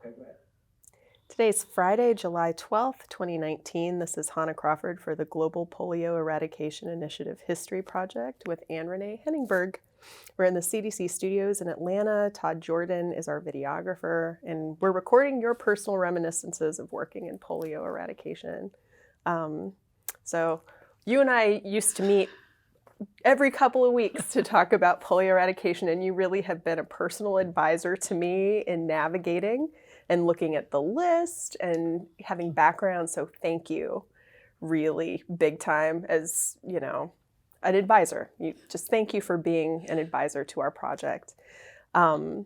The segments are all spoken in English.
Okay, go ahead. Today's Friday, July 12th, 2019. This is Hannah Crawford for the Global Polio Eradication Initiative History Project with Anne-Renee Heningburg. We're in the CDC studios in Atlanta. Todd Jordan is our videographer, and we're recording your personal reminiscences of working in polio eradication. So you and I used to meet every couple of weeks to talk about polio eradication, and you really have been a personal advisor to me in navigating and looking at the list and having background. So thank you, really big time, as an advisor. Thank you for being an advisor to our project. So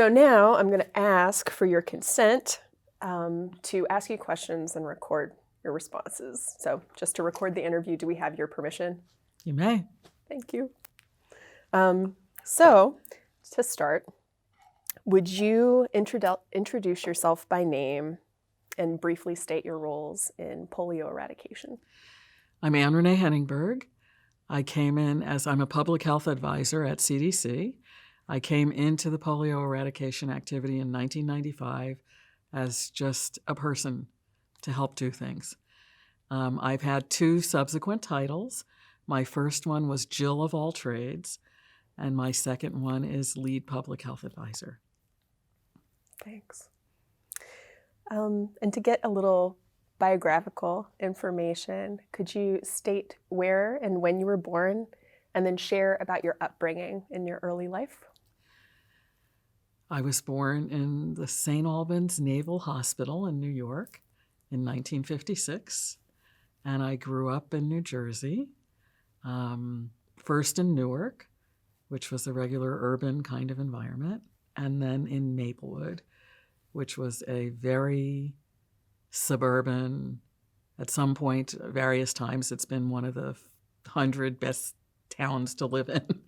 now I'm going to ask for your consent to ask you questions and record your responses. So just to record the interview, do we have your permission? You may. Thank you. So to start, would you introduce yourself by name and briefly state your roles in polio eradication? I'm Anne-Renee Heningburg. I came in as I'm a public health advisor at CDC. I came into the polio eradication activity in 1995 as just a person to help do things. I've had two subsequent titles. My first one was Jill of all trades, and my second one is lead public health advisor. Thanks. And to get a little biographical information, could you state where and when you were born, and then share about your upbringing in your early life? I was born in the St. Albans Naval Hospital in New York in 1956, and I grew up in New Jersey, first in Newark, which was a regular urban kind of environment, and then in Maplewood, which was a very suburban, at some point, various times, it's been one of the 100 best towns to live in.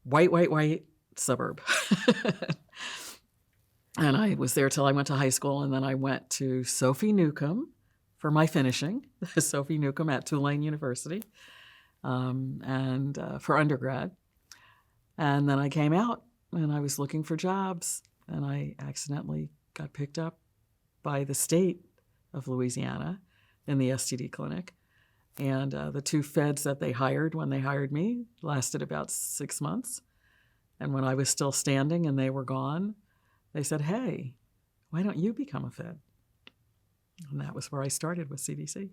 White suburb. And I was there till I went to high school, and then I went to Sophie Newcomb for my finishing, Sophie Newcomb at Tulane University, and for undergrad. And then I came out, and I was looking for jobs, and I accidentally got picked up by the state of Louisiana in the STD clinic. And the two feds that they hired when they hired me lasted about 6 months. And when I was still standing and they were gone, they said, "Hey, why don't you become a fed?" And that was where I started with CDC.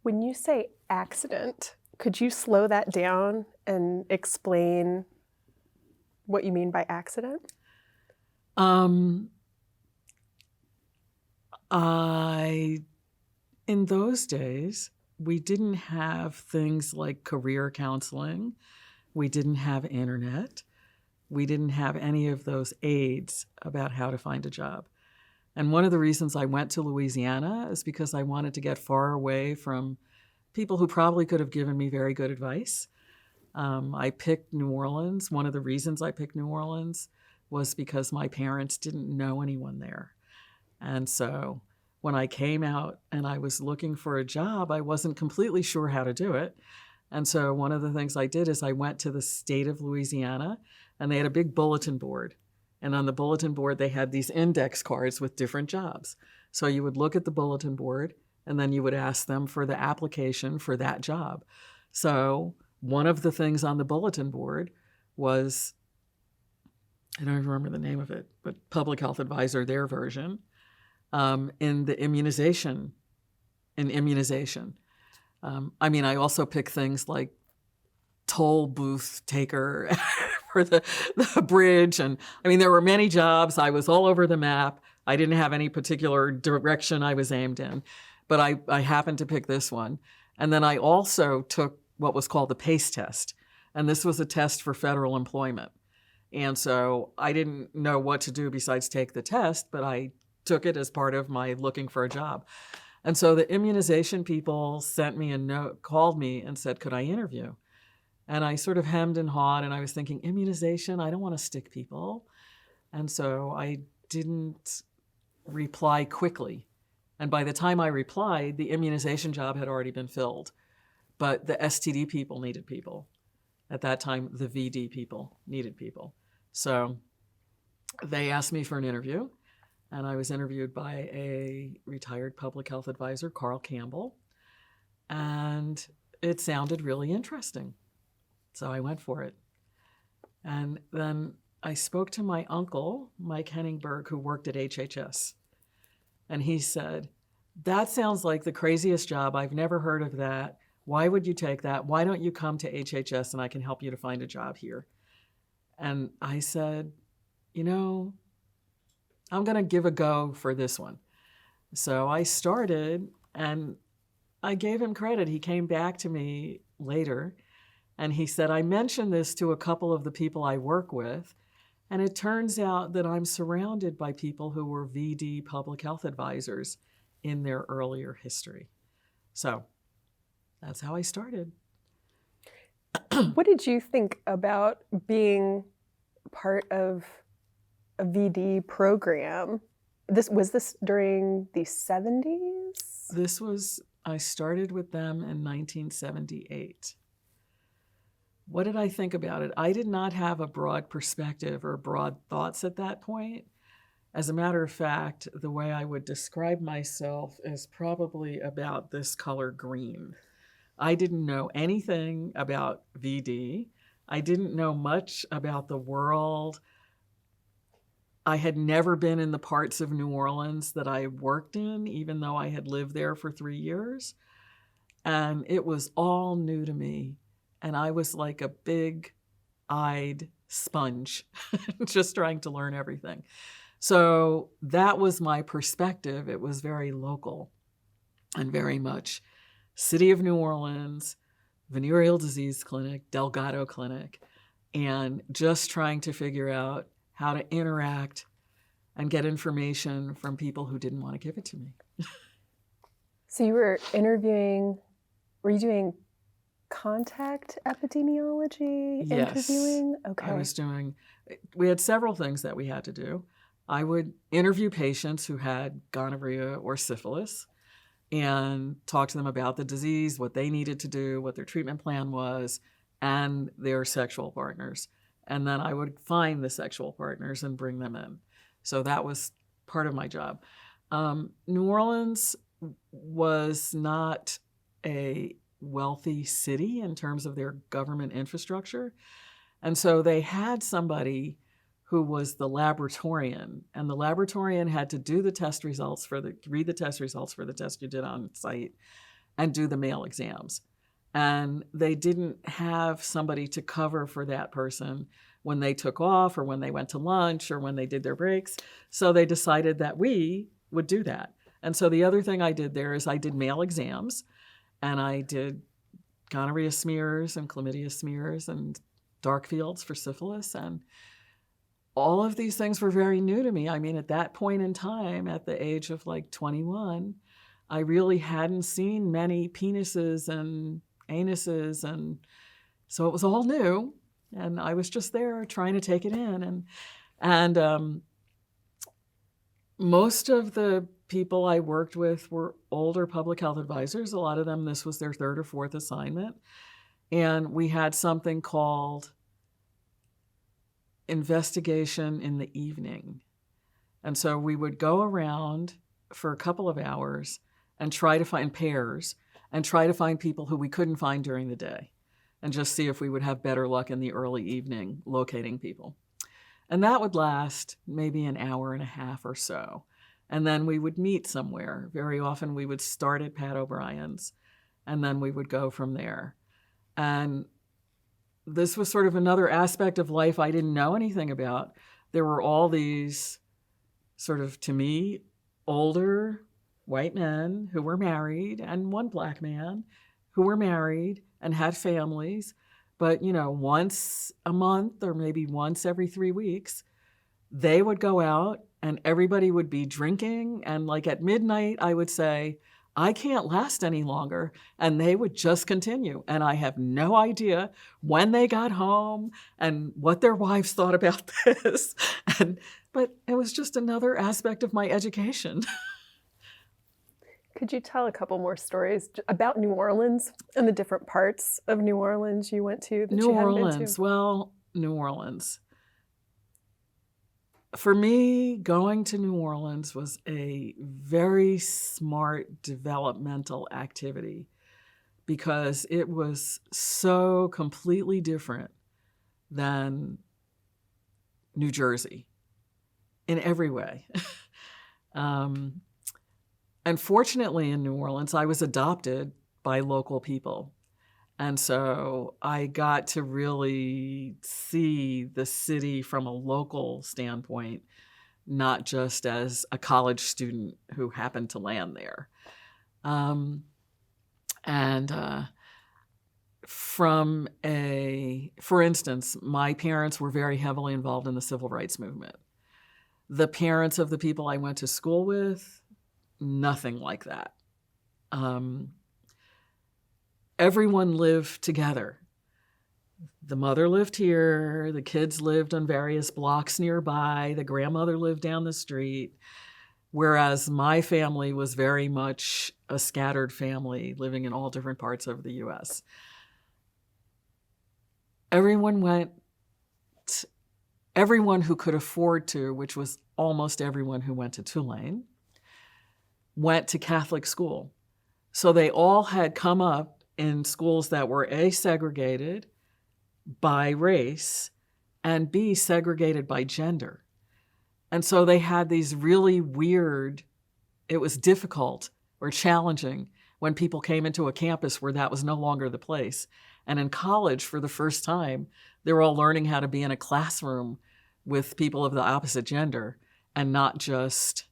When you say accident, could you slow that down and explain what you mean by accident? In those days, we didn't have things like career counseling. We didn't have internet. We didn't have any of those aids about how to find a job. And one of the reasons I went to Louisiana is because I wanted to get far away from people who probably could have given me very good advice. I picked New Orleans. One of the reasons I picked New Orleans was because my parents didn't know anyone there. And so when I came out and I was looking for a job, I wasn't completely sure how to do it. And so one of the things I did is I went to the state of Louisiana, and they had a big bulletin board. And on the bulletin board, they had these index cards with different jobs. So you would look at the bulletin board, and then you would ask them for the application for that job. So one of the things on the bulletin board was, I don't even remember the name of it, but public health advisor, their version, in the immunization. I also picked things like toll booth taker for the bridge. And there were many jobs. I was all over the map. I didn't have any particular direction I was aimed in, but I happened to pick this one. And then I also took what was called the PACE test. And this was a test for federal employment. And so I didn't know what to do besides take the test, but I took it as part of my looking for a job. And so the immunization people sent me a note, called me and said, could I interview? And I sort of hemmed and hawed, and I was thinking, immunization, I don't want to stick people. And so I didn't reply quickly. And by the time I replied, the immunization job had already been filled. But the STD people needed people. At that time, the VD people needed people. So they asked me for an interview, and I was interviewed by a retired public health advisor, Carl Campbell, and it sounded really interesting. So I went for it. And then I spoke to my uncle, Mike Heningburg, who worked at HHS. And he said, "That sounds like the craziest job. I've never heard of that. Why would you take that? Why don't you come to HHS and I can help you to find a job here?" And I said, I'm going to give a go for this one. So I started, and I gave him credit. He came back to me later, and he said, "I mentioned this to a couple of the people I work with, and it turns out that I'm surrounded by people who were VD public health advisors in their earlier history." So that's how I started. What did you think about being part of a VD program? Was this during the 70s? I started with them in 1978. What did I think about it? I did not have a broad perspective or broad thoughts at that point. As a matter of fact, the way I would describe myself is probably about this color green. I didn't know anything about VD. I didn't know much about the world. I had never been in the parts of New Orleans that I worked in, even though I had lived there for 3 years. And it was all new to me. And I was like a big-eyed sponge, just trying to learn everything. So that was my perspective. It was very local and very much City of New Orleans, venereal disease clinic, Delgado Clinic, and just trying to figure out how to interact and get information from people who didn't want to give it to me. So you were were you doing contact epidemiology, Yes, interviewing? Okay. We had several things that we had to do. I would interview patients who had gonorrhea or syphilis and talk to them about the disease, what they needed to do, what their treatment plan was, and their sexual partners. And then I would find the sexual partners and bring them in. So that was part of my job. New Orleans was not a wealthy city in terms of their government infrastructure. And so they had somebody who was the laboratorian, and the laboratorian had to do the test results read the test results for the test you did on site and do the mail exams. And they didn't have somebody to cover for that person when they took off or when they went to lunch or when they did their breaks. So they decided that we would do that. And so the other thing I did there is I did mail exams, and I did gonorrhea smears and chlamydia smears and dark fields for syphilis. And all of these things were very new to me. I mean, at that point in time, at the age of like 21, I really hadn't seen many penises and anuses. And so it was all new. And I was just there trying to take it in. And most of the people I worked with were older public health advisors. A lot of them, this was their third or fourth assignment. And we had something called investigation in the evening. And so we would go around for a couple of hours and try to find pairs and try to find people who we couldn't find during the day and just see if we would have better luck in the early evening locating people. And that would last maybe an hour and a half or so. And then we would meet somewhere. Very often we would start at Pat O'Brien's, and then we would go from there. And this was sort of another aspect of life I didn't know anything about. There were all these sort of, to me, older white men who were married and one black man who were married and had families. But, once a month or maybe once every 3 weeks, they would go out and everybody would be drinking. And like at midnight, I would say, I can't last any longer. And they would just continue. And I have no idea when they got home and what their wives thought about this. But it was just another aspect of my education. Could you tell a couple more stories about New Orleans and the different parts of New Orleans you went to that you hadn't been to? New Orleans. For me, going to New Orleans was a very smart developmental activity because it was so completely different than New Jersey in every way. And fortunately in New Orleans, I was adopted by local people. And so I got to really see the city from a local standpoint, not just as a college student who happened to land there. For instance, my parents were very heavily involved in the civil rights movement. The parents of the people I went to school with, nothing like that. Everyone lived together. The mother lived here, the kids lived on various blocks nearby, the grandmother lived down the street, whereas my family was very much a scattered family living in all different parts of the U.S. Everyone who could afford to, which was almost everyone who went to Tulane, went to Catholic school. So they all had come up in schools that were A, segregated by race, and B, segregated by gender. And so they had these really weird, it was difficult or challenging when people came into a campus where that was no longer the place. And in college, for the first time, they were all learning how to be in a classroom with people of the opposite gender and not just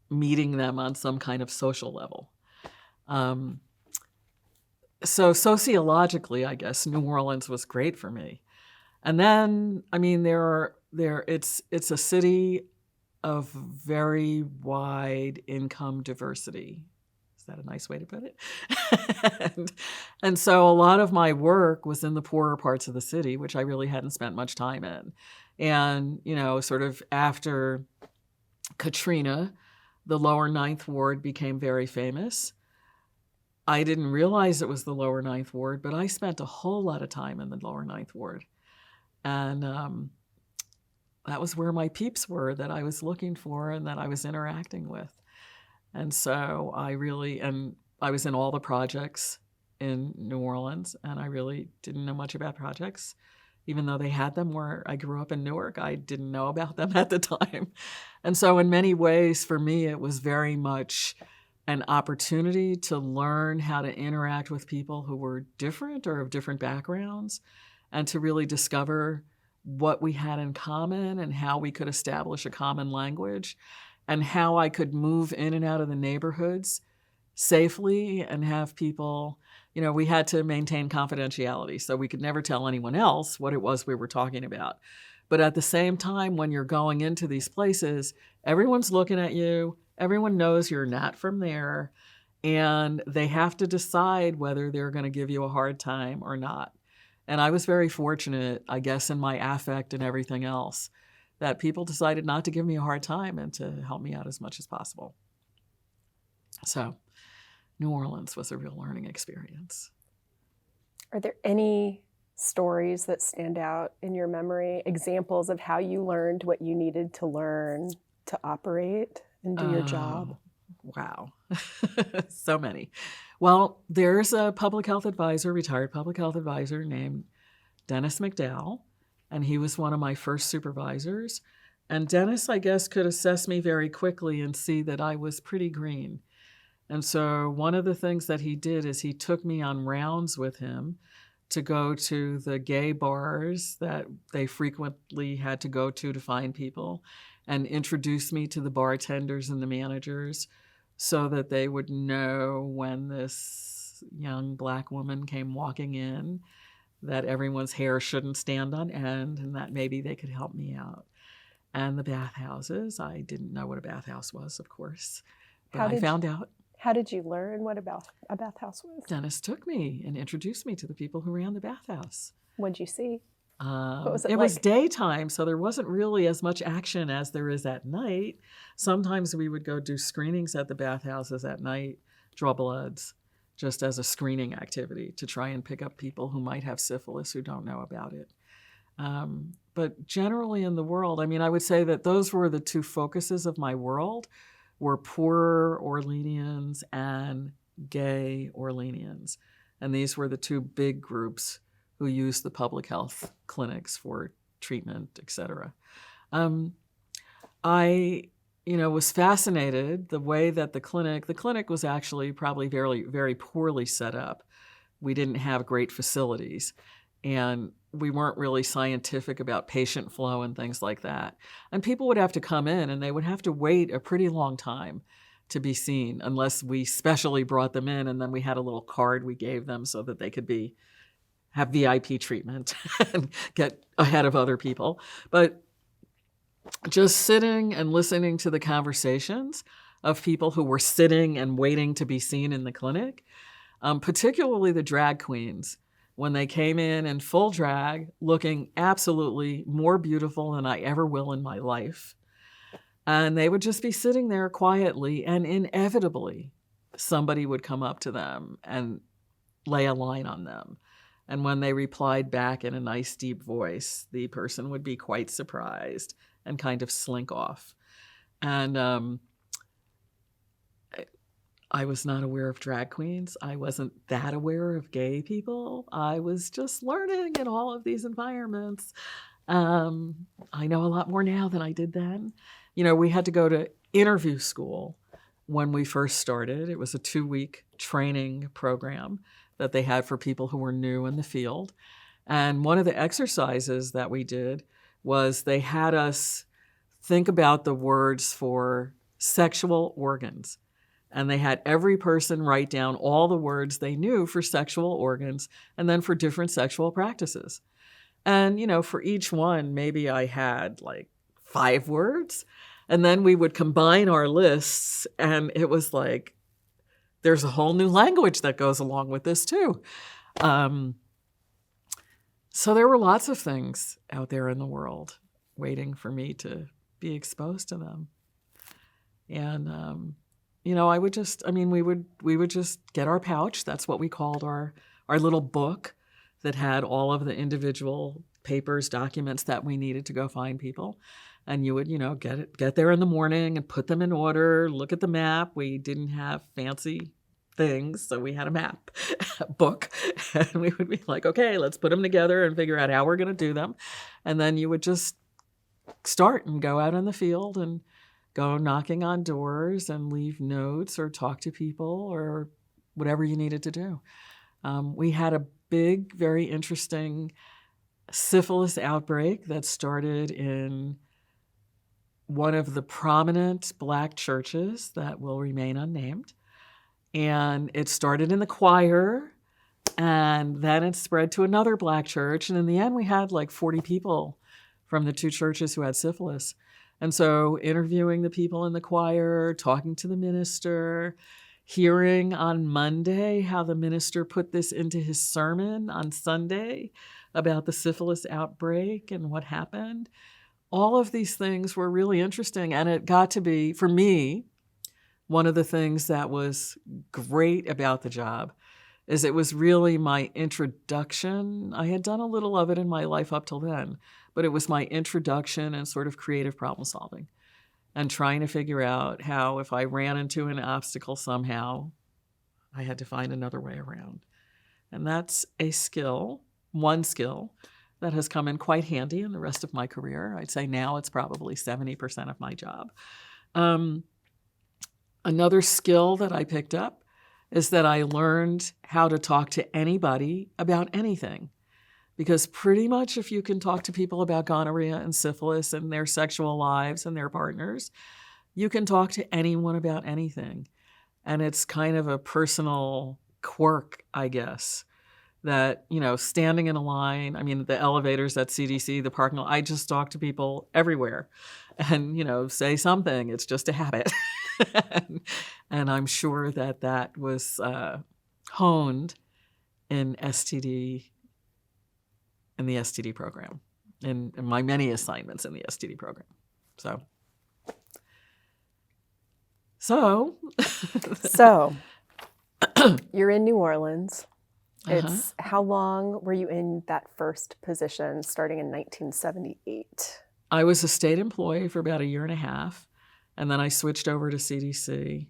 meeting them on some kind of social level. So sociologically, I guess, New Orleans was great for me. And then, I mean, it's a city of very wide income diversity. Is that a nice way to put it? and so a lot of my work was in the poorer parts of the city, which I really hadn't spent much time in. And, sort of after Katrina, the lower Ninth Ward became very famous. I didn't realize it was the lower Ninth Ward, but I spent a whole lot of time in the lower Ninth Ward. And that was where my peeps were that I was looking for and that I was interacting with. And so I was in all the projects in New Orleans, and I really didn't know much about projects. Even though they had them where I grew up in Newark, I didn't know about them at the time. And so in many ways, for me, it was very much an opportunity to learn how to interact with people who were different or of different backgrounds, and to really discover what we had in common and how we could establish a common language, and how I could move in and out of the neighborhoods safely and have people, we had to maintain confidentiality, so we could never tell anyone else what it was we were talking about. But at the same time, when you're going into these places, everyone's looking at you, everyone knows you're not from there, and they have to decide whether they're going to give you a hard time or not. And I was very fortunate, I guess, in my affect and everything else, that people decided not to give me a hard time and to help me out as much as possible. So New Orleans was a real learning experience. Are there any stories that stand out in your memory, examples of how you learned what you needed to learn to operate and do your job? Wow. So many. Well, there's a retired public health advisor named Dennis McDowell, and he was one of my first supervisors. And Dennis, I guess, could assess me very quickly and see that I was pretty green. And so one of the things that he did is he took me on rounds with him to go to the gay bars that they frequently had to go to find people, and introduce me to the bartenders and the managers so that they would know when this young Black woman came walking in that everyone's hair shouldn't stand on end and that maybe they could help me out. And the bathhouses, I didn't know what a bathhouse was, of course, but I found out. How did you learn what a bathhouse was? Dennis took me and introduced me to the people who ran the bathhouse. What'd you see? What was it like? Was daytime, so there wasn't really as much action as there is at night. Sometimes we would go do screenings at the bathhouses at night, draw bloods, just as a screening activity to try and pick up people who might have syphilis who don't know about it. But generally in the world, I mean, I would say that those were the two focuses of my world, were poorer Orleanians and gay Orleanians. And these were the two big groups who used the public health clinics for treatment, et cetera. I, was fascinated the way that the clinic was actually probably very, very poorly set up. We didn't have great facilities, and we weren't really scientific about patient flow and things like that. And people would have to come in and they would have to wait a pretty long time to be seen unless we specially brought them in, and then we had a little card we gave them so that they could have VIP treatment and get ahead of other people. But just sitting and listening to the conversations of people who were sitting and waiting to be seen in the clinic, particularly the drag queens, when they came in full drag, looking absolutely more beautiful than I ever will in my life. And they would just be sitting there quietly, and inevitably somebody would come up to them and lay a line on them. And when they replied back in a nice deep voice, the person would be quite surprised and kind of slink off. And I was not aware of drag queens. I wasn't that aware of gay people. I was just learning in all of these environments. I know a lot more now than I did then. We had to go to interview school when we first started. It was a 2-week training program that they had for people who were new in the field. And one of the exercises that we did was they had us think about the words for sexual organs. And they had every person write down all the words they knew for sexual organs and then for different sexual practices. And, for each one, maybe I had like 5 words. And then we would combine our lists, and it was like, there's a whole new language that goes along with this too. So there were lots of things out there in the world waiting for me to be exposed to them. And, we would just get our pouch. That's what we called our little book that had all of the individual papers, documents that we needed to go find people. And you would, get there in the morning and put them in order, look at the map. We didn't have fancy things, so we had a map book. And we would be like, okay, let's put them together and figure out how we're going to do them. And then you would just start and go out in the field and go knocking on doors and leave notes or talk to people or whatever you needed to do. We had a big, very interesting syphilis outbreak that started in one of the prominent Black churches that will remain unnamed. And it started in the choir, and then it spread to another Black church. And in the end, we had like 40 people from the 2 churches who had syphilis. And so interviewing the people in the choir, talking to the minister, hearing on Monday how the minister put this into his sermon on Sunday about the syphilis outbreak and what happened. All of these things were really interesting. And it got to be, for me, one of the things that was great about the job is it was really my introduction. I had done a little of it in my life up till then, but it was my introduction and sort of creative problem solving and trying to figure out how, if I ran into an obstacle somehow, I had to find another way around. And that's a skill, one skill, that has come in quite handy in the rest of my career. I'd say now it's probably 70% of my job. Another skill that I picked up is that I learned how to talk to anybody about anything. Because pretty much if you can talk to people about gonorrhea and syphilis and their sexual lives and their partners, you can talk to anyone about anything. And it's kind of a personal quirk, I guess, that, standing in a line, the elevators at CDC, the parking lot, I just talk to people everywhere and, say something. It's just a habit. And I'm sure that was honed in STD, in the STD program, in my many assignments in the STD program. So you're in New Orleans. Uh-huh. It's how long were you in that first position starting in 1978? I was a state employee for about a year and a half, and then I switched over to CDC,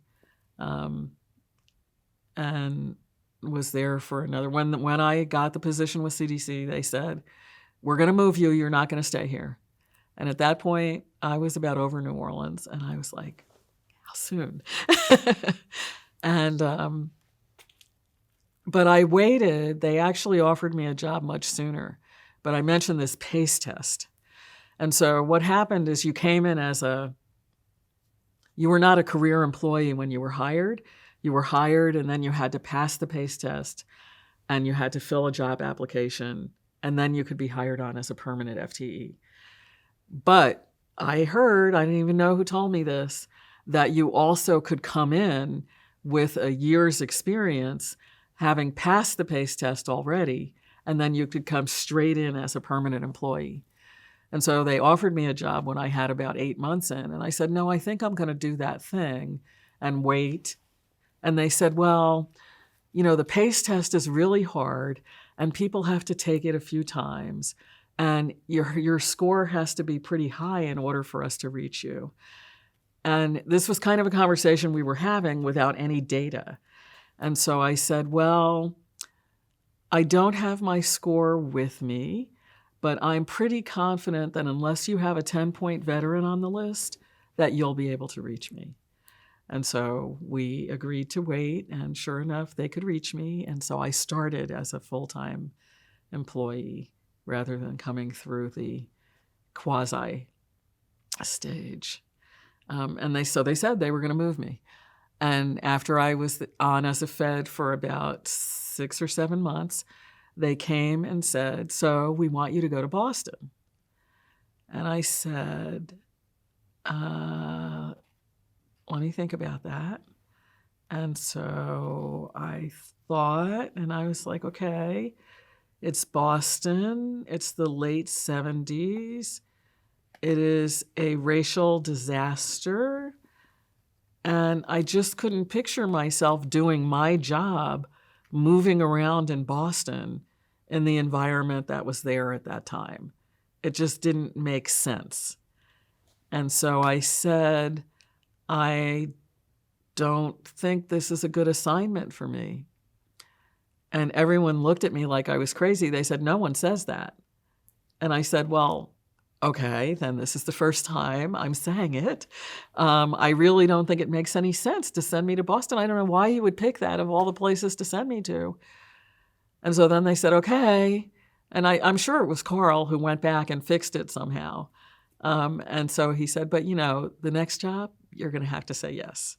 and was there for another. When I got the position with CDC, they said, "We're going to move you. You're not going to stay here." And at that point, I was about over New Orleans, and I was like, "How soon?" And but I waited. They actually offered me a job much sooner, but I mentioned this PACE test. And so what happened is you came in you were not a career employee when you were hired. You were hired, and then you had to pass the PACE test, and you had to fill a job application, and then you could be hired on as a permanent FTE. But I heard, I didn't even know who told me this, that you also could come in with a year's experience, having passed the PACE test already, and then you could come straight in as a permanent employee. And so they offered me a job when I had about 8 months in, and I said, no, I think I'm going to do that thing and wait. And they said, well, the PACE test is really hard, and people have to take it a few times, and your score has to be pretty high in order for us to reach you. And this was kind of a conversation we were having without any data. And so I said, well, I don't have my score with me, but I'm pretty confident that unless you have a 10-point veteran on the list, that you'll be able to reach me. And so we agreed to wait, and sure enough, they could reach me. And so I started as a full-time employee rather than coming through the quasi stage. And they said they were going to move me. And after I was on as a Fed for about 6 or 7 months, they came and said, so we want you to go to Boston. And I said, let me think about that. And so I thought, and I was like, okay, it's Boston. It's the late 70s. It is a racial disaster. And I just couldn't picture myself doing my job, moving around in Boston in the environment that was there at that time. It just didn't make sense. And so I said, I don't think this is a good assignment for me. And everyone looked at me like I was crazy. They said, no one says that. And I said, well, okay, then this is the first time I'm saying it. I really don't think it makes any sense to send me to Boston. I don't know why you would pick that of all the places to send me to. And so then they said, okay. And I'm sure it was Carl who went back and fixed it somehow. And so he said, but the next job, you're going to have to say yes.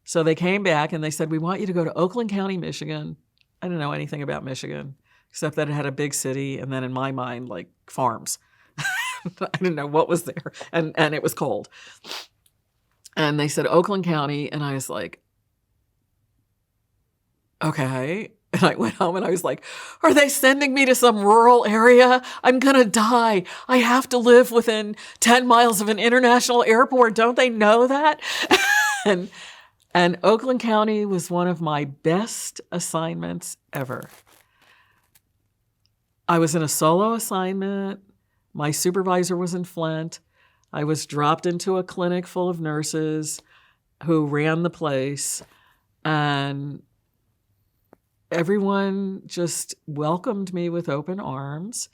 So they came back and they said, we want you to go to Oakland County, Michigan. I didn't know anything about Michigan, except that it had a big city, and then in my mind, like farms. I didn't know what was there, and it was cold. And they said Oakland County, and I was like, okay. And I went home and I was like, are they sending me to some rural area? I'm going to die. I have to live within 10 miles of an international airport. Don't they know that? And Oakland County was one of my best assignments ever. I was in a solo assignment. My supervisor was in Flint. I was dropped into a clinic full of nurses who ran the place, and everyone just welcomed me with open arms,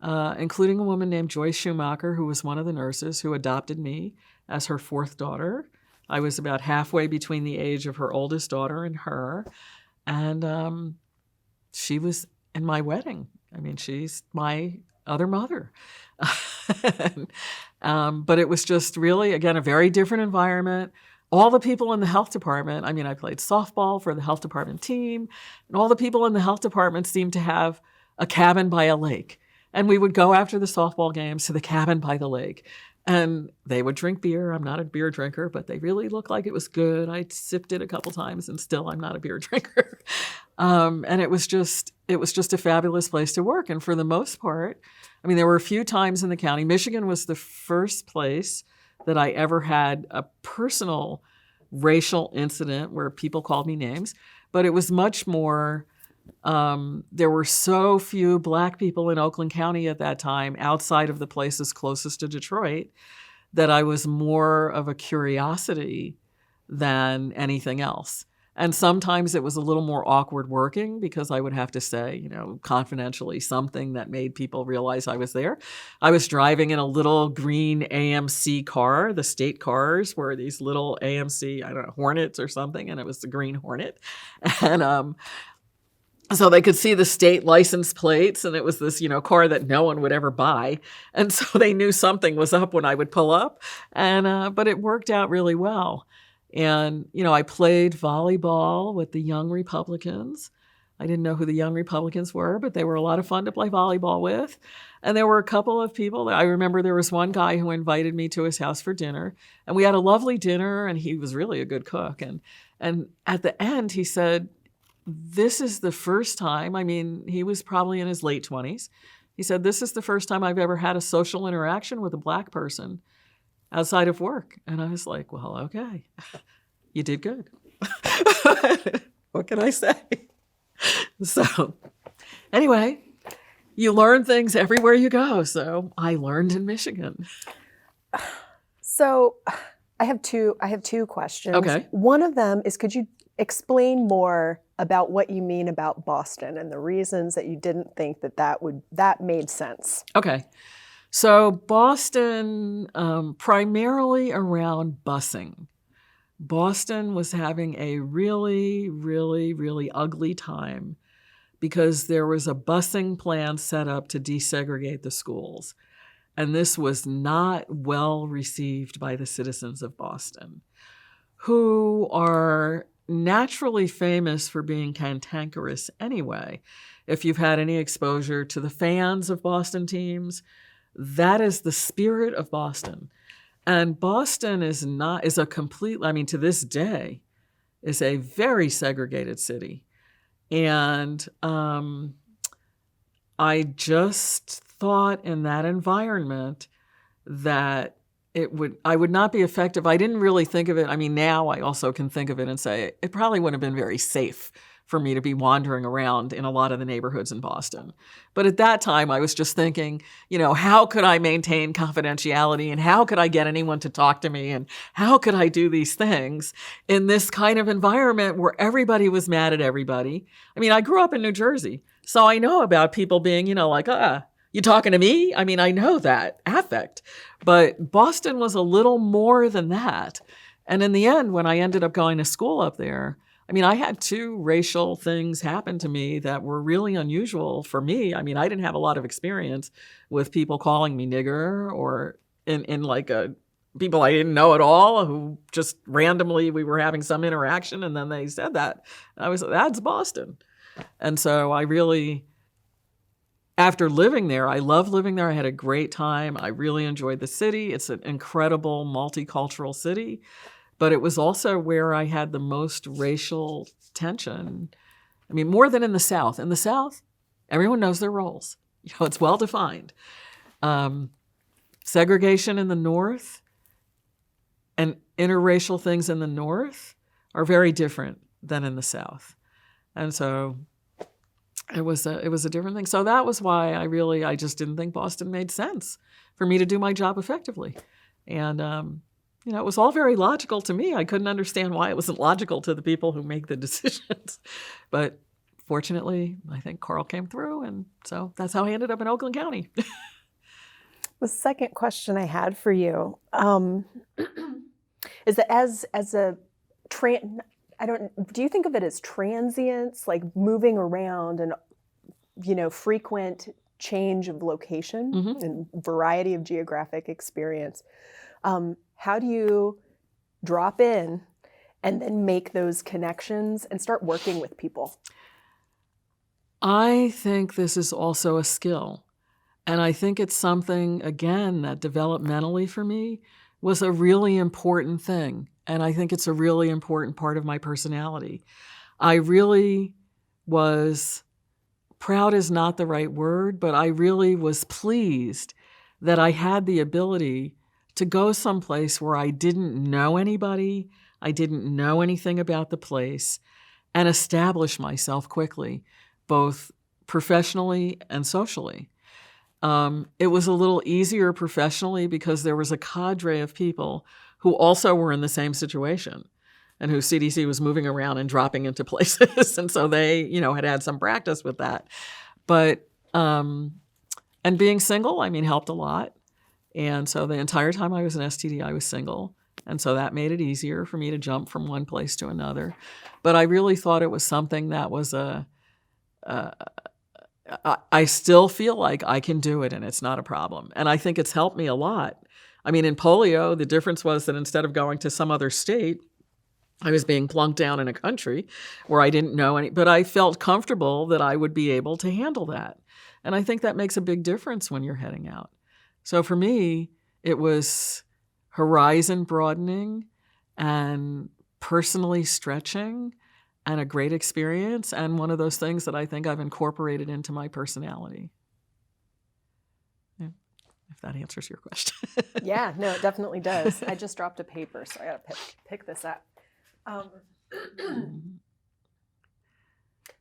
including a woman named Joyce Schumacher, who was one of the nurses who adopted me as her fourth daughter. I was about halfway between the age of her oldest daughter and her, and she was in my wedding. I mean, she's my other mother. But it was just really, again, a very different environment. All the people in the health department, I mean, I played softball for the health department team, and all the people in the health department seemed to have a cabin by a lake. And we would go after the softball games to the cabin by the lake. And they would drink beer. I'm not a beer drinker, but they really looked like it was good. I sipped it a couple times, and still I'm not a beer drinker. And it was just a fabulous place to work. And for the most part, I mean, there were a few times in the county. Michigan was the first place that I ever had a personal racial incident where people called me names, but it was much more There were so few Black people in Oakland County at that time, outside of the places closest to Detroit, that I was more of a curiosity than anything else. And sometimes it was a little more awkward working because I would have to say, confidentially something that made people realize I was there. I was driving in a little green AMC car. The state cars were these little AMC, I don't know, Hornets or something, and it was the Green Hornet. And so they could see the state license plates, and it was this, car that no one would ever buy. And so they knew something was up when I would pull up. But it worked out really well. And, I played volleyball with the Young Republicans. I didn't know who the Young Republicans were, but they were a lot of fun to play volleyball with. And there were a couple of people. I remember there was one guy who invited me to his house for dinner. And we had a lovely dinner, and he was really a good cook. And at the end, he said, this is the first time, he was probably in his late 20s. He said, this is the first time I've ever had a social interaction with a Black person outside of work. And I was like, well, okay, you did good. What can I say? So anyway, you learn things everywhere you go. So I learned in Michigan. So I have two questions. Okay. One of them is, could you explain more about what you mean about Boston and the reasons that you didn't think that made sense? Okay. So Boston, primarily around busing. Boston was having a really, really, really ugly time because there was a busing plan set up to desegregate the schools. And this was not well received by the citizens of Boston, who are naturally famous for being cantankerous anyway. If you've had any exposure to the fans of Boston teams, that is the spirit of Boston. And Boston is a complete, to this day, is a very segregated city. And I just thought in that environment that I would not be effective. I didn't really think of it. Now I also can think of it and say it probably wouldn't have been very safe for me to be wandering around in a lot of the neighborhoods in Boston. But at that time, I was just thinking, how could I maintain confidentiality, and how could I get anyone to talk to me, and how could I do these things in this kind of environment where everybody was mad at everybody? I grew up in New Jersey, so I know about people being, you talking to me? I know that affect. But Boston was a little more than that. And in the end, when I ended up going to school up there, I had two racial things happen to me that were really unusual for me. I didn't have a lot of experience with people calling me nigger or in people I didn't know at all who just randomly, we were having some interaction and then they said that. That's Boston. And so I really, after living there, I love living there. I had a great time. I really enjoyed the city. It's an incredible multicultural city. But it was also where I had the most racial tension. More than in the South. In the South, everyone knows their roles. It's well defined. Segregation in the North and interracial things in the North are very different than in the South. And so it was a different thing. So that was why I just didn't think Boston made sense for me to do my job effectively. And it was all very logical to me. I couldn't understand why it wasn't logical to the people who make the decisions. But fortunately, I think Carl came through, and so that's how I ended up in Oakland County. The second question I had for you is that do you think of it as transience, like moving around and, frequent change of location and variety of geographic experience? How do you drop in and then make those connections and start working with people? I think this is also a skill. And I think it's something, again, that developmentally for me was a really important thing. And I think it's a really important part of my personality. I really was, proud is not the right word, but I really was pleased that I had the ability to go someplace where I didn't know anybody, I didn't know anything about the place, and establish myself quickly. both professionally and socially. It was a little easier professionally because there was a cadre of people who also were in the same situation and who CDC was moving around and dropping into places. And so they, had some practice with that. But, and being single, helped a lot. And so the entire time I was in STD, I was single. And so that made it easier for me to jump from one place to another. But I really thought it was something that was I still feel like I can do it and it's not a problem. And I think it's helped me a lot. In polio, the difference was that instead of going to some other state, I was being plunked down in a country where I didn't know any, but I felt comfortable that I would be able to handle that. And I think that makes a big difference when you're heading out. So for me, it was horizon broadening and personally stretching and a great experience, and one of those things that I think I've incorporated into my personality. Yeah, if that answers your question. Yeah, no, it definitely does. I just dropped a paper, so I got to pick this up.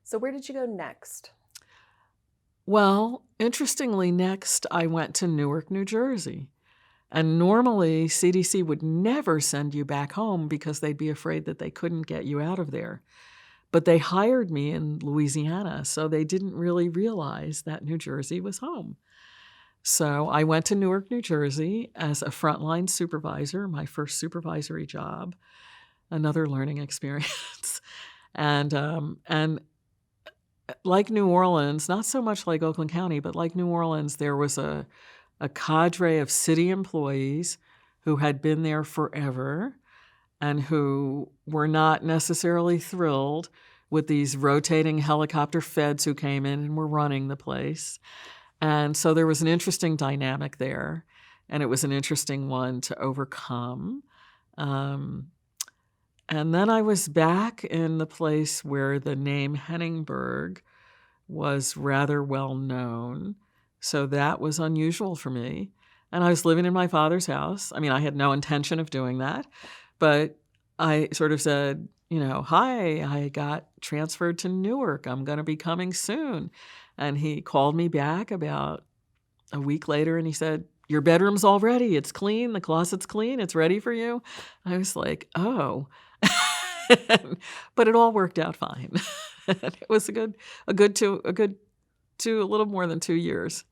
So where did you go next? Well, interestingly, next I went to Newark, New Jersey. And normally CDC would never send you back home because they'd be afraid that they couldn't get you out of there. But they hired me in Louisiana, so they didn't really realize that New Jersey was home. So I went to Newark, New Jersey as a frontline supervisor, my first supervisory job, another learning experience. And like New Orleans, not so much like Oakland County, but like New Orleans, there was a cadre of city employees who had been there forever and who were not necessarily thrilled with these rotating helicopter feds who came in and were running the place. And so there was an interesting dynamic there, and it was an interesting one to overcome. And then I was back in the place where the name Heningburg was rather well known. So that was unusual for me. And I was living in my father's house. I had no intention of doing that. But I sort of said, hi, I got transferred to Newark. I'm going to be coming soon. And he called me back about a week later and he said, your bedroom's all ready. It's clean. The closet's clean. It's ready for you. I was like, oh. But it all worked out fine. It was a little more than 2 years.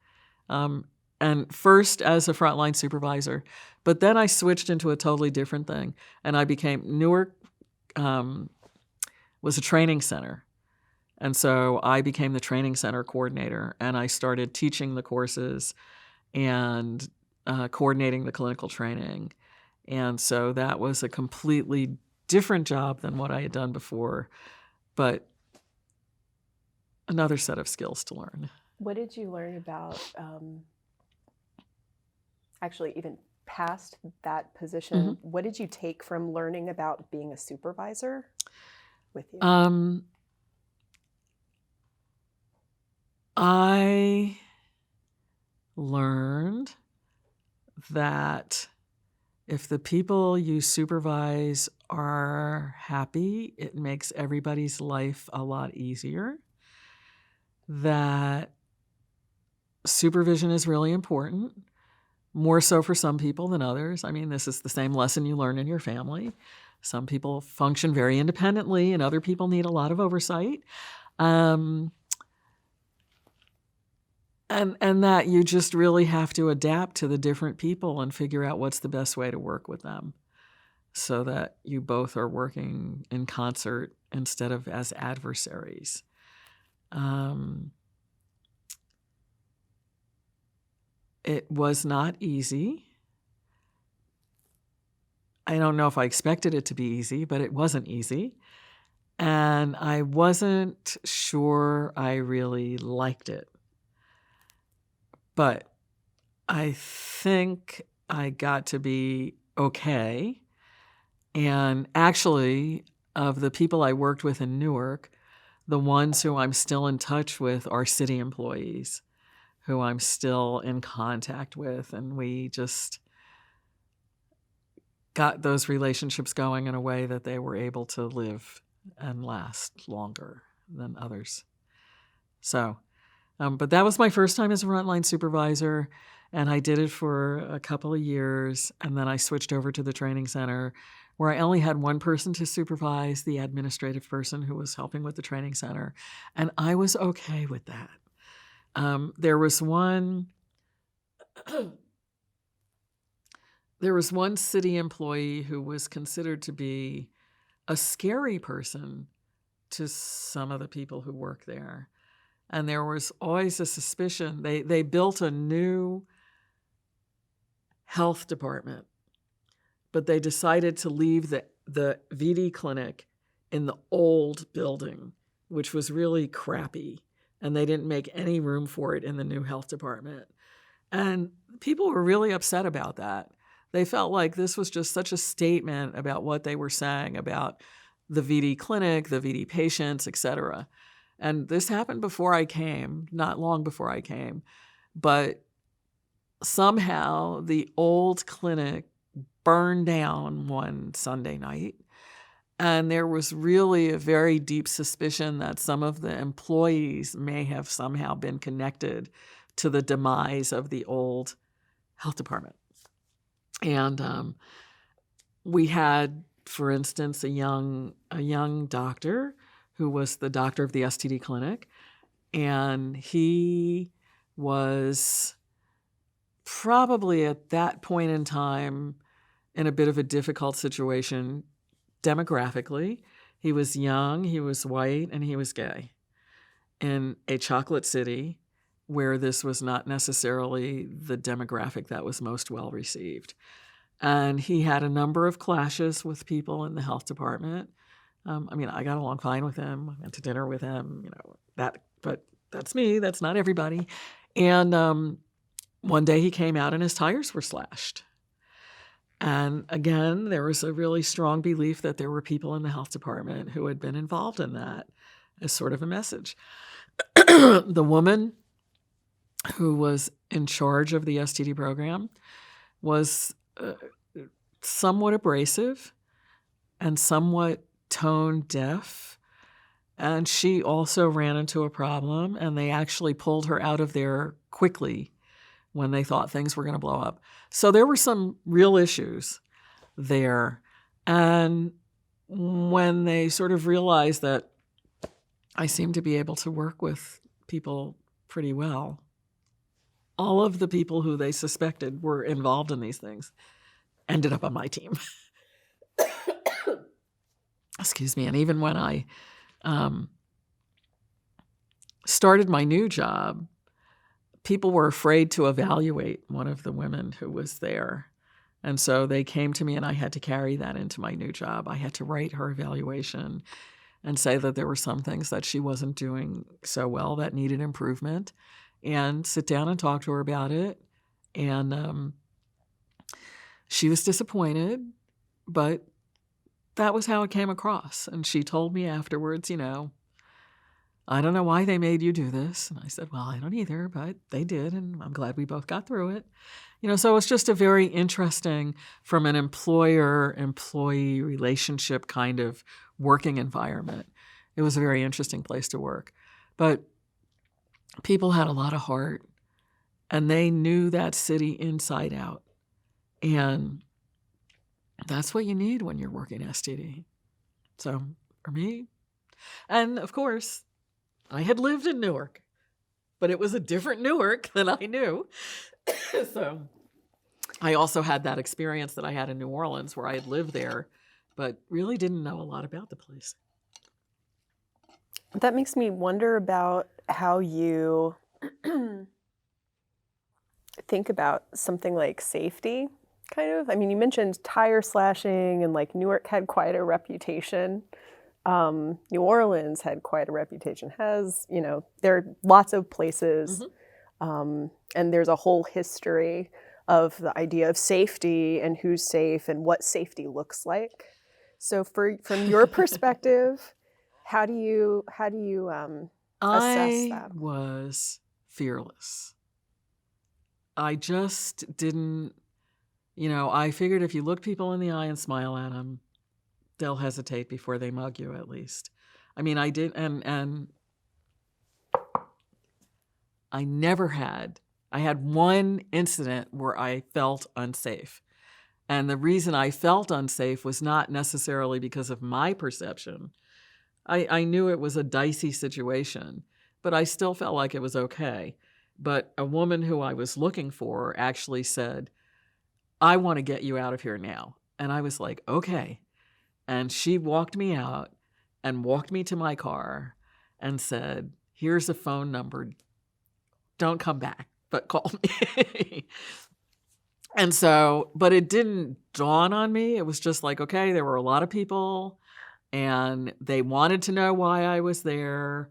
And first as a frontline supervisor, but then I switched into a totally different thing, and I became Newark was a training center, and so I became the training center coordinator, and I started teaching the courses and coordinating the clinical training, and so that was a completely different job than what I had done before, but another set of skills to learn. What did you learn about? Actually, even past that position, what did you take from learning about being a supervisor with you? I learned that if the people you supervise are happy, it makes everybody's life a lot easier. That supervision is really important. More so for some people than others. This is the same lesson you learn in your family. Some people function very independently and other people need a lot of oversight. And that you just really have to adapt to the different people and figure out what's the best way to work with them so that you both are working in concert instead of as adversaries. It was not easy. I don't know if I expected it to be easy, but it wasn't easy. And I wasn't sure I really liked it. But I think I got to be okay. And actually, of the people I worked with in Newark, the ones who I'm still in touch with are city employees who I'm still in contact with. And we just got those relationships going in a way that they were able to live and last longer than others. So, but that was my first time as a frontline supervisor, and I did it for a couple of years, and then I switched over to the training center where I only had one person to supervise, the administrative person who was helping with the training center, and I was okay with that. There was one city employee who was considered to be a scary person to some of the people who work there. And there was always a suspicion. They built a new health department, but they decided to leave the VD clinic in the old building, which was really crappy. And they didn't make any room for it in the new health department. And people were really upset about that. They felt like this was just such a statement about what they were saying about the VD clinic, the VD patients, et cetera. And this happened before I came, not long before I came. But somehow the old clinic burned down one Sunday night. And there was really a very deep suspicion that some of the employees may have somehow been connected to the demise of the old health department. And we had, for instance, a young doctor who was the doctor of the STD clinic, and he was probably at that point in time in a bit of a difficult situation demographically. He was young, he was white, and he was gay in a chocolate city where this was not necessarily the demographic that was most well received. And he had a number of clashes with people in the health department. I got along fine with him. I went to dinner with him, but that's me. That's not everybody. And one day he came out and his tires were slashed. And again, there was a really strong belief that there were people in the health department who had been involved in that as sort of a message. The woman who was in charge of the STD program was somewhat abrasive and somewhat tone deaf. And she also ran into a problem, and they actually pulled her out of there quickly when they thought things were going to blow up. So there were some real issues there. And when they sort of realized that I seemed to be able to work with people pretty well, all of the people who they suspected were involved in these things ended up on my team. Excuse me. And even when I started my new job, people were afraid to evaluate one of the women who was there. And so they came to me, and I had to carry that into my new job. I had to write her evaluation and say that there were some things that she wasn't doing so well that needed improvement, and sit down and talk to her about it. And she was disappointed, but that was how it came across. And she told me afterwards, I don't know why they made you do this. And I said, well, I don't either, but they did, and I'm glad we both got through it. So it's just a very interesting, from an employer-employee relationship kind of working environment. It was a very interesting place to work. But people had a lot of heart, and they knew that city inside out. And that's what you need when you're working STD. So for me, and of course, I had lived in Newark, but it was a different Newark than I knew. So I also had that experience that I had in New Orleans, where I had lived there, but really didn't know a lot about the place. That makes me wonder about how you think about something like safety, kind of. You mentioned tire slashing, and Newark had quite a reputation. New Orleans had quite a reputation. There are lots of places, and there's a whole history of the idea of safety and who's safe and what safety looks like. So from your perspective, how do you assess that? I was fearless. I just didn't, I figured if you look people in the eye and smile at them, they'll hesitate before they mug you, at least. I did, and I had one incident where I felt unsafe. And the reason I felt unsafe was not necessarily because of my perception. I knew it was a dicey situation, but I still felt like it was okay. But a woman who I was looking for actually said, I want to get you out of here now. And I was like, okay. And she walked me out and walked me to my car and said, here's a phone number. Don't come back, but call me. And so, but it didn't dawn on me. It was just like, okay, there were a lot of people and they wanted to know why I was there,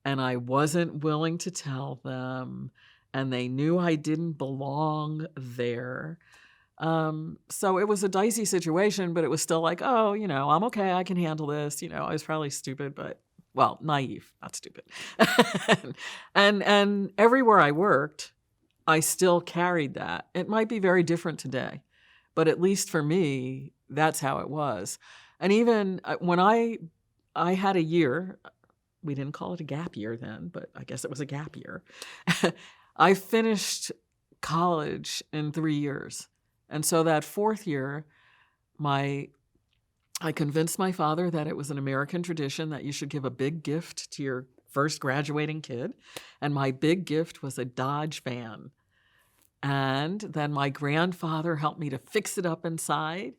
and I wasn't willing to tell them, and they knew I didn't belong there. So it was a dicey situation, but it was still like, oh, I'm okay. I can handle this. I was probably stupid, but naive, not stupid. and everywhere I worked, I still carried that. It might be very different today, but at least for me, that's how it was. And even when I had a year, we didn't call it a gap year then, but I guess it was a gap year. I finished college in 3 years. And so that fourth year, I convinced my father that it was an American tradition that you should give a big gift to your first graduating kid. And my big gift was a Dodge van. And then my grandfather helped me to fix it up inside.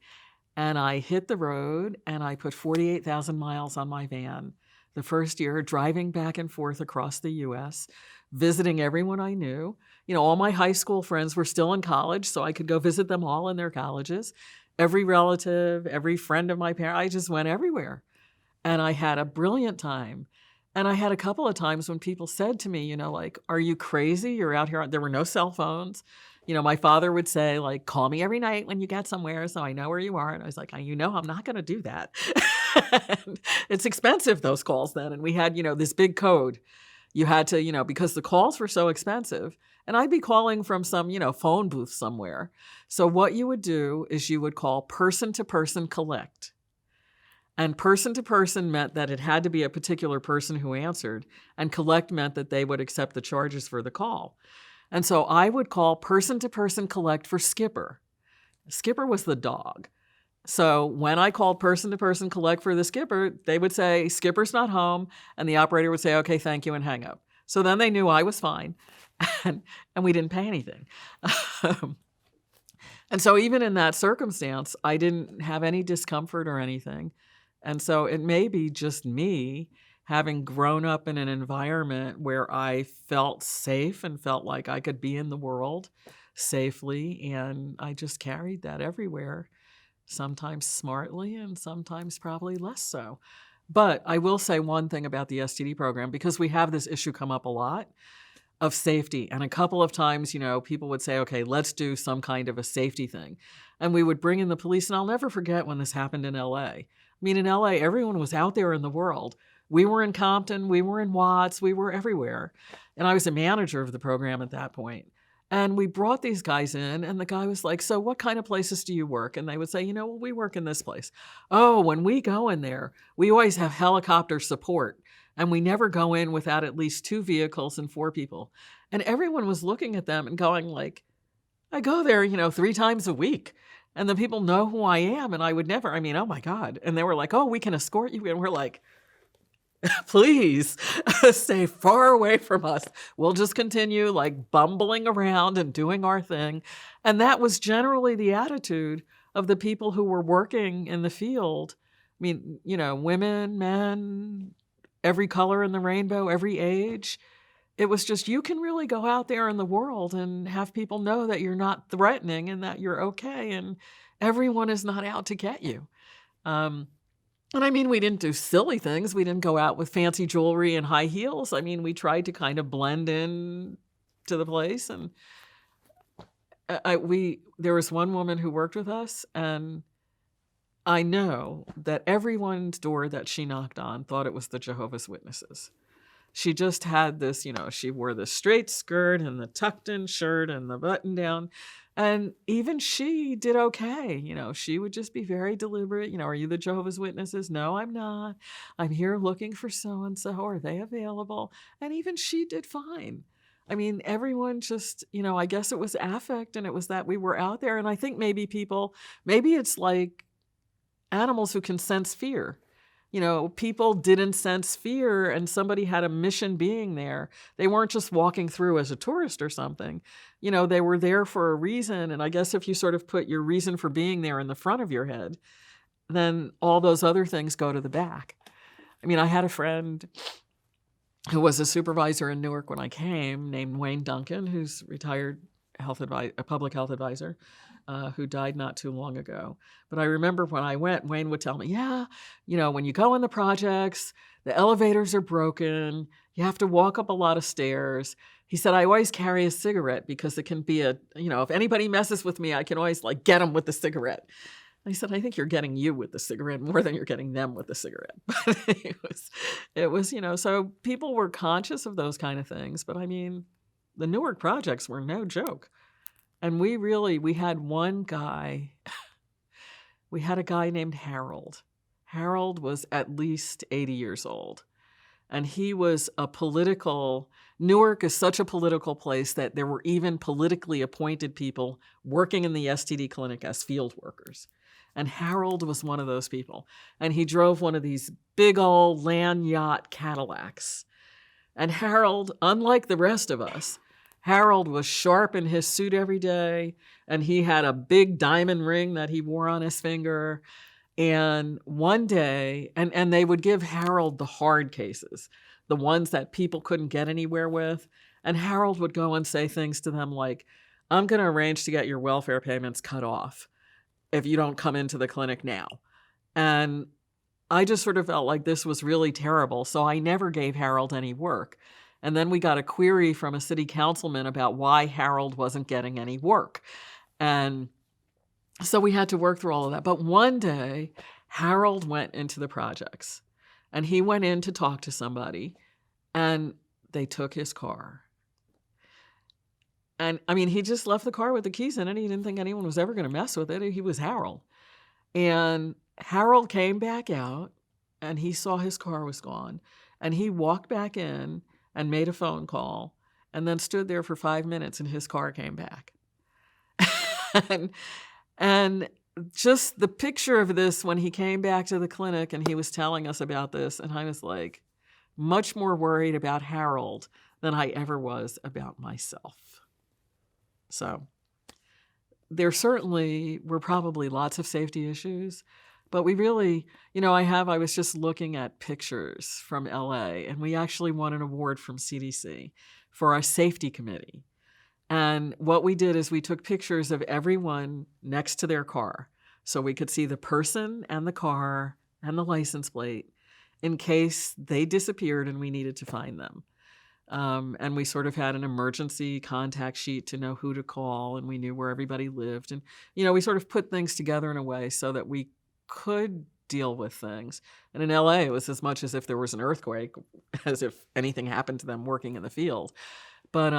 And I hit the road and I put 48,000 miles on my van the first year, driving back and forth across the U.S., visiting everyone I knew. All my high school friends were still in college, so I could go visit them all in their colleges. Every relative, every friend of my parents, I just went everywhere. And I had a brilliant time. And I had a couple of times when people said to me, like, are you crazy? You're out here. There were no cell phones. My father would say, like, call me every night when you get somewhere so I know where you are. And I was like, I'm not going to do that. It's expensive, those calls then. And we had, this big code. You had to, because the calls were so expensive. And I'd be calling from some, phone booth somewhere. So what you would do is you would call person-to-person collect. And person-to-person meant that it had to be a particular person who answered. And collect meant that they would accept the charges for the call. And so I would call person-to-person collect for Skipper. Skipper was the dog. So when I called person-to-person collect for the Skipper, they would say, Skipper's not home. And the operator would say, okay, thank you, and hang up. So then they knew I was fine. And we didn't pay anything. And so even in that circumstance, I didn't have any discomfort or anything. And so it may be just me having grown up in an environment where I felt safe and felt like I could be in the world safely. And I just carried that everywhere, sometimes smartly and sometimes probably less so. But I will say one thing about the STD program, because we have this issue come up a lot of safety. And a couple of times, people would say, okay, let's do some kind of a safety thing. And we would bring in the police. And I'll never forget when this happened in LA. I mean, in LA, everyone was out there in the world. We were in Compton, we were in Watts, we were everywhere. And I was a manager of the program at that point. And we brought these guys in, and the guy was like, so what kind of places do you work? And they would say, well, we work in this place. Oh, when we go in there, we always have helicopter support. And we never go in without at least 2 vehicles and 4 people. And everyone was looking at them and going like, I go there, 3 times a week. And the people know who I am. And I would never, oh my God. And they were like, oh, we can escort you. And we're like, please stay far away from us. We'll just continue like bumbling around and doing our thing. And that was generally the attitude of the people who were working in the field. Women, men, every color in the rainbow, every age. It was just, you can really go out there in the world and have people know that you're not threatening and that you're okay and everyone is not out to get you. And we didn't do silly things. We didn't go out with fancy jewelry and high heels. We tried to kind of blend in to the place. And there was one woman who worked with us, and I know that everyone's door that she knocked on thought it was the Jehovah's Witnesses. She just had this, she wore the straight skirt and the tucked in shirt and the button down. And even she did okay. She would just be very deliberate. Are you the Jehovah's Witnesses? No, I'm not. I'm here looking for so-and-so. Are they available? And even she did fine. I mean, everyone just, I guess it was affect, and it was that we were out there. And I think maybe it's like animals who can sense fear. People didn't sense fear, and somebody had a mission being there. They weren't just walking through as a tourist or something. They were there for a reason. And I guess if you sort of put your reason for being there in the front of your head, then all those other things go to the back. I mean, I had a friend who was a supervisor in Newark when I came, named Wayne Duncan, who's retired a public health advisor, who died not too long ago. But I remember when I went, Wayne would tell me, when you go in the projects, the elevators are broken. You have to walk up a lot of stairs. He said, I always carry a cigarette because it can be if anybody messes with me, I can always get them with the cigarette. I said, I think you're getting you with the cigarette more than you're getting them with the cigarette. But it was, so people were conscious of those kind of things. But I mean, the Newark projects were no joke. And we had one guy, we had a guy named Harold. Harold was at least 80 years old. And he was Newark is such a political place that there were even politically appointed people working in the STD clinic as field workers. And Harold was one of those people. And he drove one of these big old land yacht Cadillacs. And Harold, unlike the rest of us, Harold was sharp in his suit every day. And he had a big diamond ring that he wore on his finger. And one day, and they would give Harold the hard cases, the ones that people couldn't get anywhere with. And Harold would go and say things to them like, I'm going to arrange to get your welfare payments cut off if you don't come into the clinic now. And I just sort of felt like this was really terrible. So I never gave Harold any work. And then we got a query from a city councilman about why Harold wasn't getting any work. And so we had to work through all of that. But one day, Harold went into the projects. And he went in to talk to somebody. And they took his car. And I mean, he just left the car with the keys in it. He didn't think anyone was ever going to mess with it. He was Harold. And Harold came back out and he saw his car was gone. And he walked back in and made a phone call and then stood there for 5 minutes and his car came back. and just the picture of this when he came back to the clinic and he was telling us about this. And I was like, much more worried about Harold than I ever was about myself. So there certainly were probably lots of safety issues, but we really, I was just looking at pictures from LA, and we actually won an award from CDC for our safety committee. And what we did is we took pictures of everyone next to their car so we could see the person and the car and the license plate in case they disappeared and we needed to find them. And we sort of had an emergency contact sheet to know who to call, and we knew where everybody lived. And, we sort of put things together in a way so that we could deal with things. And in LA, it was as much as if there was an earthquake, as if anything happened to them working in the field. But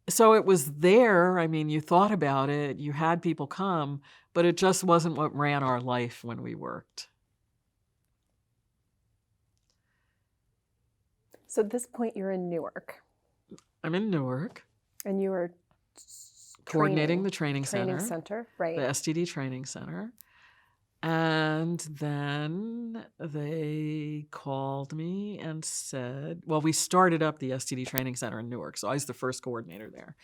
so it was there. I mean, you thought about it, you had people come, but it just wasn't what ran our life when we worked. So at this point, you're in Newark. I'm in Newark. And you were coordinating the training center, right? The STD training center. And then they called me and said, well, we started up the STD training center in Newark. So I was the first coordinator there.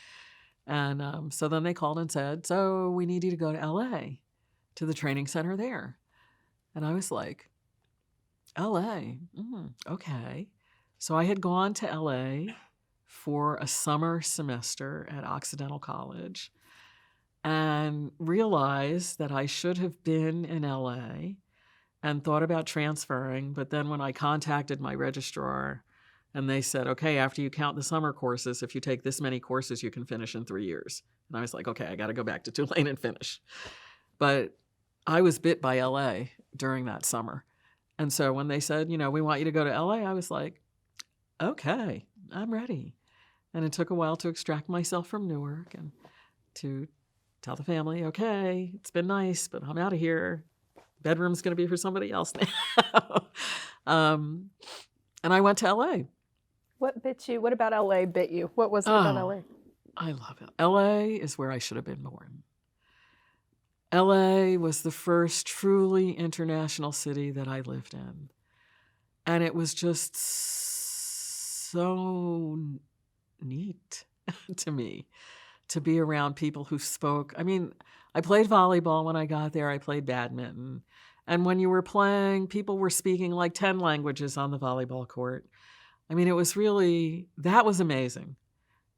And so then they called and said, so we need you to go to LA, to the training center there. And I was like, LA, okay. So I had gone to LA for a summer semester at Occidental College and realized that I should have been in LA and thought about transferring. But then when I contacted my registrar and they said, okay, after you count the summer courses, if you take this many courses, you can finish in 3 years. And I was like, okay, I got to go back to Tulane and finish. But I was bit by LA during that summer. And so when they said, we want you to go to LA, I was like, okay, I'm ready. And it took a while to extract myself from Newark and to tell the family, okay, it's been nice, but I'm out of here. Bedroom's going to be for somebody else now. And I went to LA. What bit you? What about LA bit you? What was it about Oh, LA? I love it. LA is where I should have been born. LA was the first truly international city that I lived in. And it was just so neat to me to be around people who spoke. I mean, I played volleyball when I got there. I played badminton. And when you were playing, people were speaking like 10 languages on the volleyball court. I mean, it was really, that was amazing.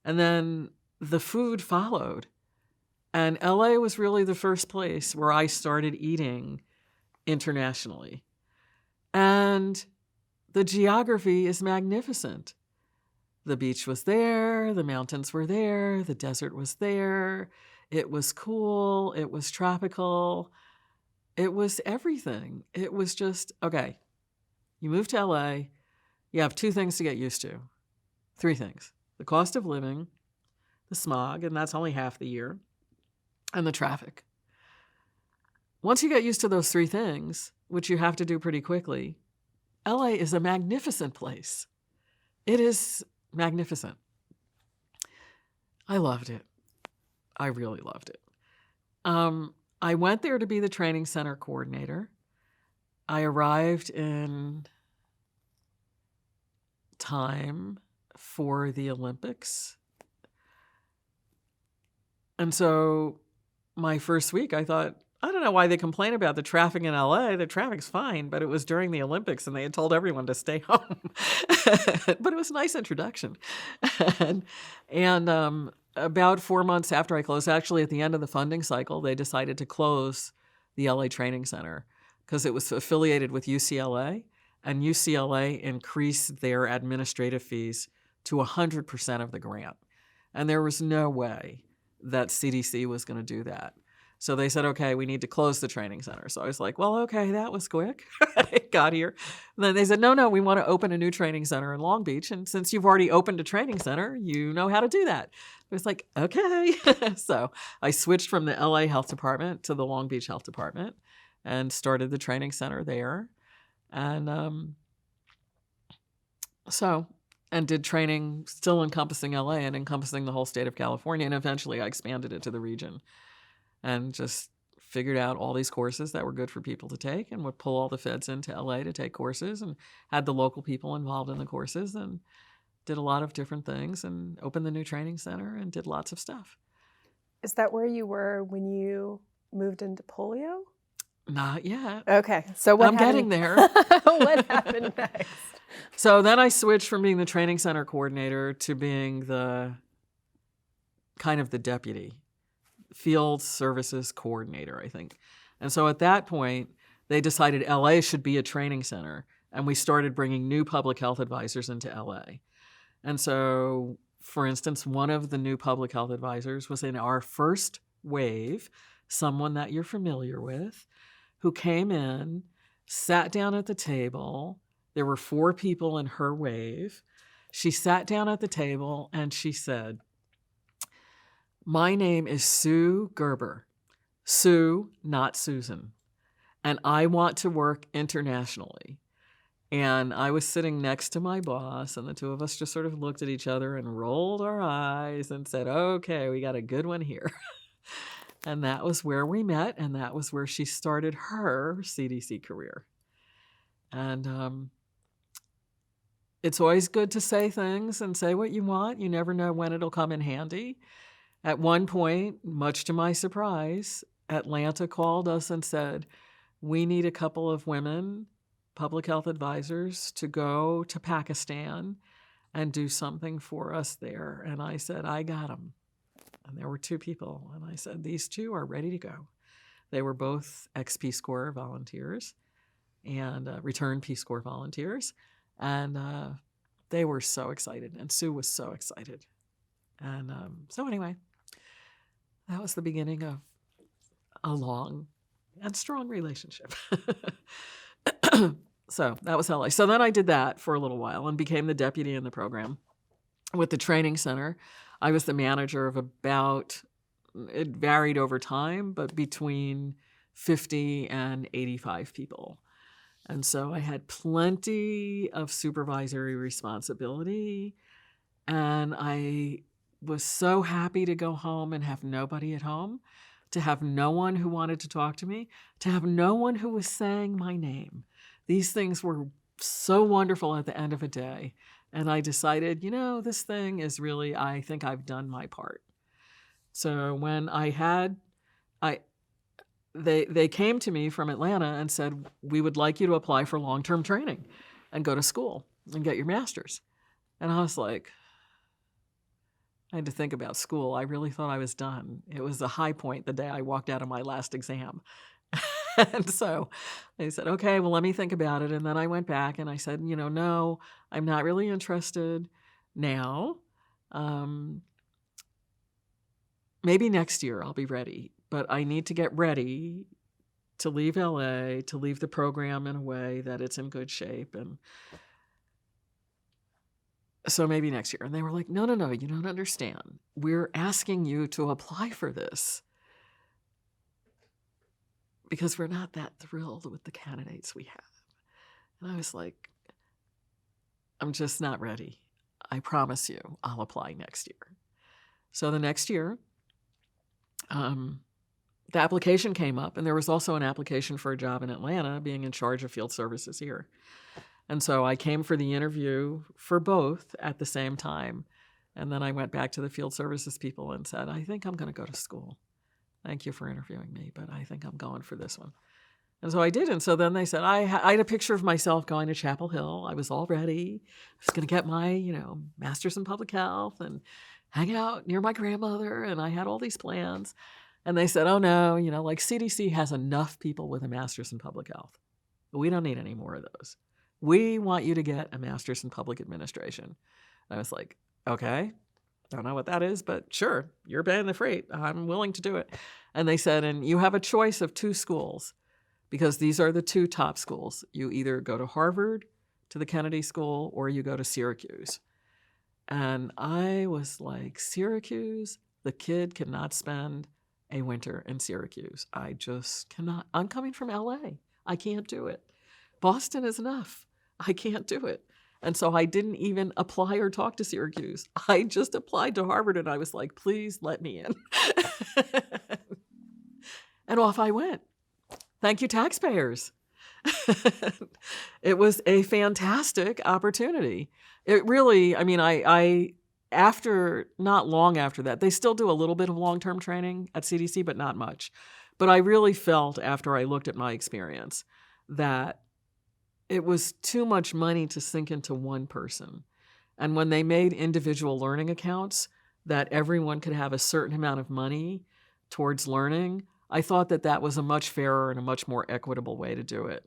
And then the food followed. And LA was really the first place where I started eating internationally. And the geography is magnificent. The beach was there, the mountains were there, the desert was there. It was cool, it was tropical, it was everything. It was just, okay, you move to LA, you have 2 things to get used to. 3 things. The cost of living, the smog, and that's only half the year, and the traffic. Once you get used to those 3 things, which you have to do pretty quickly, LA is a magnificent place. It is magnificent. I loved it. I really loved it. I went there to be the training center coordinator. I arrived in time for the Olympics. And so my first week, I thought, I don't know why they complain about the traffic in LA. The traffic's fine, but it was during the Olympics and they had told everyone to stay home. But it was a nice introduction. and about 4 months after I closed, actually at the end of the funding cycle, they decided to close the LA Training Center because it was affiliated with UCLA, and UCLA increased their administrative fees to 100% of the grant. And there was no way that CDC was going to do that. So they said, okay, we need to close the training center. So I was like, well, okay, that was quick. It got here. And then they said, no, we want to open a new training center in Long Beach. And since you've already opened a training center, you know how to do that. I was like, okay. So I switched from the LA Health Department to the Long Beach Health Department and started the training center there. And and did training still encompassing LA and encompassing the whole state of California. And eventually I expanded it to the region and just figured out all these courses that were good for people to take and would pull all the feds into LA to take courses and had the local people involved in the courses and did a lot of different things and opened the new training center and did lots of stuff. Is that where you were when you moved into polio? Not yet. Okay, so what I'm happened? getting there. What happened next? So then I switched from being the training center coordinator to being the kind of the deputy field services coordinator, I think. And so at that point, they decided LA should be a training center, and we started bringing new public health advisors into LA. And so, for instance, one of the new public health advisors was in our first wave, someone that you're familiar with, who came in, sat down at the table. There were 4 people in her wave. She sat down at the table and she said, "My name is Sue Gerber. Sue, not Susan. And I want to work internationally." And I was sitting next to my boss, and the 2 of us just sort of looked at each other and rolled our eyes and said, okay, we got a good one here. And that was where we met, and that was where she started her CDC career. And it's always good to say things and say what you want. You never know when it'll come in handy. At one point, much to my surprise, Atlanta called us and said, we need a couple of women, public health advisors, to go to Pakistan and do something for us there. And I said, I got them. And there were 2 people. And I said, these 2 are ready to go. They were both ex-Peace Corps volunteers and returned Peace Corps volunteers. And they were so excited. And Sue was so excited. And so anyway, that was the beginning of a long and strong relationship. So that was LA. So then I did that for a little while and became the deputy in the program. With the training center, I was the manager of about, it varied over time, but between 50 and 85 people. And so I had plenty of supervisory responsibility. And I was so happy to go home and have nobody at home, to have no one who wanted to talk to me, to have no one who was saying my name. These things were so wonderful at the end of a day. And I decided, this thing is really, I think I've done my part. So when they came to me from Atlanta and said, we would like you to apply for long-term training and go to school and get your master's. And I was like, I had to think about school. I really thought I was done. It was the high point the day I walked out of my last exam. And so I said, okay, well, let me think about it. And then I went back and I said, no, I'm not really interested now. Maybe next year I'll be ready, but I need to get ready to leave LA, to leave the program in a way that it's in good shape. And so maybe next year. And they were like, no, you don't understand. We're asking you to apply for this because we're not that thrilled with the candidates we have. And I was like, I'm just not ready. I promise you, I'll apply next year. So the next year, the application came up, and there was also an application for a job in Atlanta, being in charge of field services here. And so I came for the interview for both at the same time. And then I went back to the field services people and said, I think I'm going to go to school. Thank you for interviewing me, but I think I'm going for this one. And so I did. And so then they said, I had a picture of myself going to Chapel Hill. I was all ready. I was going to get my, master's in public health and hang out near my grandmother. And I had all these plans. And they said, oh, no, like CDC has enough people with a master's in public health. We don't need any more of those. We want you to get a master's in public administration. And I was like, okay, don't know what that is, but sure, you're paying the freight. I'm willing to do it. And they said, and you have a choice of 2 schools, because these are the 2 top schools. You either go to Harvard, to the Kennedy School, or you go to Syracuse. And I was like, Syracuse? The kid cannot spend a winter in Syracuse. I just cannot. I'm coming from LA. I can't do it. Boston is enough. I can't do it. And so I didn't even apply or talk to Syracuse. I just applied to Harvard, and I was like, please let me in. And off I went. Thank you, taxpayers. It was a fantastic opportunity. It really, I after, not long after that, they still do a little bit of long-term training at CDC, but not much. But I really felt, after I looked at my experience, that it was too much money to sink into one person. And when they made individual learning accounts that everyone could have a certain amount of money towards learning, I thought that that was a much fairer and a much more equitable way to do it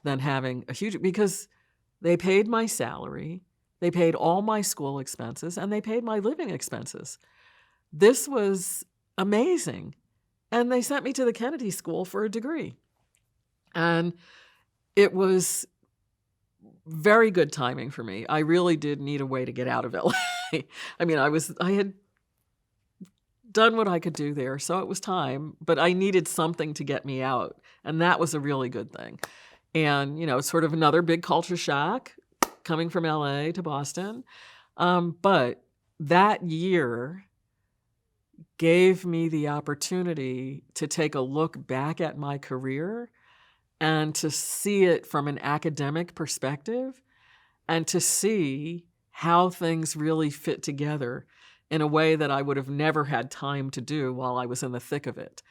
than having a huge, because they paid my salary, they paid all my school expenses, and they paid my living expenses. This was amazing. And they sent me to the Kennedy School for a degree. And it was very good timing for me. I really did need a way to get out of LA. I had done what I could do there, so it was time, but I needed something to get me out, and that was a really good thing. And, sort of another big culture shock coming from LA to Boston. But that year gave me the opportunity to take a look back at my career and to see it from an academic perspective and to see how things really fit together in a way that I would have never had time to do while I was in the thick of it.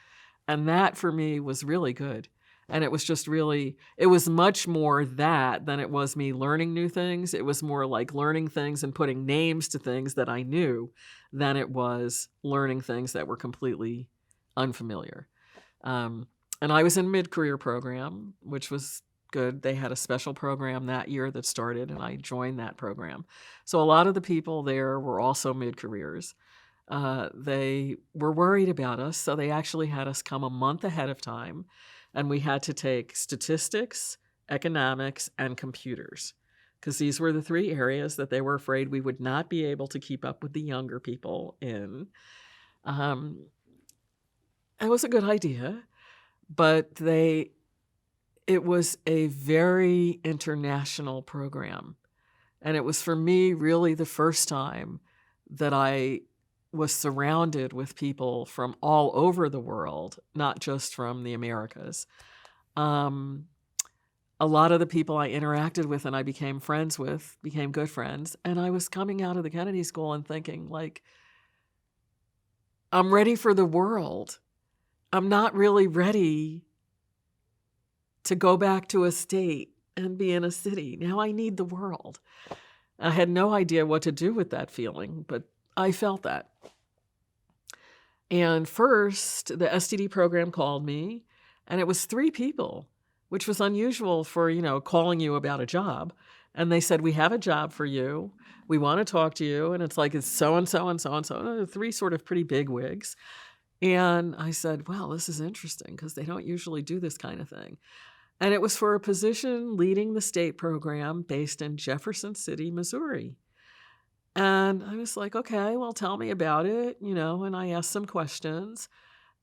And that for me was really good. And it was just really, it was much more that than it was me learning new things. It was more like learning things and putting names to things that I knew than it was learning things that were completely unfamiliar. And I was in mid-career program, which was good. They had a special program that year that started, and I joined that program. So a lot of the people there were also mid-careers. They were worried about us, so they actually had us come a month ahead of time, and we had to take statistics, economics, and computers, because these were the 3 areas that they were afraid we would not be able to keep up with the younger people in. It was a good idea, but they it was a very international program. And it was for me really the first time that I was surrounded with people from all over the world, not just from the Americas. A lot of the people I interacted with and I became friends with became good friends. And I was coming out of the Kennedy School and thinking, like, I'm ready for the world. I'm not really ready to go back to a state and be in a city. Now I need the world. I had no idea what to do with that feeling, but I felt that. And first, the STD program called me, and it was 3 people, which was unusual for, calling you about a job. And they said, we have a job for you. We want to talk to you. And it's like, it's so-and-so and so-and-so, 3 sort of pretty big wigs. And I said, well, this is interesting because they don't usually do this kind of thing. And it was for a position leading the state program based in Jefferson City, Missouri. And I was like, okay, well, tell me about it, and I asked some questions.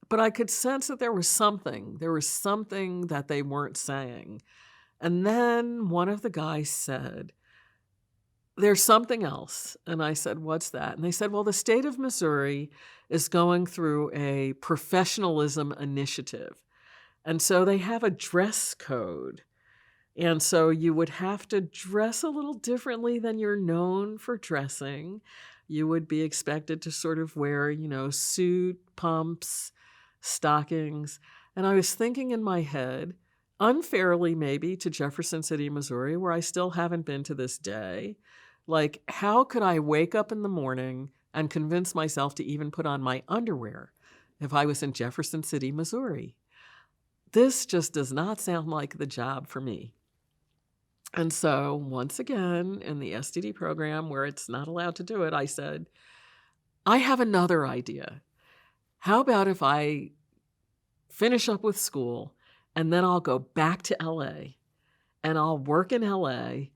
But I could sense that there was something that they weren't saying. And then one of the guys said, there's something else. And I said, what's that? And they said, well, the state of Missouri is going through a professionalism initiative. And so they have a dress code. And so you would have to dress a little differently than you're known for dressing. You would be expected to sort of wear, suit, pumps, stockings. And I was thinking in my head, unfairly maybe to Jefferson City, Missouri, where I still haven't been to this day, like, how could I wake up in the morning and convince myself to even put on my underwear if I was in Jefferson City, Missouri? This just does not sound like the job for me. And so once again, in the STD program where it's not allowed to do it, I said, I have another idea. How about if I finish up with school and then I'll go back to LA and I'll work in LA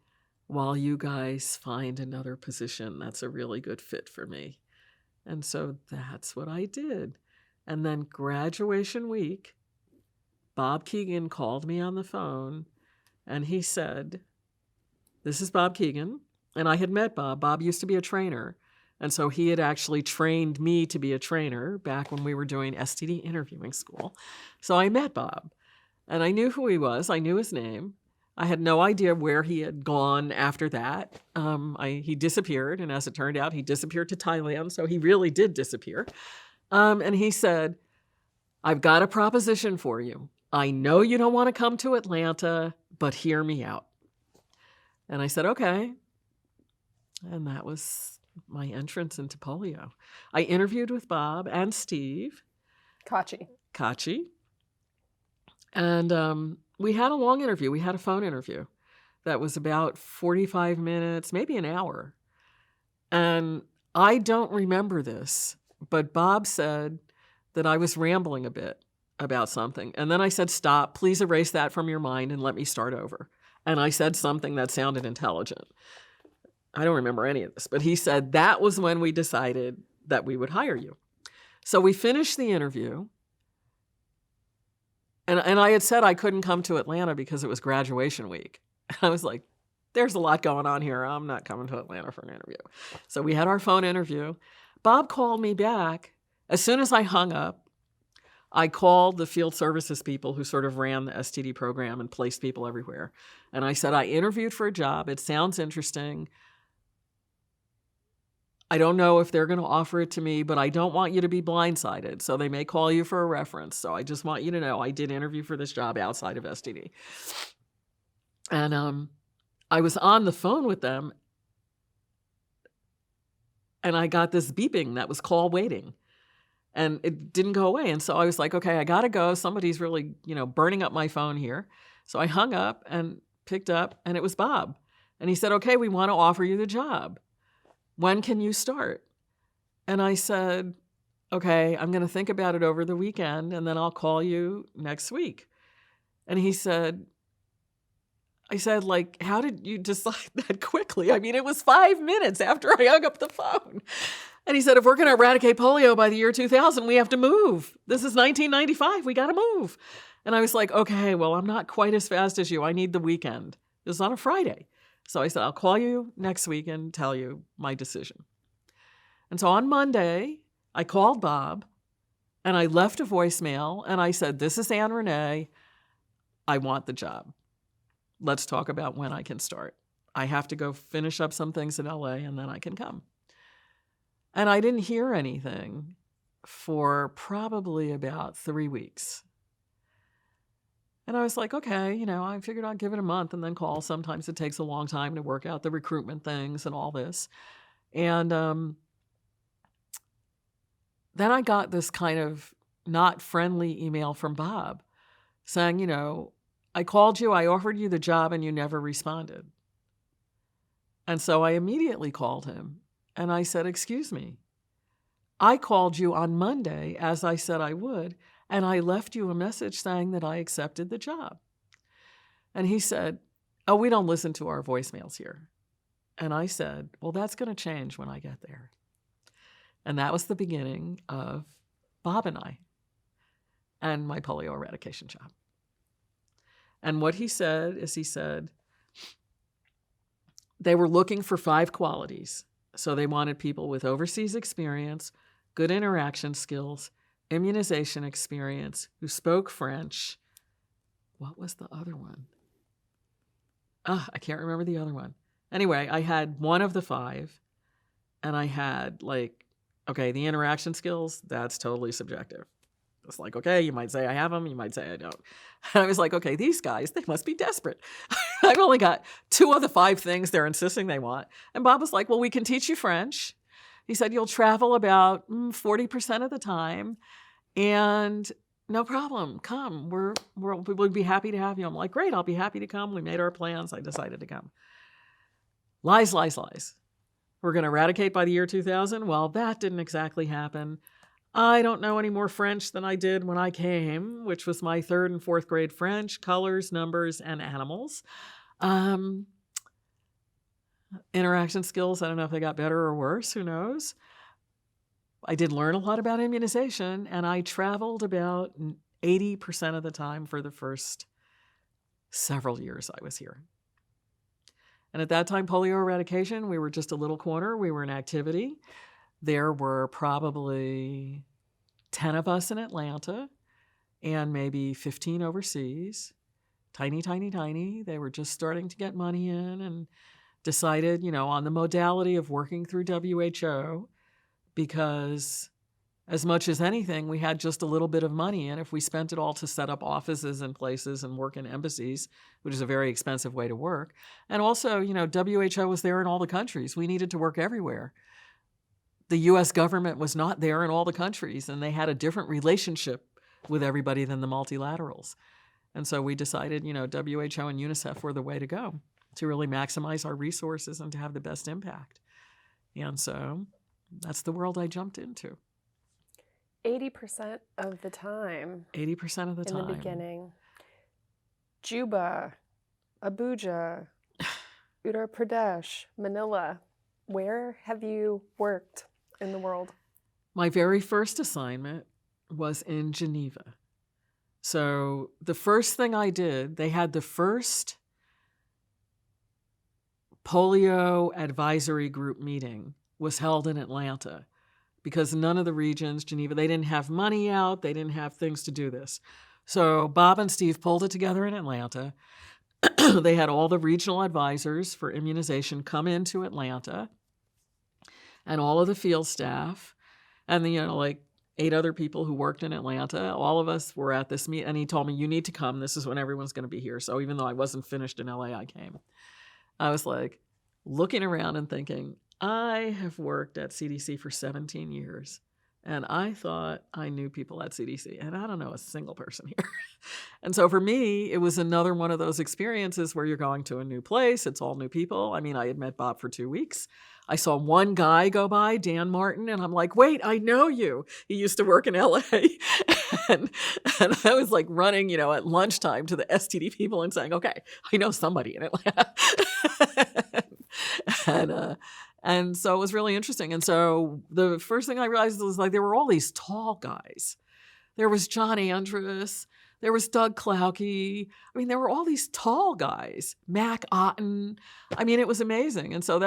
while you guys find another position that's a really good fit for me. And so that's what I did. And then graduation week, Bob Keegan called me on the phone and he said, this is Bob Keegan. And I had met Bob. Bob used to be a trainer. And so he had actually trained me to be a trainer back when we were doing STD interviewing school. So I met Bob and I knew who he was. I knew his name. I had no idea where he had gone after that. He disappeared. And as it turned out, he disappeared to Thailand. So he really did disappear. And he said, I've got a proposition for you. I know you don't want to come to Atlanta, but hear me out. And I said, okay. And that was my entrance into polio. I interviewed with Bob and Steve. Kachi. And we had a long interview. We had a phone interview that was about 45 minutes, maybe an hour. And I don't remember this, but Bob said that I was rambling a bit about something. And then I said, stop, please erase that from your mind and let me start over. And I said something that sounded intelligent. I don't remember any of this, but he said that was when we decided that we would hire you. So we finished the interview. And I had said I couldn't come to Atlanta because it was graduation week. And I was like, there's a lot going on here. I'm not coming to Atlanta for an interview. So we had our phone interview. Bob called me back. As soon as I hung up, I called the field services people who sort of ran the STD program and placed people everywhere. And I said, I interviewed for a job. It sounds interesting. I don't know if they're going to offer it to me, but I don't want you to be blindsided. So they may call you for a reference. So I just want you to know I did interview for this job outside of STD. And I was on the phone with them and I got this beeping that was call waiting. And it didn't go away. And so I was like, okay, I got to go. Somebody's really, burning up my phone here. So I hung up and picked up, and it was Bob. And he said, okay, we want to offer you the job. When can you start? And I said, okay, I'm going to think about it over the weekend, and then I'll call you next week. And he said, like, how did you decide that quickly? I mean, it was 5 minutes after I hung up the phone. And he said, if we're going to eradicate polio by the year 2000, we have to move. This is 1995. We got to move. And I was like, okay, well, I'm not quite as fast as you. I need the weekend. It was on a Friday. So I said, I'll call you next week and tell you my decision. And so on Monday, I called Bob and I left a voicemail and I said, this is Anne-Renee. I want the job. Let's talk about when I can start. I have to go finish up some things in LA and then I can come. And I didn't hear anything for probably about 3 weeks. And I was like, okay, I figured I'd give it a month and then call. Sometimes it takes a long time to work out the recruitment things and all this. And then I got this kind of not friendly email from Bob saying, I called you, I offered you the job, and you never responded. And so I immediately called him and I said, excuse me, I called you on Monday as I said I would, and I left you a message saying that I accepted the job. And he said, oh, we don't listen to our voicemails here. And I said, well, that's going to change when I get there. And that was the beginning of Bob and I and my polio eradication job. And what he said is they were looking for 5 qualities. So they wanted people with overseas experience, good interaction skills, immunization experience, who spoke French. What was the other one? I can't remember the other one. Anyway, I had one of the 5, and I had the interaction skills, that's totally subjective. It's like, okay, you might say I have them, you might say I don't. And I was like, okay, these guys, they must be desperate. I've only got 2 of the 5 things they're insisting they want. And Bob was like, well, we can teach you French. He said, you'll travel about 40% of the time, and no problem, come. We'll be happy to have you. I'm like, great, I'll be happy to come. We made our plans. I decided to come. Lies, lies, lies. We're going to eradicate by the year 2000. Well, that didn't exactly happen. I don't know any more French than I did when I came, which was my 3rd and 4th grade French, colors, numbers, and animals. Interaction skills, I don't know if they got better or worse, who knows. I did learn a lot about immunization, and I traveled about 80% of the time for the first several years I was here. And at that time, polio eradication, we were just a little corner. We were an activity. There were probably 10 of us in Atlanta and maybe 15 overseas. Tiny, tiny, tiny. They were just starting to get money in and decided, on the modality of working through WHO, because as much as anything, we had just a little bit of money. And if we spent it all to set up offices and places and work in embassies, which is a very expensive way to work. And also, WHO was there in all the countries. We needed to work everywhere. The US government was not there in all the countries, and they had a different relationship with everybody than the multilaterals. And so we decided, WHO and Unicef were the way to go to really maximize our resources and to have the best impact. And so that's the world I jumped into. 80% of the time. 80% of the time. In the beginning. Juba, Abuja, Uttar Pradesh, Manila. Where have you worked in the world? My very first assignment was in Geneva. So the first thing I did, they had the first polio advisory group meeting was held in Atlanta, because none of the regions, Geneva, they didn't have money out. They didn't have things to do this. So Bob and Steve pulled it together in Atlanta. They had all the regional advisors for immunization come into Atlanta, and all of the field staff, and 8 other people who worked in Atlanta. All of us were at this meet, and he told me, you need to come. This is when everyone's going to be here. So even though I wasn't finished in LA, I came. I was looking around and thinking, I have worked at CDC for 17 years, and I thought I knew people at CDC, and I don't know a single person here. And so for me, it was another one of those experiences where you're going to a new place. It's all new people. I mean, I had met Bob for 2 weeks. I saw one guy go by, Dan Martin, and I'm like, wait, I know you. He used to work in LA. and I was running, at lunchtime to the STD people and saying, okay, I know somebody in Atlanta. And so it was really interesting. And so the first thing I realized was there were all these tall guys. There was John Andrus. There was Doug Klauke. I mean, there were all these tall guys, Mac Otten. I mean, it was amazing. And so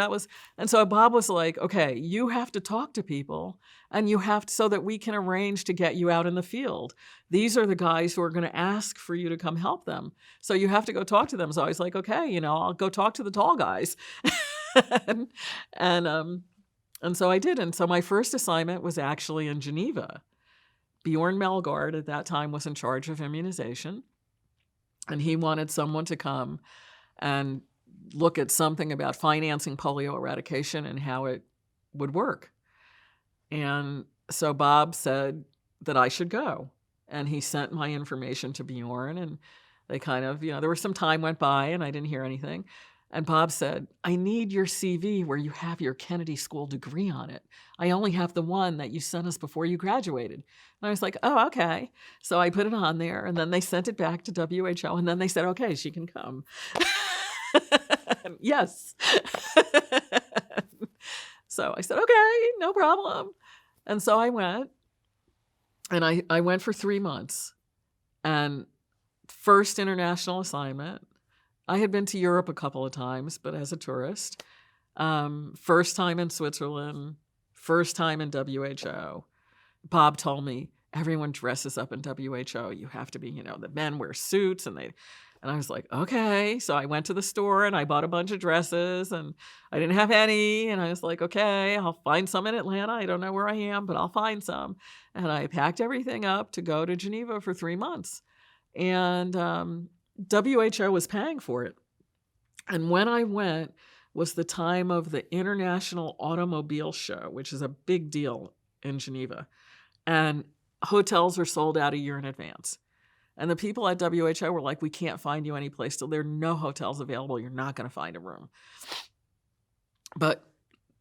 Bob was like, okay, you have to talk to people and you have to, so that we can arrange to get you out in the field. These are the guys who are going to ask for you to come help them. So you have to go talk to them. So I was like, okay, I'll go talk to the tall guys. and so I did. And so my first assignment was actually in Geneva. Bjorn Melgaard at that time was in charge of immunization, and he wanted someone to come and look at something about financing polio eradication and how it would work. And so Bob said that I should go, and he sent my information to Bjorn, and they kind of, there was some time went by and I didn't hear anything. And Bob said, I need your CV where you have your Kennedy School degree on it. I only have the one that you sent us before you graduated. And I was like, oh, okay. So I put it on there, and then they sent it back to WHO, and then they said, okay, she can come. Yes. So I said, okay, no problem. And so I went, and I went for 3 months. And first international assignment, I had been to Europe a couple of times, but as a tourist. First time in Switzerland, first time in WHO. Bob told me, everyone dresses up in WHO. You have to be, the men wear suits, and I was like, okay. So I went to the store and I bought a bunch of dresses, and I didn't have any. And I was like, okay, I'll find some in Atlanta. I don't know where I am, but I'll find some. And I packed everything up to go to Geneva for 3 months. And WHO was paying for it. And when I went was the time of the International Automobile Show, which is a big deal in Geneva. And hotels were sold out a year in advance. And the people at WHO were like, we can't find you any place. So there are no hotels available. You're not going to find a room. But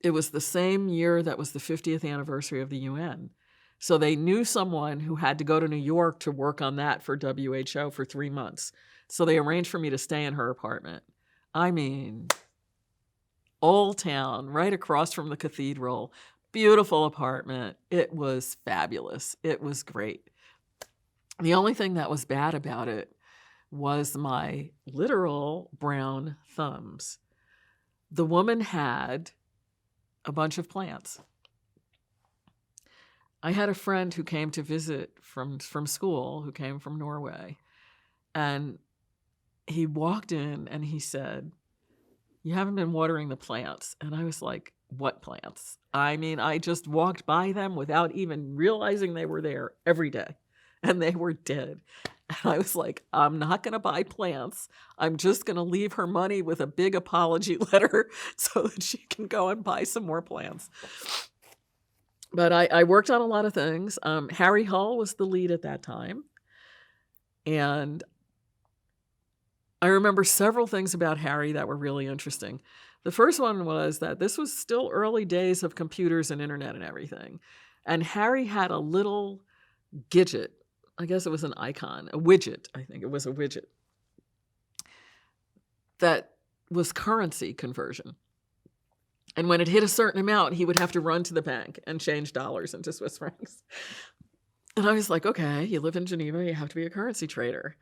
it was the same year that was the 50th anniversary of the UN. So they knew someone who had to go to New York to work on that for WHO for 3 months. So they arranged for me to stay in her apartment. I mean, Old Town, right across from the cathedral, beautiful apartment. It was fabulous. It was great. The only thing that was bad about it was my literal brown thumbs. The woman had a bunch of plants. I had a friend who came to visit from school, who came from Norway, and he walked in and he said, you haven't been watering the plants. And I was like, what plants? I mean, I just walked by them without even realizing they were there every day, and they were dead. And I was like, I'm not going to buy plants. I'm just going to leave her money with a big apology letter so that she can go and buy some more plants. But I worked on a lot of things. Harry Hull was the lead at that time. And I remember several things about Harry that were really interesting. The first one was that this was still early days of computers and internet and everything. And Harry had a little gidget. I guess it was an icon, a widget. I think it was a widget that was currency conversion. And when it hit a certain amount, he would have to run to the bank and change dollars into Swiss francs. And I was like, okay, you live in Geneva, you have to be a currency trader.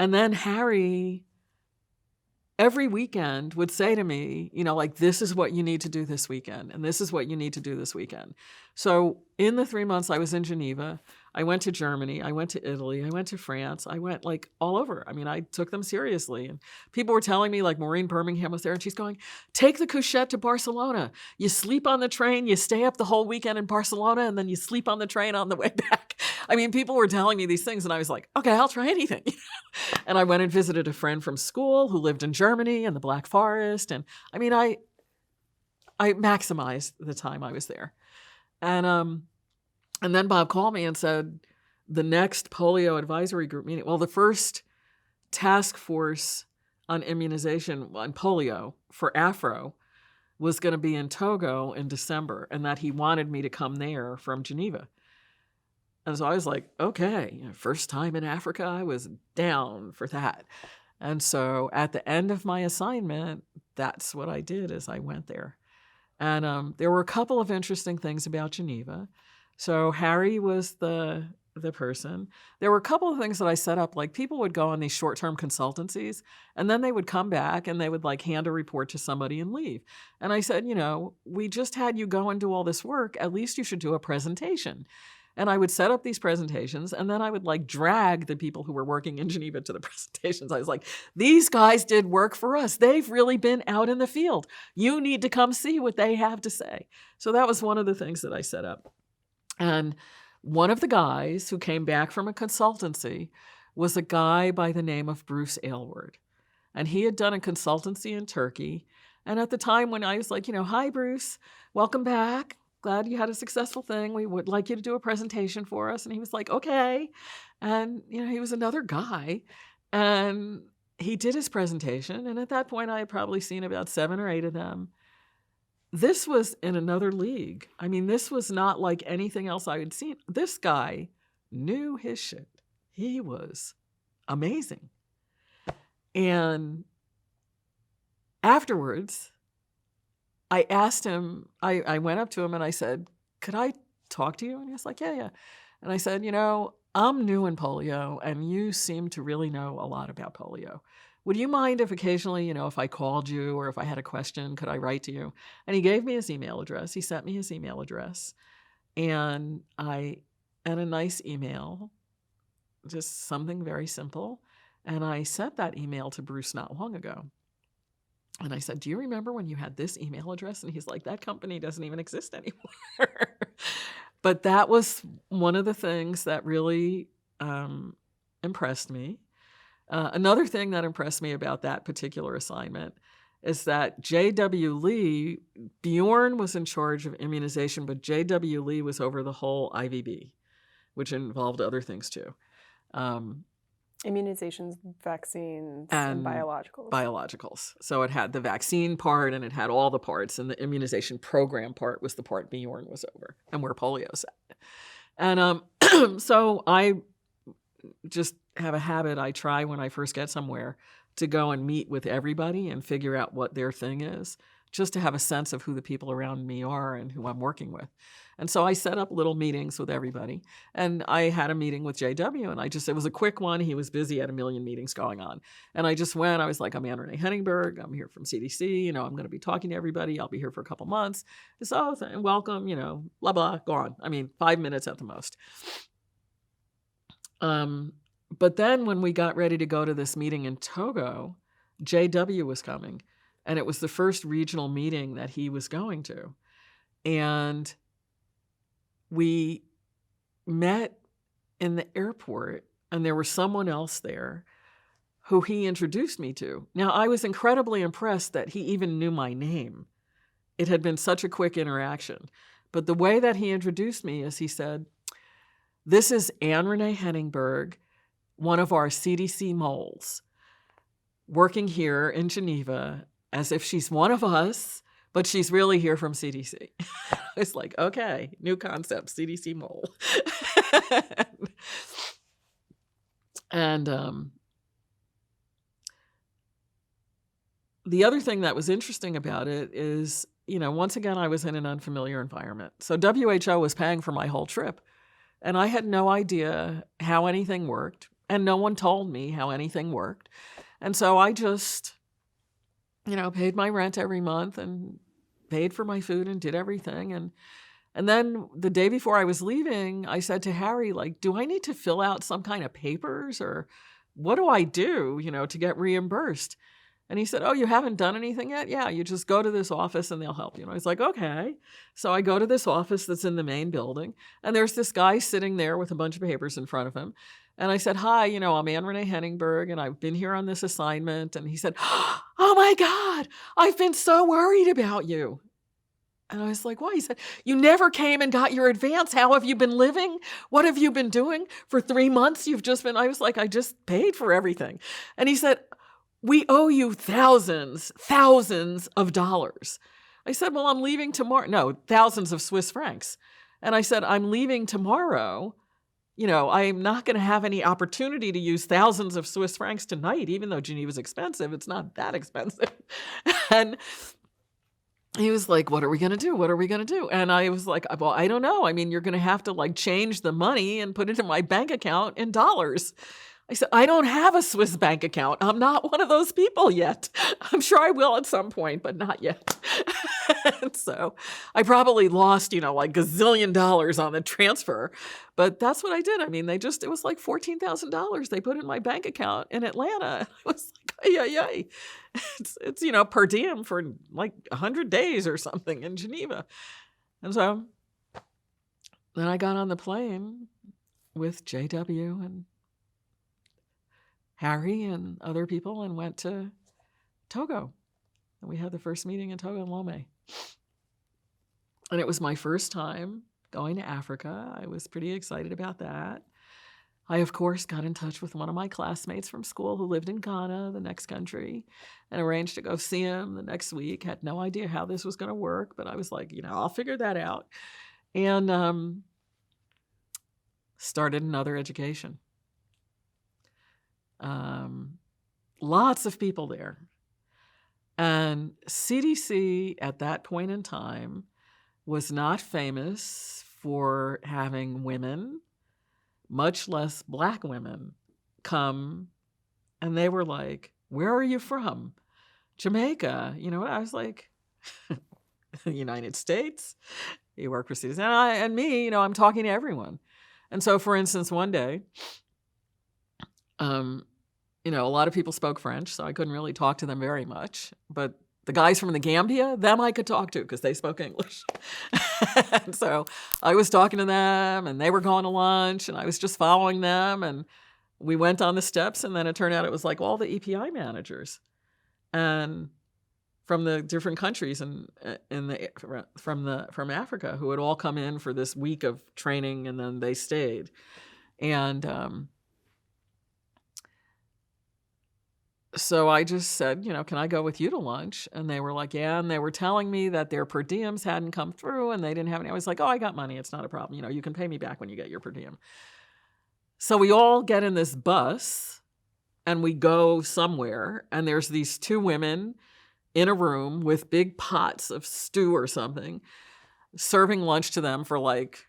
And then Harry, every weekend, would say to me, this is what you need to do this weekend, and this is what you need to do this weekend. So in the 3 months I was in Geneva, I went to Germany, I went to Italy, I went to France, I went all over. I mean, I took them seriously. And people were telling me, Maureen Birmingham was there, and she's going, take the couchette to Barcelona. You sleep on the train, you stay up the whole weekend in Barcelona, and then you sleep on the train on the way back. I mean, people were telling me these things, and I was like, okay, I'll try anything. And I went and visited a friend from school who lived in Germany and the Black Forest. And I mean, I maximized the time I was there. And then Bob called me and said, the next polio advisory group meeting, the first task force on immunization on polio for Afro was going to be in Togo in December, and that he wanted me to come there from Geneva. And so I was like, okay, first time in Africa, I was down for that. And so at the end of my assignment, that's what I did, is I went there. And there were a couple of interesting things about Geneva. So Harry was the the person. There were a couple of things that I set up, like people would go on these short-term consultancies, and then they would come back and they would like hand a report to somebody and leave. And I said, we just had you go and do all this work. At least you should do a presentation. And I would set up these presentations, and then I would like drag the people who were working in Geneva to the presentations. I was like, these guys did work for us. They've really been out in the field. You need to come see what they have to say. So that was one of the things that I set up. And one of the guys who came back from a consultancy was a guy by the name of Bruce Aylward. And he had done a consultancy in Turkey. And at the time when I was like, hi, Bruce, welcome back. Glad you had a successful thing. We would like you to do a presentation for us. And he was like, okay. And, he was another guy. And he did his presentation. And at that point, I had probably seen about 7 or 8 of them. This was in another league. I mean, this was not like anything else I had seen. This guy knew his shit. He was amazing. And afterwards, I asked him, I went up to him and I said, could I talk to you? And he was like, yeah. And I said, I'm new in polio and you seem to really know a lot about polio. Would you mind if occasionally, if I called you or if I had a question, could I write to you? And he gave me his email address. He sent me his email address. And a nice email, just something very simple. And I sent that email to Bruce not long ago. And I said, do you remember when you had this email address? And he's like, that company doesn't even exist anymore. But that was one of the things that really impressed me. Another thing that impressed me about that particular assignment is that J.W. Lee, Bjorn was in charge of immunization, but J.W. Lee was over the whole IVB, which involved other things too. Immunizations, vaccines, and biologicals. Biologicals. So it had the vaccine part and it had all the parts, and the immunization program part was the part Bjorn was over and where polio sat. And so I just have a habit, I try when I first get somewhere to go and meet with everybody and figure out what their thing is, just to have a sense of who the people around me are and who I'm working with. And so I set up little meetings with everybody. And I had a meeting with JW, and it was a quick one. He was busy, had a million meetings going on. And I just went, I was like, I'm Anne-Renee Heningburg. I'm here from CDC. I'm going to be talking to everybody. I'll be here for a couple months. So welcome, blah, blah, go on. 5 minutes at the most. But then when we got ready to go to this meeting in Togo, JW was coming. And it was the first regional meeting that he was going to. And we met in the airport, and there was someone else there who he introduced me to. Now, I was incredibly impressed that he even knew my name. It had been such a quick interaction. But the way that he introduced me is he said, this is Anne-Renee Heningburg, one of our CDC moles, working here in Geneva as if she's one of us, but she's really here from CDC. It's like, okay, new concept, CDC mole. And the other thing that was interesting about it is, once again, I was in an unfamiliar environment. So WHO was paying for my whole trip, and I had no idea how anything worked, and no one told me how anything worked. And so I just, paid my rent every month and paid for my food and did everything. And then the day before I was leaving, I said to Harry, do I need to fill out some kind of papers, or what do I do, to get reimbursed? And he said, oh, you haven't done anything yet? Yeah, you just go to this office and they'll help you. And I was like, okay. So I go to this office that's in the main building, and there's this guy sitting there with a bunch of papers in front of him. And I said, hi, I'm Anne-Renee Heningburg, and I've been here on this assignment. And he said, oh my God, I've been so worried about you. And I was like, why? He said, you never came and got your advance. How have you been living? What have you been doing? For 3 months, I was like, I just paid for everything. And he said, we owe you thousands of dollars. I said, well, I'm leaving tomorrow. No, thousands of Swiss francs. And I said, I'm leaving tomorrow. I'm not going to have any opportunity to use thousands of Swiss francs tonight, even though Geneva's expensive. It's not that expensive. And he was like, what are we going to do? What are we going to do? And I was like, well, I don't know. I mean, you're going to have to like change the money and put it in my bank account in dollars. I said, I don't have a Swiss bank account. I'm not one of those people yet. I'm sure I will at some point, but not yet. And so I probably lost, like $1 gazillion on the transfer. But that's what I did. I mean, it was like $14,000 they put in my bank account in Atlanta. I was like, ay. It's per diem for like 100 days or something in Geneva. And so then I got on the plane with JW and Harry and other people and went to Togo. And we had the first meeting in Togo and Lomé. And it was my first time going to Africa. I was pretty excited about that. I, of course, got in touch with one of my classmates from school who lived in Ghana, the next country, and arranged to go see him the next week. Had no idea how this was going to work, but I was like, I'll figure that out. And started another education. Lots of people there. And CDC at that point in time was not famous for having women, much less Black women, come. And they were like, where are you from? Jamaica. I was like, the United States. You work for CDC. And me, I'm talking to everyone. And so, for instance, one day, a lot of people spoke French, so I couldn't really talk to them very much. But the guys from the Gambia, them I could talk to because they spoke English. And so I was talking to them, and they were going to lunch, and I was just following them. And we went on the steps, and then it turned out it was like all the EPI managers, and from the different countries from Africa who had all come in for this week of training, and then they stayed. And so I just said, can I go with you to lunch? And they were like, yeah. And they were telling me that their per diems hadn't come through and they didn't have any. I was like, oh, I got money. It's not a problem. You can pay me back when you get your per diem. So we all get in this bus and we go somewhere. And there's these two women in a room with big pots of stew or something, serving lunch to them for like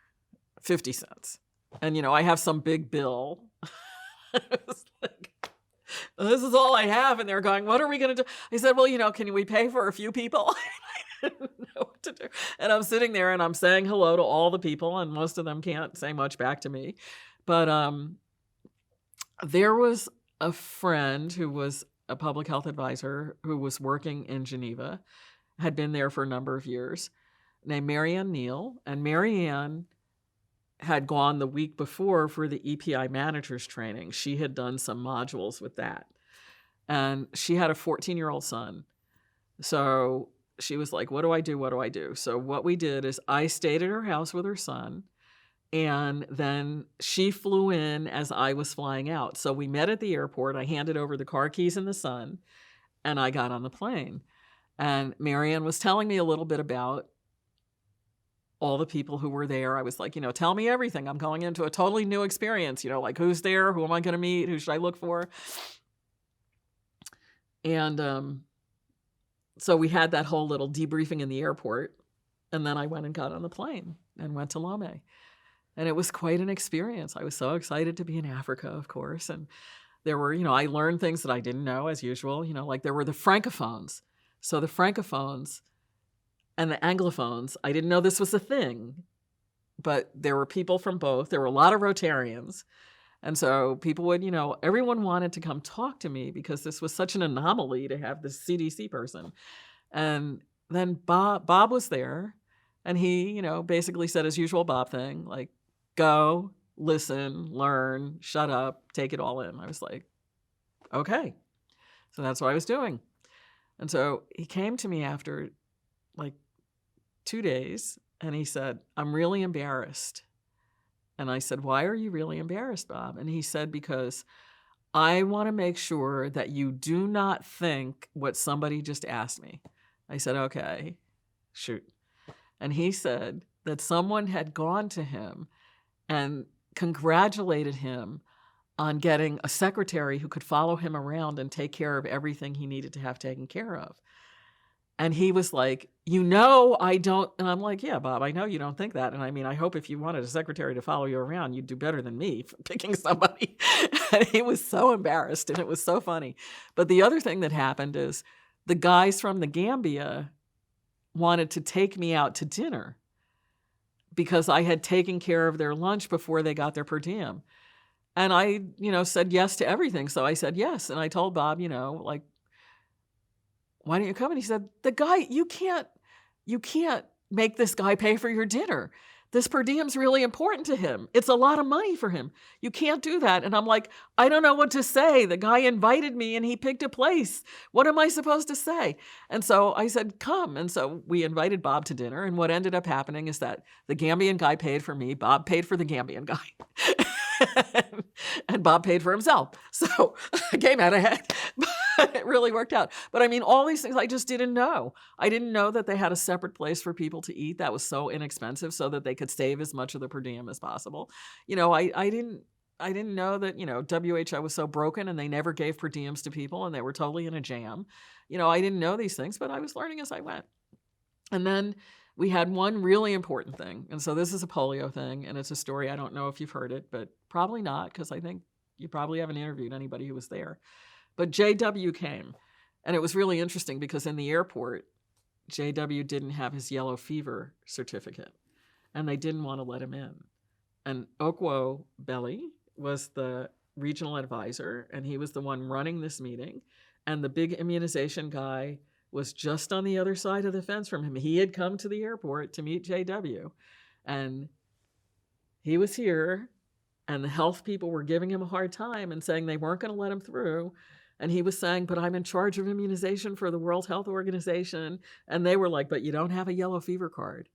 50 cents. And, I have some big bill. I was like, this is all I have. And they're going, what are we going to do? I said, well, can we pay for a few people? I didn't know what to do. And I'm sitting there and I'm saying hello to all the people, and most of them can't say much back to me. But there was a friend who was a public health advisor who was working in Geneva, had been there for a number of years, named Marianne Neal. And Marianne had gone the week before for the EPI managers training. She had done some modules with that. And she had a 14-year-old son. So she was like, what do I do? What do I do? So what we did is I stayed at her house with her son, and then she flew in as I was flying out. So we met at the airport. I handed over the car keys and the son, and I got on the plane. And Marianne was telling me a little bit about all the people who were there. I was like, tell me everything. I'm going into a totally new experience, like who's there? Who am I going to meet? Who should I look for? And so we had that whole little debriefing in the airport. And then I went and got on the plane and went to Lomé. And it was quite an experience. I was so excited to be in Africa, of course. And there were, I learned things that I didn't know as usual, like there were the Francophones. So the Francophones and the Anglophones, I didn't know this was a thing, but there were people from both. There were a lot of Rotarians. And so people would, everyone wanted to come talk to me because this was such an anomaly to have this CDC person. And then Bob was there, and he, basically said his usual Bob thing, like, go, listen, learn, shut up, take it all in. I was like, okay. So that's what I was doing. And so he came to me after like 2 days, and he said, I'm really embarrassed. And I said, why are you really embarrassed, Bob? And he said, because I want to make sure that you do not think what somebody just asked me. I said, okay, shoot. And he said that someone had gone to him and congratulated him on getting a secretary who could follow him around and take care of everything he needed to have taken care of. And he was like, I don't. And I'm like, yeah, Bob, I know you don't think that. And I mean, I hope if you wanted a secretary to follow you around, you'd do better than me for picking somebody. And he was so embarrassed, and it was so funny. But the other thing that happened is the guys from the Gambia wanted to take me out to dinner because I had taken care of their lunch before they got their per diem. And I, said yes to everything. So I said yes. And I told Bob, like, why don't you come? And he said, the guy, you can't make this guy pay for your dinner. This per diem's really important to him. It's a lot of money for him. You can't do that. And I'm like, I don't know what to say. The guy invited me and he picked a place. What am I supposed to say? And so I said, come. And so we invited Bob to dinner. And what ended up happening is that the Gambian guy paid for me. Bob paid for the Gambian guy. And Bob paid for himself. So I came out ahead. But it really worked out. But I mean, all these things I just didn't know. I didn't know that they had a separate place for people to eat that was so inexpensive so that they could save as much of the per diem as possible. I didn't know that, WHO was so broken and they never gave per diems to people and they were totally in a jam. I didn't know these things, but I was learning as I went. And then we had one really important thing. And so this is a polio thing, and it's a story. I don't know if you've heard it, but probably not, because I think you probably haven't interviewed anybody who was there. But JW came, and it was really interesting because in the airport, JW didn't have his yellow fever certificate, and they didn't want to let him in. And Okwo Belly was the regional advisor, and he was the one running this meeting, and the big immunization guy was just on the other side of the fence from him. He had come to the airport to meet JW, and he was here, and the health people were giving him a hard time and saying they weren't going to let him through. And he was saying, but I'm in charge of immunization for the World Health Organization. And they were like, but you don't have a yellow fever card.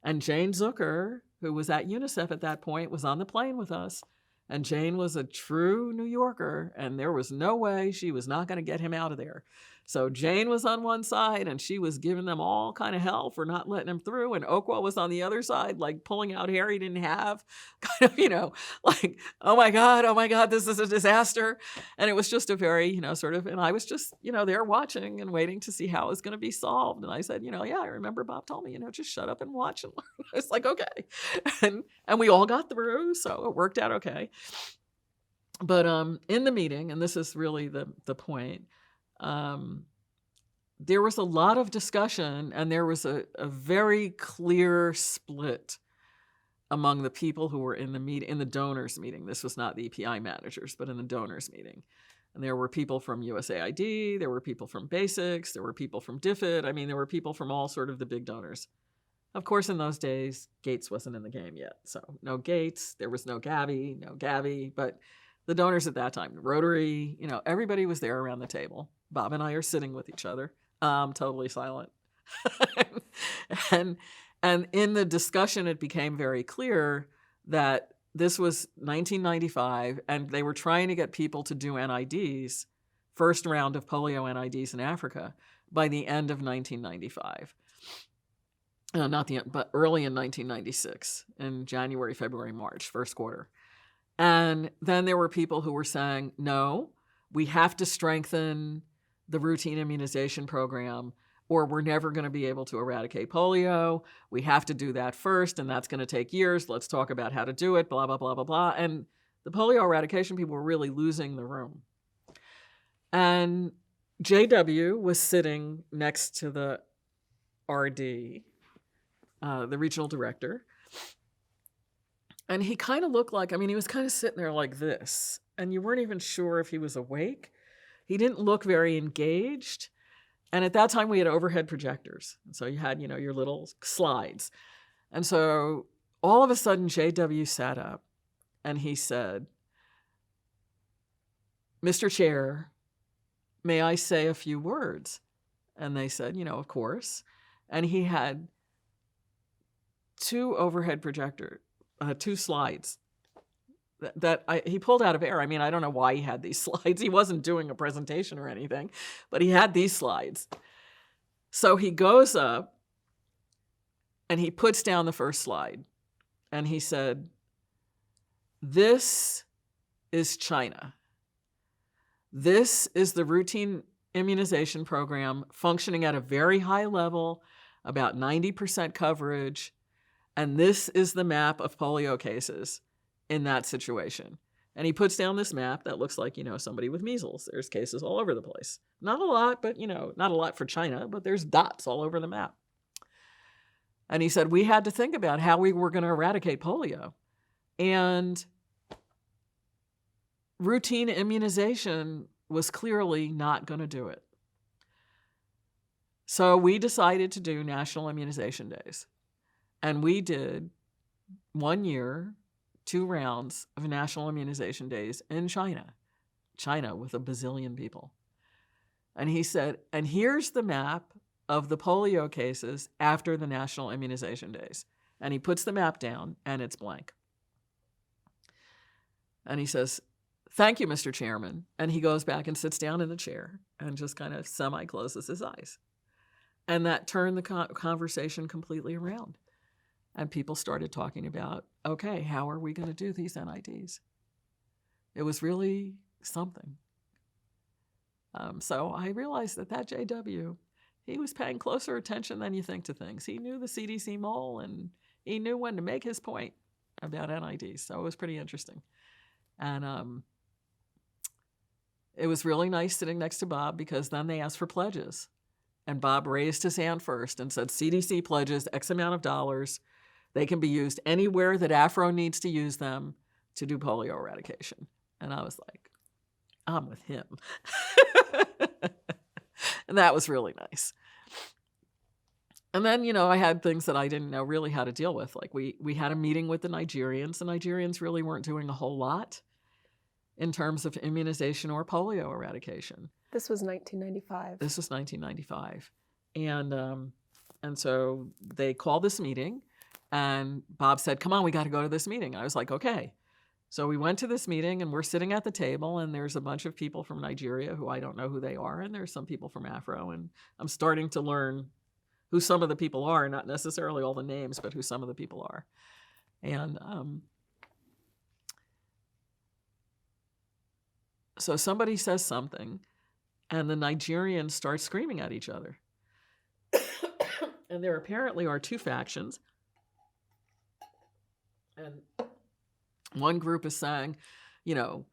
And Jane Zucker, who was at Unicef at that point, was on the plane with us. And Jane was a true New Yorker, and there was no way she was not going to get him out of there. So Jane was on one side, and she was giving them all kind of hell for not letting him through. And Okwa was on the other side, like pulling out hair he didn't have, kind of, like, oh my God, this is a disaster. And it was just a very, sort of, and I was just, there watching and waiting to see how it was going to be solved. And I said, yeah, I remember Bob told me, just shut up and watch and learn. I was like, okay. And we all got through, so it worked out okay. But in the meeting, and this is really the point, there was a lot of discussion, and there was a very clear split among the people who were in the meeting, in the donors meeting. This was not the EPI managers, but in the donors meeting. And there were people from USAID, there were people from BASICS, there were people from DFID. I mean, there were people from all sort of the big donors. Of course, in those days, Gates wasn't in the game yet. So no Gates, there was no Gavi, but the donors at that time, Rotary, everybody was there around the table. Bob and I are sitting with each other, totally silent. and in the discussion, it became very clear that this was 1995, and they were trying to get people to do NIDs, first round of polio NIDs in Africa, by the end of 1995. Not the end, but early in 1996, in January, February, March, first quarter. And then there were people who were saying, no, we have to strengthen the routine immunization program, or we're never going to be able to eradicate polio. We have to do that first, and that's going to take years. Let's talk about how to do it, blah, blah, blah, blah, blah. And the polio eradication people were really losing the room. And JW was sitting next to the RD, the regional director. And he kind of looked like, he was kind of sitting there like this. And you weren't even sure if he was awake. He didn't look very engaged. And at that time, we had overhead projectors. And so you had, your little slides. And so all of a sudden, JW sat up and he said, Mr. Chair, may I say a few words? And they said, of course. And he had two overhead projectors. Two slides that he pulled out of air. I don't know why he had these slides. He wasn't doing a presentation or anything, but he had these slides. So he goes up and he puts down the first slide and he said, this is China. This is the routine immunization program functioning at a very high level, about 90% coverage. And this is the map of polio cases in that situation. And he puts down this map that looks like, somebody with measles. There's cases all over the place. Not a lot, but, not a lot for China, but there's dots all over the map. And he said, we had to think about how we were going to eradicate polio. And routine immunization was clearly not going to do it. So we decided to do National Immunization Days. And we did 1 year, 2 rounds of National Immunization Days in China with a bazillion people. And he said, and here's the map of the polio cases after the National Immunization Days. And he puts the map down, and it's blank. And he says, thank you, Mr. Chairman. And he goes back and sits down in the chair and just kind of semi-closes his eyes. And that turned the conversation completely around. And people started talking about, okay, how are we going to do these NIDs? It was really something. So I realized that JW, he was paying closer attention than you think to things. He knew the CDC mole, and he knew when to make his point about NIDs. So it was pretty interesting. And it was really nice sitting next to Bob, because then they asked for pledges. And Bob raised his hand first and said, CDC pledges X amount of dollars. They can be used anywhere that Afro needs to use them to do polio eradication. And I was like, I'm with him. And that was really nice. And then, I had things that I didn't know really how to deal with. Like we had a meeting with the Nigerians. The Nigerians really weren't doing a whole lot in terms of immunization or polio eradication. This was 1995. This was 1995. And so they called this meeting, and Bob said, come on, we got to go to this meeting. I was like, okay. So we went to this meeting, and we're sitting at the table, and there's a bunch of people from Nigeria who I don't know who they are, and there's some people from Afro, and I'm starting to learn who some of the people are, not necessarily all the names, but who some of the people are. And so somebody says something, and the Nigerians start screaming at each other. And there apparently are 2 factions. And one group is saying, you don't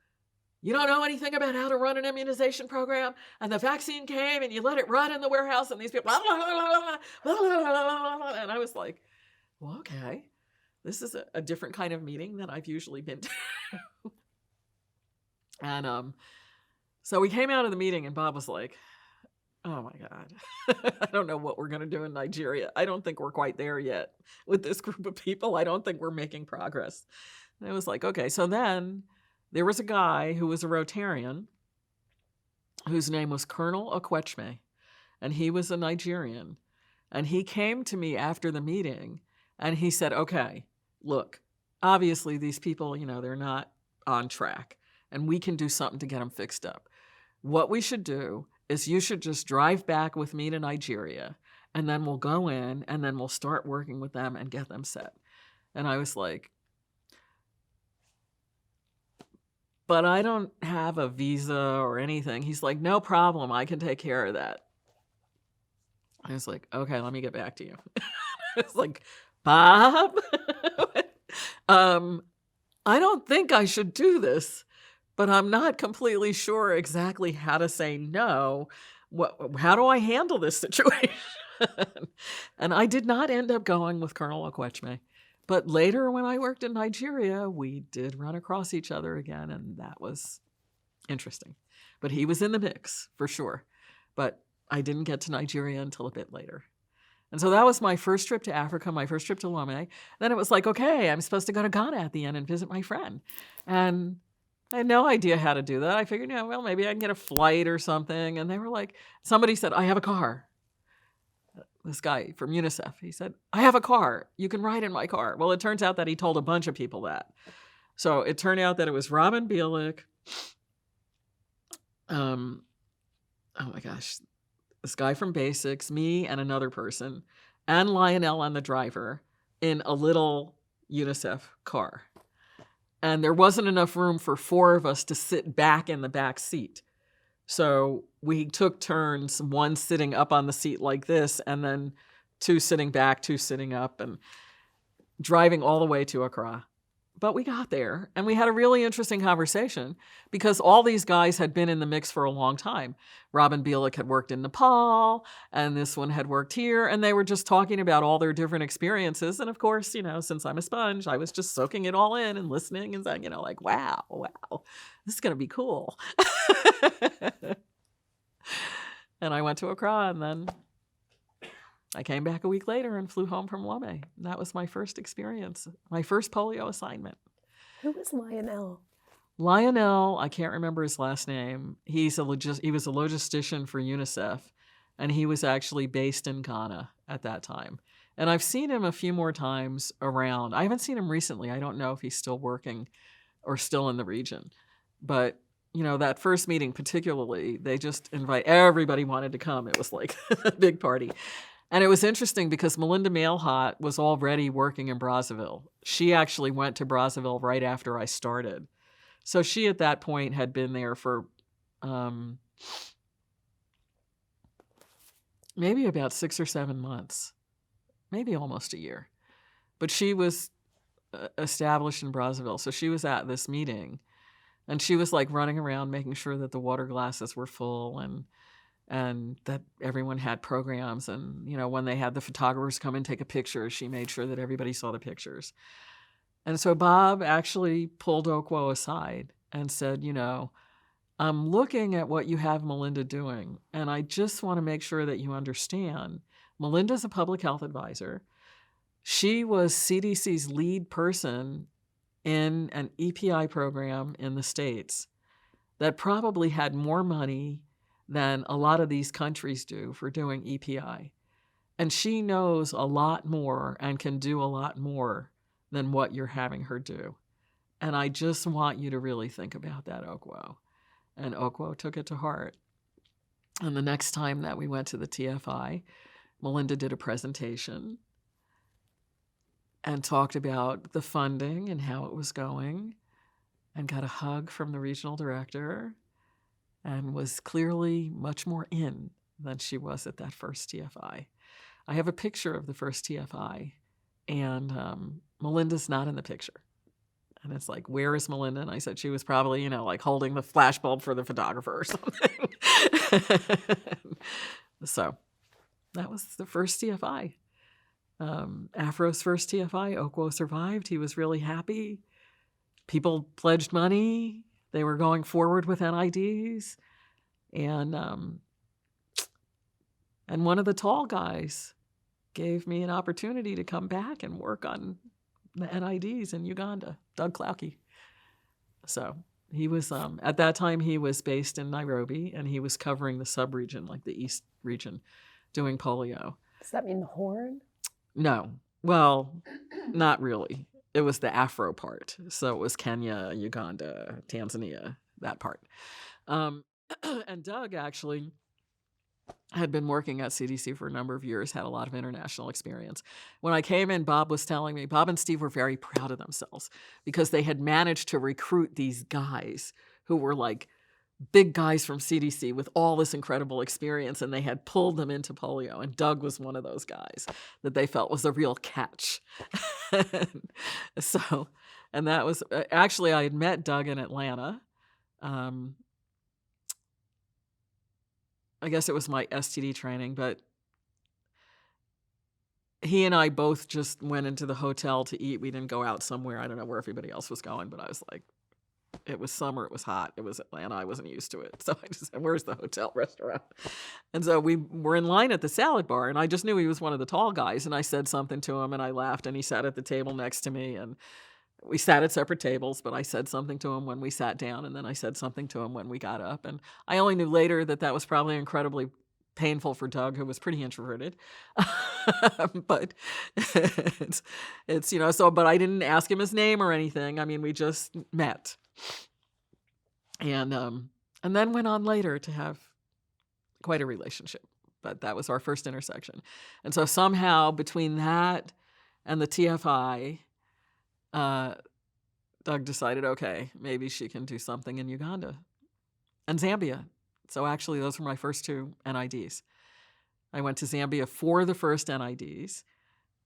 know anything about how to run an immunization program, and the vaccine came and you let it rot in the warehouse, and these people, blah, blah, blah, blah, blah, blah. And I was like, well, okay, this is a different kind of meeting than I've usually been to. And so we came out of the meeting, and Bob was like, oh my God, I don't know what we're going to do in Nigeria. I don't think we're quite there yet with this group of people. I don't think we're making progress. And I was like, okay. So then there was a guy who was a Rotarian whose name was Colonel Okwechme, and he was a Nigerian. And he came to me after the meeting, and he said, okay, look, obviously these people, they're not on track, and we can do something to get them fixed up. What we should do is you should just drive back with me to Nigeria, and then we'll go in, and then we'll start working with them and get them set. And I was like, but I don't have a visa or anything. He's like, no problem. I can take care of that. I was like, okay, let me get back to you. I was like, Bob, I don't think I should do this, but I'm not completely sure exactly how to say no. How do I handle this situation? And I did not end up going with Colonel Okwechme. But later, when I worked in Nigeria, we did run across each other again, and that was interesting. But he was in the mix, for sure. But I didn't get to Nigeria until a bit later. And so that was my first trip to Africa, my first trip to Lome. Then it was like, okay, I'm supposed to go to Ghana at the end and visit my friend. And I had no idea how to do that. I figured, well, maybe I can get a flight or something. And they were like, somebody said, I have a car. This guy from Unicef, he said, I have a car. You can ride in my car. Well, it turns out that he told a bunch of people that. So it turned out that it was Robin Bielik. Oh my gosh. This guy from Basics, me and another person, and Lionel and the driver in a little Unicef car. And there wasn't enough room for 4 of us to sit back in the back seat. So we took turns, one sitting up on the seat like this, and then two sitting back, two sitting up, and driving all the way to Accra. But we got there, and we had a really interesting conversation because all these guys had been in the mix for a long time. Robin Bielik had worked in Nepal, and this one had worked here, and they were just talking about all their different experiences. And of course, since I'm a sponge, I was just soaking it all in and listening and saying, like, wow, this is going to be cool. And I went to Accra, and then I came back a week later and flew home from Lome. That was my first experience, my first polio assignment. Who was Lionel? Lionel, I can't remember his last name. He was a logistician for Unicef, and he was actually based in Ghana at that time. And I've seen him a few more times around. I haven't seen him recently. I don't know if he's still working or still in the region. But, that first meeting particularly, they just everybody wanted to come. It was like a big party. And it was interesting because Melinda Mailhot was already working in Brazzaville. She actually went to Brazzaville right after I started. So she at that point had been there for maybe about 6 or 7 months, maybe almost a year. But she was established in Brazzaville. So she was at this meeting, and she was like running around making sure that the water glasses were full and that everyone had programs. And, when they had the photographers come and take a picture, she made sure that everybody saw the pictures. And so Bob actually pulled Okwo aside and said, I'm looking at what you have Melinda doing, and I just want to make sure that you understand. Melinda's a public health advisor. She was CDC's lead person in an EPI program in the States that probably had more money than a lot of these countries do for doing EPI. And she knows a lot more and can do a lot more than what you're having her do. And I just want you to really think about that, Okwo. And Okwo took it to heart. And the next time that we went to the TFI, Melinda did a presentation and talked about the funding and how it was going, and got a hug from the regional director, and was clearly much more in than she was at that first TFI. I have a picture of the first TFI, and Melinda's not in the picture. And it's like, where is Melinda? And I said she was probably, like holding the flashbulb for the photographer or something. So that was the first TFI. Afro's first TFI. Okwo survived. He was really happy. People pledged money. They were going forward with NIDs. And one of the tall guys gave me an opportunity to come back and work on the NIDs in Uganda, Doug Klauke. So he was, at that time, he was based in Nairobi, and he was covering the sub-region, like the East region, doing polio. Does that mean the Horn? No. Well, not really. It was the Afro part. So it was Kenya, Uganda, Tanzania, that part. And Doug actually had been working at CDC for a number of years, had a lot of international experience. When I came in, Bob was telling me, Bob and Steve were very proud of themselves because they had managed to recruit these guys who were like big guys from CDC with all this incredible experience, and they had pulled them into polio. And Doug was one of those guys that they felt was a real catch. And that was, actually, I had met Doug in Atlanta. I guess it was my STD training, but he and I both just went into the hotel to eat. We didn't go out somewhere. I don't know where everybody else was going, but I was like, it was summer, it was hot, it was Atlanta, I wasn't used to it. So I just said, where's the hotel restaurant? And so we were in line at the salad bar, and I just knew he was one of the tall guys, and I said something to him, and I laughed, and he sat at the table next to me, and we sat at separate tables, but I said something to him when we sat down, and then I said something to him when we got up. And I only knew later that that was probably incredibly painful for Doug, who was pretty introverted. But it's but I didn't ask him his name or anything. I mean, we just met. And then went on later to have quite a relationship. But that was our first intersection. And so somehow between that and the TFI, Doug decided, okay, maybe she can do something in Uganda and Zambia. So actually, those were my first 2 NIDs. I went to Zambia for the first NIDs,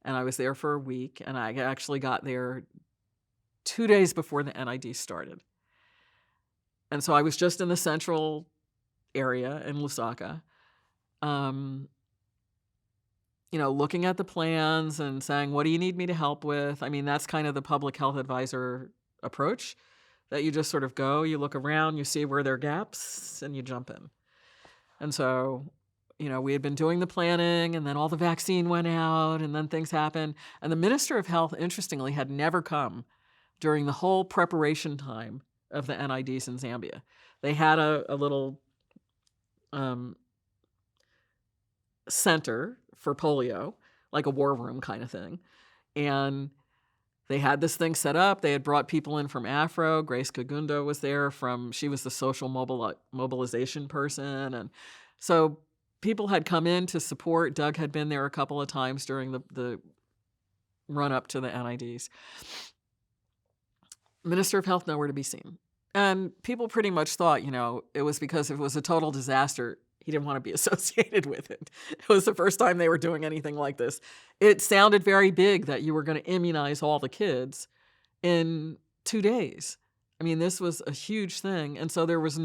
and I was there for a week, and I actually got there 2 days before the NID started. And so I was just in the central area in Lusaka, looking at the plans and saying, what do you need me to help with? I mean, that's kind of the public health advisor approach, that you just sort of go, you look around, you see where there are gaps, and you jump in. And so, we had been doing the planning, and then all the vaccine went out, and then things happened. And the Minister of Health, interestingly, had never come during the whole preparation time of the NIDs in Zambia. They had a little center for polio, like a war room kind of thing. And they had this thing set up. They had brought people in from Afro. Grace Kagundo was there she was the social mobilization person. And so people had come in to support. Doug had been there a couple of times during the run up to the NIDs. Minister of Health nowhere to be seen. And people pretty much thought, it was because if it was a total disaster, he didn't want to be associated with it. It was the first time they were doing anything like this. It sounded very big that you were going to immunize all the kids in 2 days. I mean, this was a huge thing. And so there was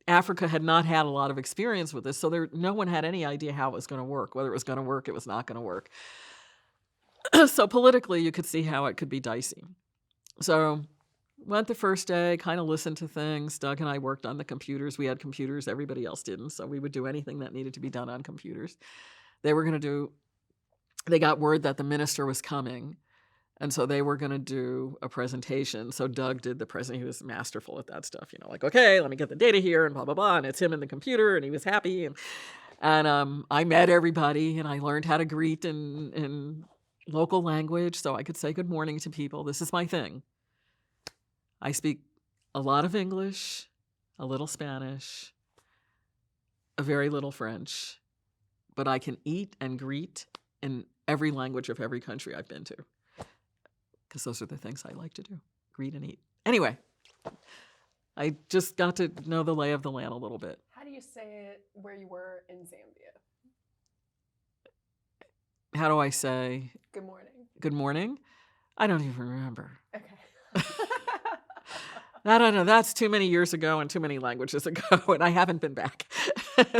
Africa had not had a lot of experience with this. So no one had any idea how it was going to work, whether it was going to work, it was not going to work. So politically, you could see how it could be dicey. So went the first day, kind of listened to things. Doug and I worked on the computers. We had computers. Everybody else didn't. So we would do anything that needed to be done on computers. They got word that the minister was coming. And so they were going to do a presentation. So Doug did the presentation. He was masterful at that stuff. Okay, let me get the data here and blah, blah, blah. And it's him in the computer. And he was happy. And I met everybody. And I learned how to greet in local language so I could say good morning to people. This is my thing. I speak a lot of English, a little Spanish, a very little French, but I can eat and greet in every language of every country I've been to, because those are the things I like to do, greet and eat. Anyway, I just got to know the lay of the land a little bit. How do you say it where you were in Zambia? How do I say good morning? Good morning? I don't even remember. Okay. I don't know. That's too many years ago and too many languages ago, and I haven't been back.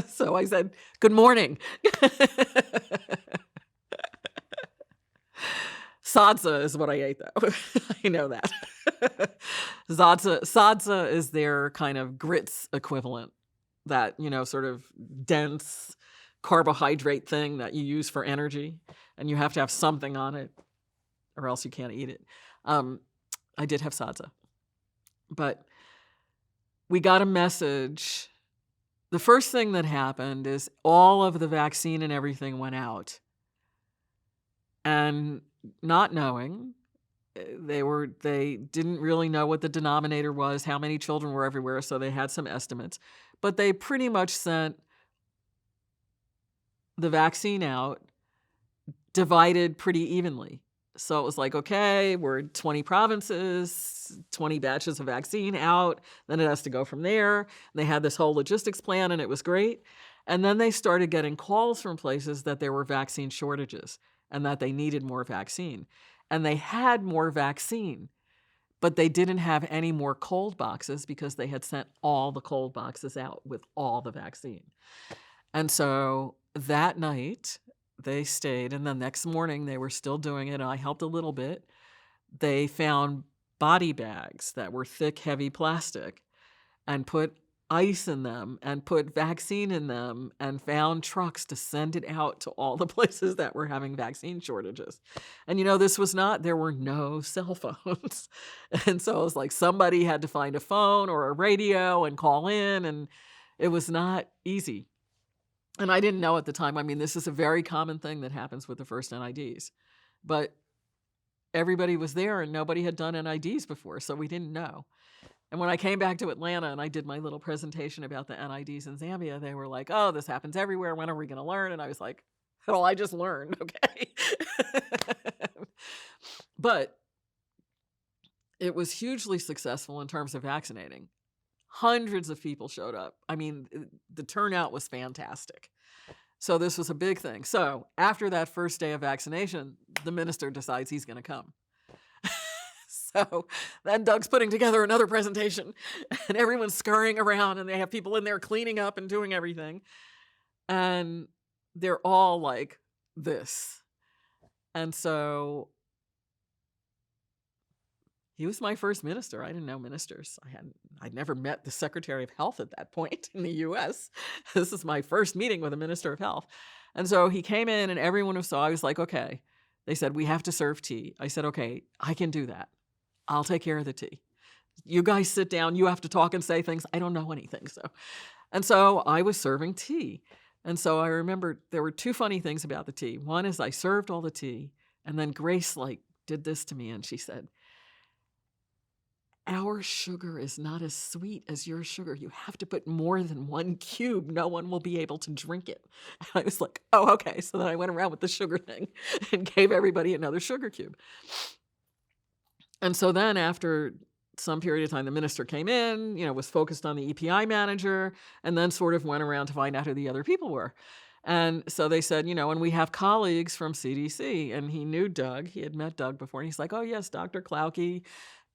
So I said, good morning. Sadza is what I ate, though. I know that. Sadza is their kind of grits equivalent, that, sort of dense carbohydrate thing that you use for energy, and you have to have something on it or else you can't eat it. I did have sadza. But we got a message. The first thing that happened is all of the vaccine and everything went out. And not knowing, they didn't really know what the denominator was, how many children were everywhere, so they had some estimates. But they pretty much sent the vaccine out, divided pretty evenly. So it was like, okay, we're 20 provinces, 20 batches of vaccine out. Then it has to go from there. They had this whole logistics plan, and it was great. And then they started getting calls from places that there were vaccine shortages and that they needed more vaccine. And they had more vaccine, but they didn't have any more cold boxes because they had sent all the cold boxes out with all the vaccine. And so that night, they stayed, and the next morning they were still doing it, and I helped a little bit. They found body bags that were thick, heavy plastic and put ice in them and put vaccine in them and found trucks to send it out to all the places that were having vaccine shortages. And, there were no cell phones. And so it was like somebody had to find a phone or a radio and call in, and it was not easy. And I didn't know at the time. I mean, this is a very common thing that happens with the first NIDs. But everybody was there and nobody had done NIDs before, so we didn't know. And when I came back to Atlanta and I did my little presentation about the NIDs in Zambia, they were like, oh, this happens everywhere. When are we going to learn? And I was like, well, I just learned, okay? But it was hugely successful in terms of vaccinating. Hundreds of people showed up. I mean, the turnout was fantastic. So this was a big thing. So after that first day of vaccination, the minister decides he's going to come. So then Doug's putting together another presentation, and everyone's scurrying around, and they have people in there cleaning up and doing everything. And they're all like this. And so he was my first minister. I didn't know ministers. I'd never met the Secretary of Health at that point in the U.S. This is my first meeting with a Minister of Health. And so he came in, and everyone who saw, I was like, okay. They said, we have to serve tea. I said, okay, I can do that. I'll take care of the tea. You guys sit down. You have to talk and say things. I don't know anything. And so I was serving tea. And so I remember there were two funny things about the tea. One is I served all the tea, and then Grace did this to me, and she said, our sugar is not as sweet as your sugar. You have to put more than 1 cube. No one will be able to drink it. And I was like, oh, okay. So then I went around with the sugar thing and gave everybody another sugar cube. And so then after some period of time, the minister came in, was focused on the EPI manager, and then sort of went around to find out who the other people were. And so they said, and we have colleagues from CDC. And he knew Doug. He had met Doug before. And he's like, oh, yes, Dr. Klauke.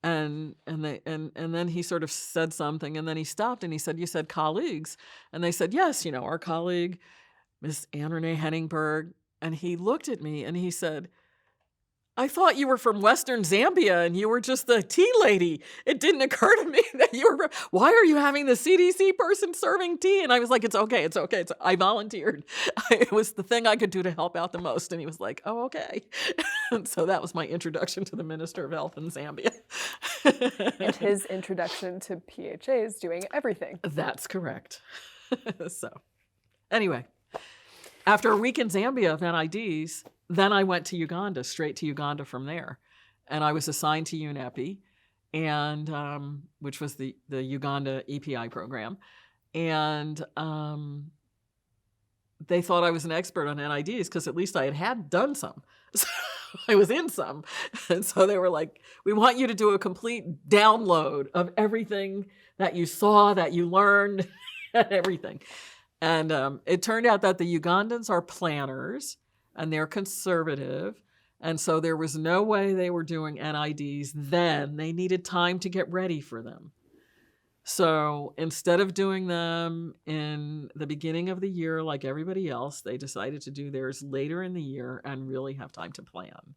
And then he sort of said something, and then he stopped and he said, you said colleagues? And they said, yes, our colleague, Miss Anne-Renee Heningburg. And he looked at me and he said, I thought you were from Western Zambia and you were just the tea lady. It didn't occur to me that you were, why are you having the CDC person serving tea? And I was like, it's okay. I volunteered. It was the thing I could do to help out the most. And he was like, oh, okay. And so that was my introduction to the Minister of Health in Zambia. And his introduction to PHAs doing everything. That's correct. So anyway, after a week in Zambia of NIDs, then I went to Uganda, straight to Uganda from there. And I was assigned to UNEPI, and which was the Uganda EPI program. And they thought I was an expert on NIDs because at least I had done some. So I was in some. And so they were like, we want you to do a complete download of everything that you saw, that you learned, and everything. And it turned out that the Ugandans are planners, and they're conservative. And so there was no way they were doing NIDs then. They needed time to get ready for them. So instead of doing them in the beginning of the year like everybody else, they decided to do theirs later in the year and really have time to plan.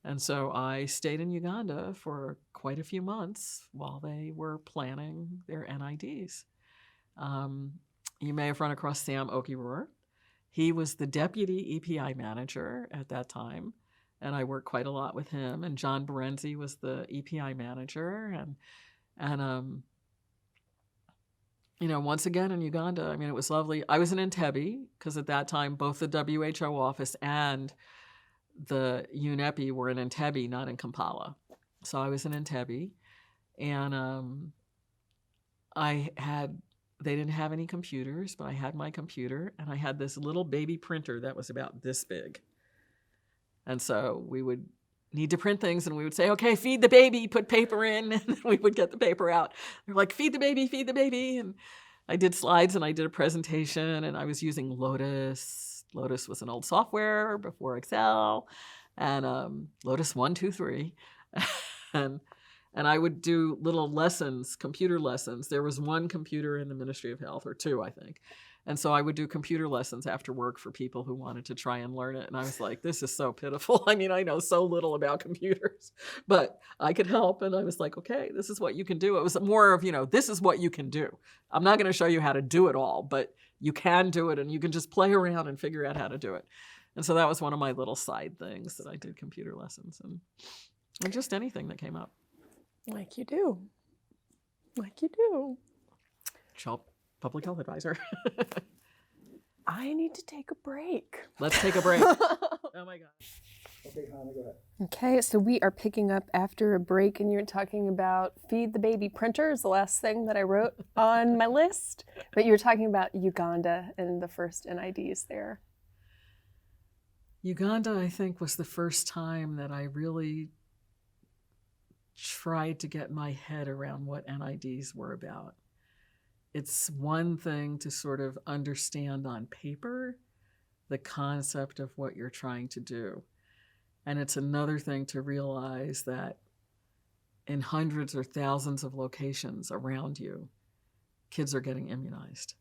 And so I stayed in Uganda for quite a few months while they were planning their NIDs. You may have run across Sam Okiroor. He was the deputy EPI manager at that time, and I worked quite a lot with him. And John Berenzi was the EPI manager. And once again in Uganda, I mean, it was lovely. I was in Entebbe because at that time, both the WHO office and the UNEPI were in Entebbe, not in Kampala. So I was in Entebbe, and they didn't have any computers, but I had my computer, and I had this little baby printer that was about this big. And so we would need to print things, and we would say, okay, feed the baby, put paper in, and then we would get the paper out. They're like, feed the baby, feed the baby. And I did slides, and I did a presentation, and I was using Lotus. Lotus was an old software before Excel, and Lotus 1, 2, 3. And I would do little lessons, computer lessons. There was one computer in the Ministry of Health, or two, I think. And so I would do computer lessons after work for people who wanted to try and learn it. And I was like, this is so pitiful. I mean, I know so little about computers, but I could help. And I was like, okay, this is what you can do. It was more of, this is what you can do. I'm not going to show you how to do it all, but you can do it, and you can just play around and figure out how to do it. And so that was one of my little side things that I did, computer lessons and just anything that came up. Like you do. Like you do. Child public health advisor. I need to take a break. Let's take a break. Oh my gosh. Okay, Hannah, go ahead. Okay, so we are picking up after a break, and you're talking about feed the baby printer is the last thing that I wrote on my list. But you were talking about Uganda and the first NIDs there. Uganda, I think, was the first time that I really tried to get my head around what NIDs were about. it's one thing to sort of understand on paper the concept of what you're trying to do. And it's another thing to realize that in hundreds or thousands of locations around you, kids are getting immunized.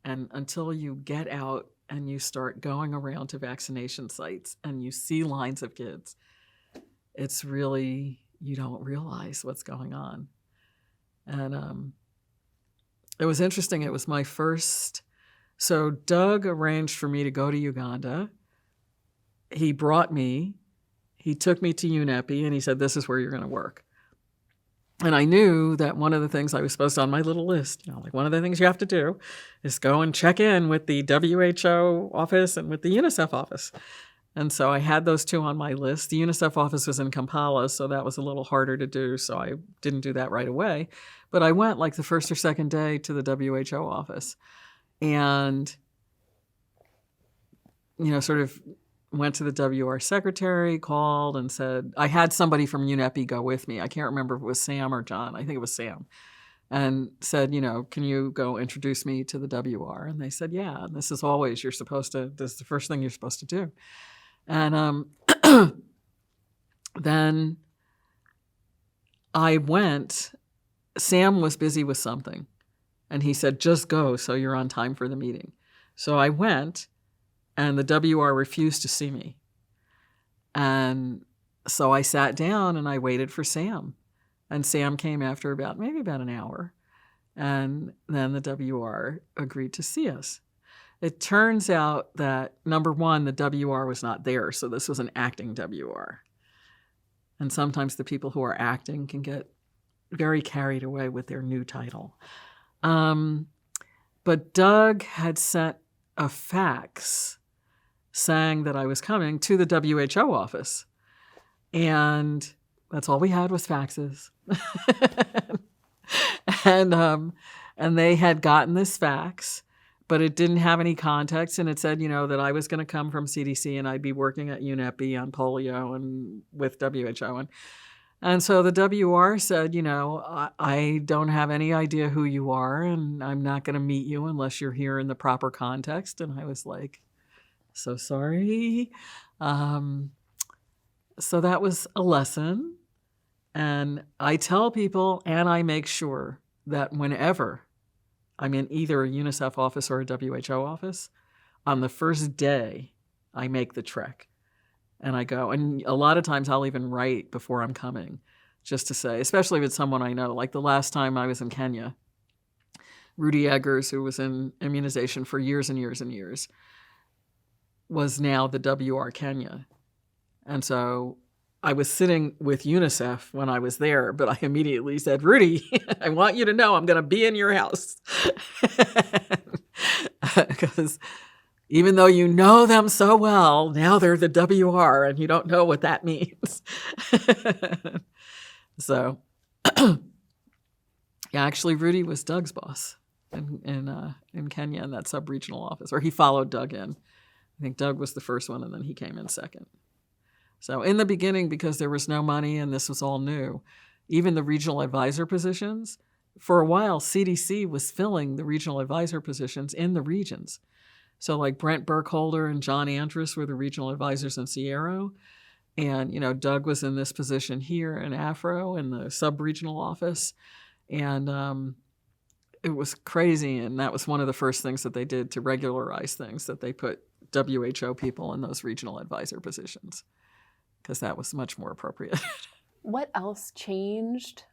And until you get out and you start going around to vaccination sites and you see lines of kids, it's really, you don't realize what's going on. And it was interesting. It was my first. So Doug arranged for me to go to Uganda. He brought me, he took me to UNEPI, and he said, this is where you're going to work. And I knew that one of the things I was supposed to, on my little list, like one of the things you have to do is go and check in with the WHO office and with the Unicef office. And so I had those two on my list. The Unicef office was in Kampala, so that was a little harder to do, so I didn't do that right away. But I went like the first or second day to the WHO office and, sort of went to the WR secretary, called and said, I had somebody from UNEPI go with me. I can't remember if it was Sam or John. I think it was Sam. And said, can you go introduce me to the WR? And they said, yeah. And this is always, this is the first thing you're supposed to do. And then I went. Sam was busy with something. And he said, just go so you're on time for the meeting. So I went. And the WR refused to see me. And so I sat down and I waited for Sam. And Sam came after maybe about an hour. And then the WR agreed to see us. It turns out that, number one, the WR was not there. So this was an acting WR. And sometimes the people who are acting can get very carried away with their new title. But Doug had sent a fax saying that I was coming to the WHO office. And that's all we had was faxes. And they had gotten this fax, but it didn't have any context. And it said, that I was going to come from CDC and I'd be working at UNEPI on polio and with WHO. And so the WR said, I don't have any idea who you are and I'm not going to meet you unless you're here in the proper context. And I was like, so sorry. So that was a lesson. And I tell people, and I make sure that whenever I'm in either a UNICEF office or a WHO office, on the first day, I make the trek. And I go, and a lot of times I'll even write before I'm coming, just to say, especially if it's someone I know. Like the last time I was in Kenya, Rudy Eggers, who was in immunization for years and years and years, was now the WR Kenya. And so I was sitting with UNICEF when I was there, but I immediately said, Rudy, I want you to know I'm going to be in your house. Because even though you know them so well, now they're the WR and you don't know what that means. So, yeah, actually, Rudy was Doug's boss in Kenya in that sub-regional office, or he followed Doug in. I think Doug was the first one, and then he came in second. So in the beginning, because there was no money and this was all new, even the regional advisor positions, for a while, CDC was filling the regional advisor positions in the regions. So like Brent Burkholder and John Andrus were the regional advisors in Sierra. And, Doug was in this position here in Afro in the sub-regional office. And it was crazy. And that was one of the first things that they did to regularize things, that they put WHO people in those regional advisor positions, because that was much more appropriate. What else changed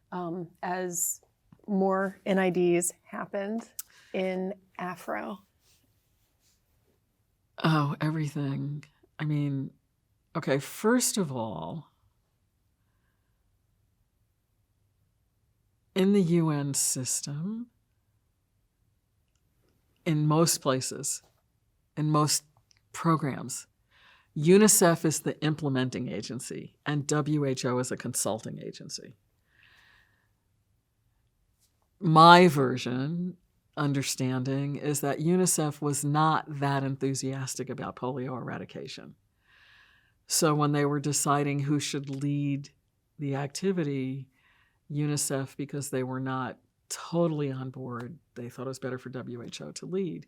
as more NIDs happened in Afro? Oh, everything. I mean, okay, first of all, in the UN system, in most places, in most programs, UNICEF is the implementing agency and WHO is a consulting agency. My understanding is that UNICEF was not that enthusiastic about polio eradication. So when they were deciding who should lead the activity, UNICEF, because they were not totally on board. They thought it was better for WHO to lead.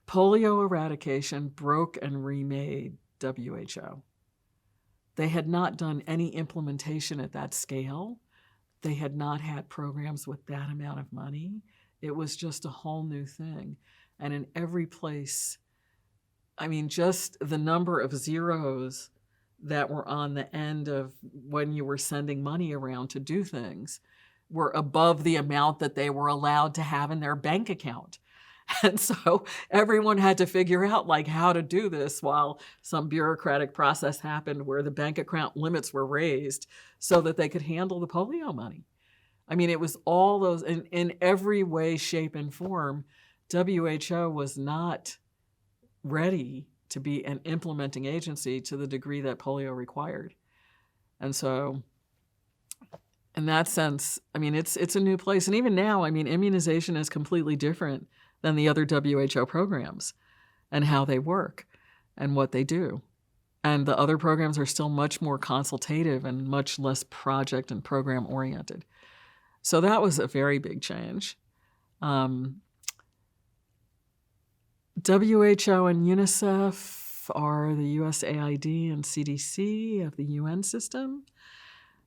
Polio eradication broke and remade WHO. They had not done any implementation at that scale. They had not had programs with that amount of money. It was just a whole new thing. And in every place, I mean, just the number of zeros that were on the end of when you were sending money around to do things were above the amount that they were allowed to have in their bank account. And so everyone had to figure out like how to do this while some bureaucratic process happened where the bank account limits were raised so that they could handle the polio money. I mean, it was all those, in every way, shape, and form, WHO was not ready to be an implementing agency to the degree that polio required. And so in that sense, I mean, it's a new place. And even now, I mean, immunization is completely different than the other WHO programs and how they work and what they do. And the other programs are still much more consultative and much less project and program oriented. So that was a very big change. WHO and Unicef are the USAID and CDC of the UN system.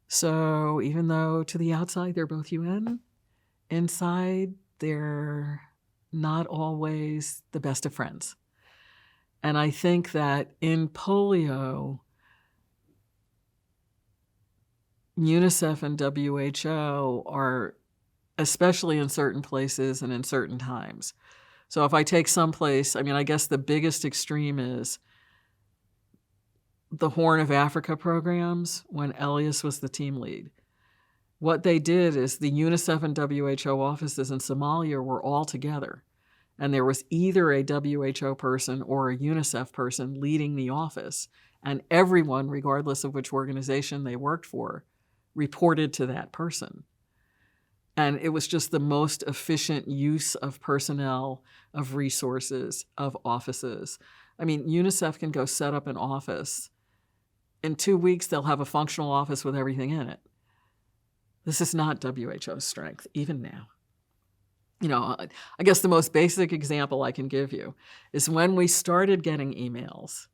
So even though to the outside they're both UN, inside they're not always the best of friends. And I think that in polio, UNICEF and WHO are, especially in certain places and in certain times. So if I take some place, I mean, I guess the biggest extreme is the Horn of Africa programs when Elias was the team lead. What they did is the UNICEF and WHO offices in Somalia were all together, and there was either a WHO person or a UNICEF person leading the office, and everyone, regardless of which organization they worked for, reported to that person. And it was just the most efficient use of personnel, of resources, of offices. I mean, UNICEF can go set up an office. In 2 weeks, they'll have a functional office with everything in it. This is not WHO's strength, even now. You know, I guess the most basic example I can give you is when we started getting emails,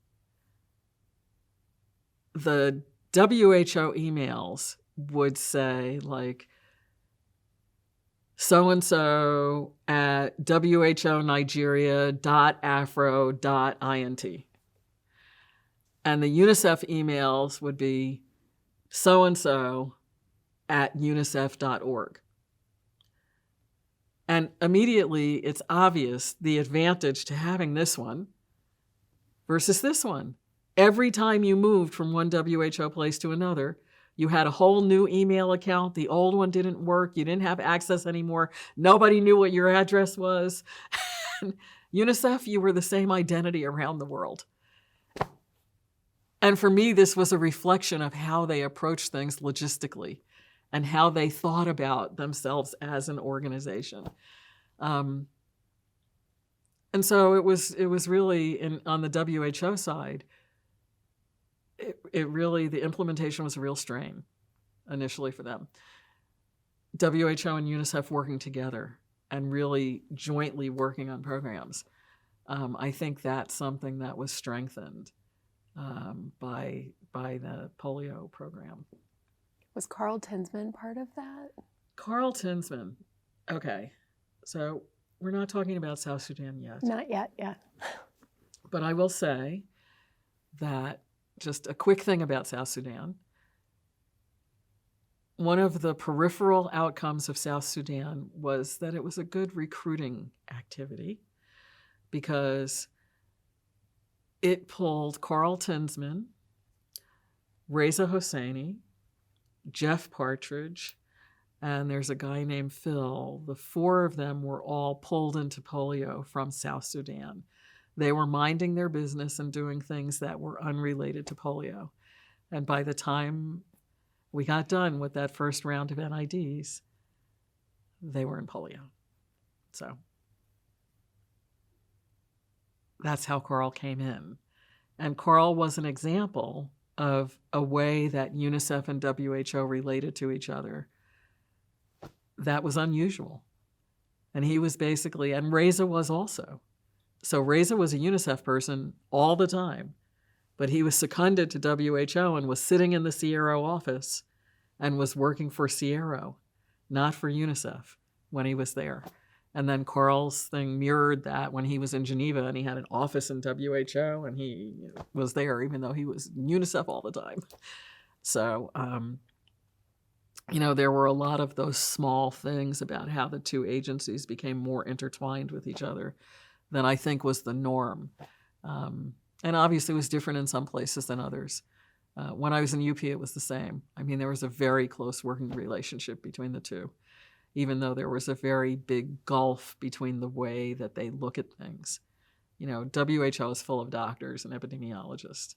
the WHO emails would say, like, so-and-so at whonigeria.afro.int. And the UNICEF emails would be so-and-so at unicef.org. And immediately it's obvious the advantage to having this one versus this one. Every time you moved from one WHO place to another, you had a whole new email account. The old one didn't work. You didn't have access anymore. Nobody knew what your address was. UNICEF, you were the same identity around the world. And for me, this was a reflection of how they approached things logistically and how they thought about themselves as an organization. And so it was really, on the WHO side, it really, the implementation was a real strain initially for them. WHO and UNICEF working together and really jointly working on programs. I think that's something that was strengthened by the polio program. Was Carl Tinsman part of that? Carl Tinsman. Okay. So we're not talking about South Sudan yet. Not yet, yeah. But I will say that, just a quick thing about South Sudan, one of the peripheral outcomes of South Sudan was that it was a good recruiting activity because it pulled Carl Tinsman, Reza Hosseini, Jeff Partridge, and there's a guy named Phil. The four of them were all pulled into polio from South Sudan. They were minding their business and doing things that were unrelated to polio. And by the time we got done with that first round of NIDs, they were in polio. So that's how Carl came in. And Carl was an example of a way that UNICEF and WHO related to each other that was unusual. And he was basically, and Reza was also. So Reza was a Unicef person all the time, but he was seconded to WHO and was sitting in the CRO office and was working for CRO, not for Unicef when he was there. And then Carl's thing mirrored that when he was in Geneva and he had an office in WHO and he was there even though he was UNICEF all the time. So, there were a lot of those small things about how the two agencies became more intertwined with each other than I think was the norm. And obviously it was different in some places than others. When I was in UP, it was the same. I mean, there was a very close working relationship between the two, even though there was a very big gulf between the way that they look at things. WHO is full of doctors and epidemiologists.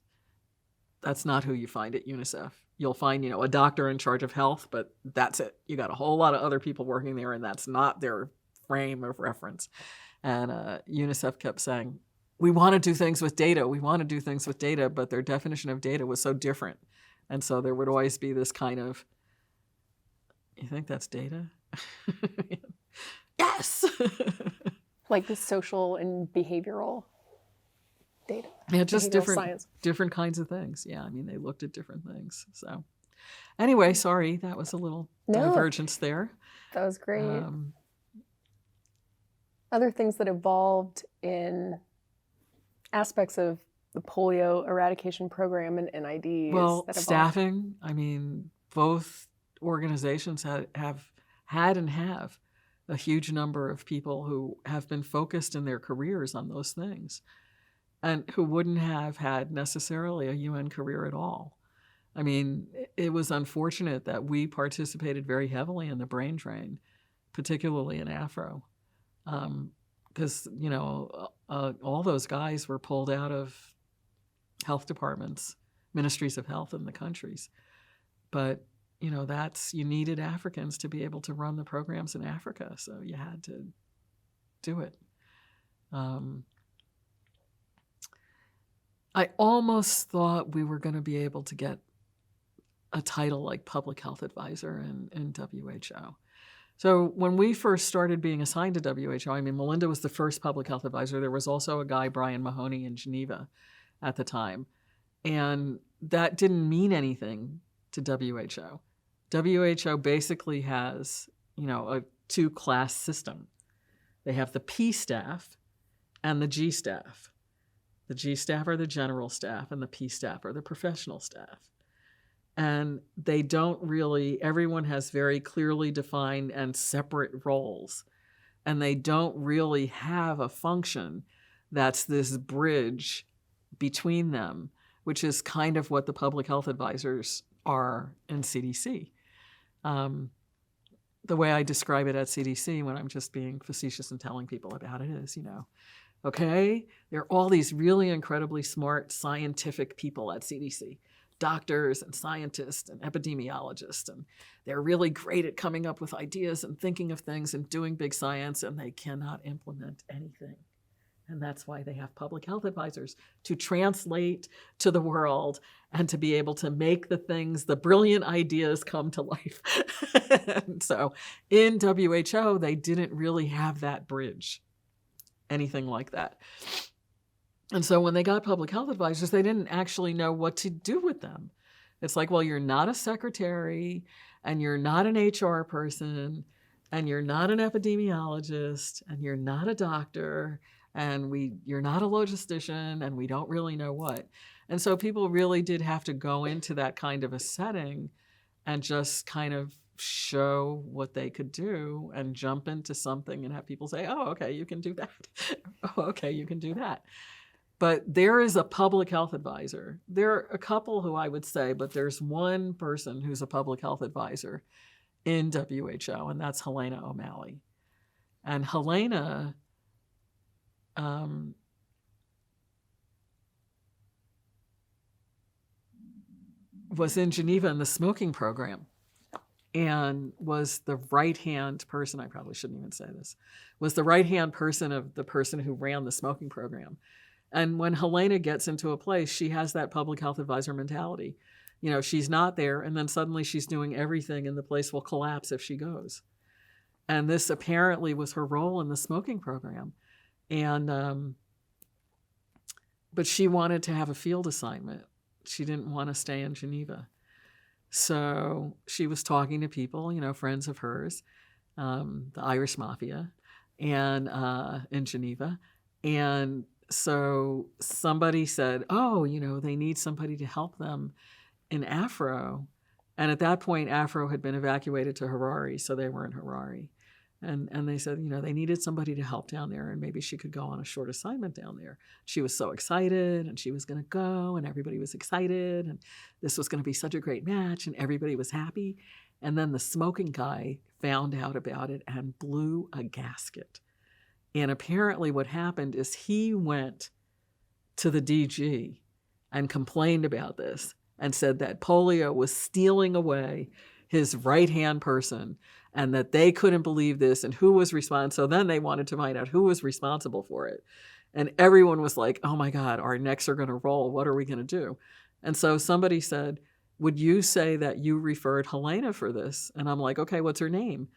That's not who you find at UNICEF. You'll find, a doctor in charge of health, but that's it. You got a whole lot of other people working there, and that's not their frame of reference. And UNICEF kept saying, we want to do things with data. We want to do things with data, but their definition of data was so different. And so there would always be this kind of, you think that's data? Yes! Like the social and behavioral data. Yeah, just science. different kinds of things. Yeah, I mean, they looked at different things. So anyway, sorry, that was a little divergence there. That was great. Other things that evolved in aspects of the polio eradication program and NIDs. Well, that staffing. I mean, both organizations have had and have a huge number of people who have been focused in their careers on those things and who wouldn't have had necessarily a UN career at all. I mean, it was unfortunate that we participated very heavily in the brain drain, particularly in Afro, because, all those guys were pulled out of health departments, ministries of health in the countries. But you needed Africans to be able to run the programs in Africa, so you had to do it. I almost thought we were going to be able to get a title like public health advisor in WHO. So when we first started being assigned to WHO, I mean, Melinda was the first public health advisor. There was also a guy, Brian Mahoney, in Geneva at the time. And that didn't mean anything to WHO. WHO basically has, a two-class system. They have the P staff and the G staff. The G staff are the general staff and the P staff are the professional staff. And they don't really, everyone has very clearly defined and separate roles. And they don't really have a function that's this bridge between them, which is kind of what the public health advisors are in CDC. The way I describe it at CDC when I'm just being facetious and telling people about it is, okay, there are all these really incredibly smart scientific people at CDC, doctors and scientists and epidemiologists, and they're really great at coming up with ideas and thinking of things and doing big science, and they cannot implement anything. And that's why they have public health advisors to translate to the world and to be able to make the brilliant ideas come to life. And so in WHO, they didn't really have that bridge, anything like that. And so when they got public health advisors, they didn't actually know what to do with them. It's like, well, you're not a secretary, and you're not an HR person, and you're not an epidemiologist, and you're not a doctor, and you're not a logistician, and we don't really know what. And so people really did have to go into that kind of a setting and just kind of show what they could do and jump into something and have people say, oh, okay, you can do that. Oh, okay, you can do that. But there is a public health advisor. There are a couple who I would say, but there's one person who's a public health advisor in WHO, and that's Helena O'Malley. And Helena was in Geneva in the smoking program and was the right-hand person, I probably shouldn't even say this, was the right-hand person of the person who ran the smoking program. And when Helena gets into a place, she has that public health advisor mentality. She's not there, and then suddenly she's doing everything, and the place will collapse if she goes. And this apparently was her role in the smoking program. And but she wanted to have a field assignment. She didn't want to stay in Geneva. So she was talking to people, friends of hers, the Irish Mafia, and in Geneva. And so somebody said, oh, they need somebody to help them in Afro. And at that point, Afro had been evacuated to Harare, so they were in Harare. And they said, they needed somebody to help down there, and maybe she could go on a short assignment down there. She was so excited, and she was going to go, and everybody was excited, and this was going to be such a great match, and everybody was happy. And then the smoking guy found out about it and blew a gasket. And apparently what happened is he went to the DG and complained about this and said that Polio was stealing away his right-hand person and that they couldn't believe this and who was responsible. So then they wanted to find out who was responsible for it. And everyone was like, oh my God, our necks are going to roll. What are we going to do? And so somebody said, would you say that you referred Helena for this? And I'm like, okay, what's her name?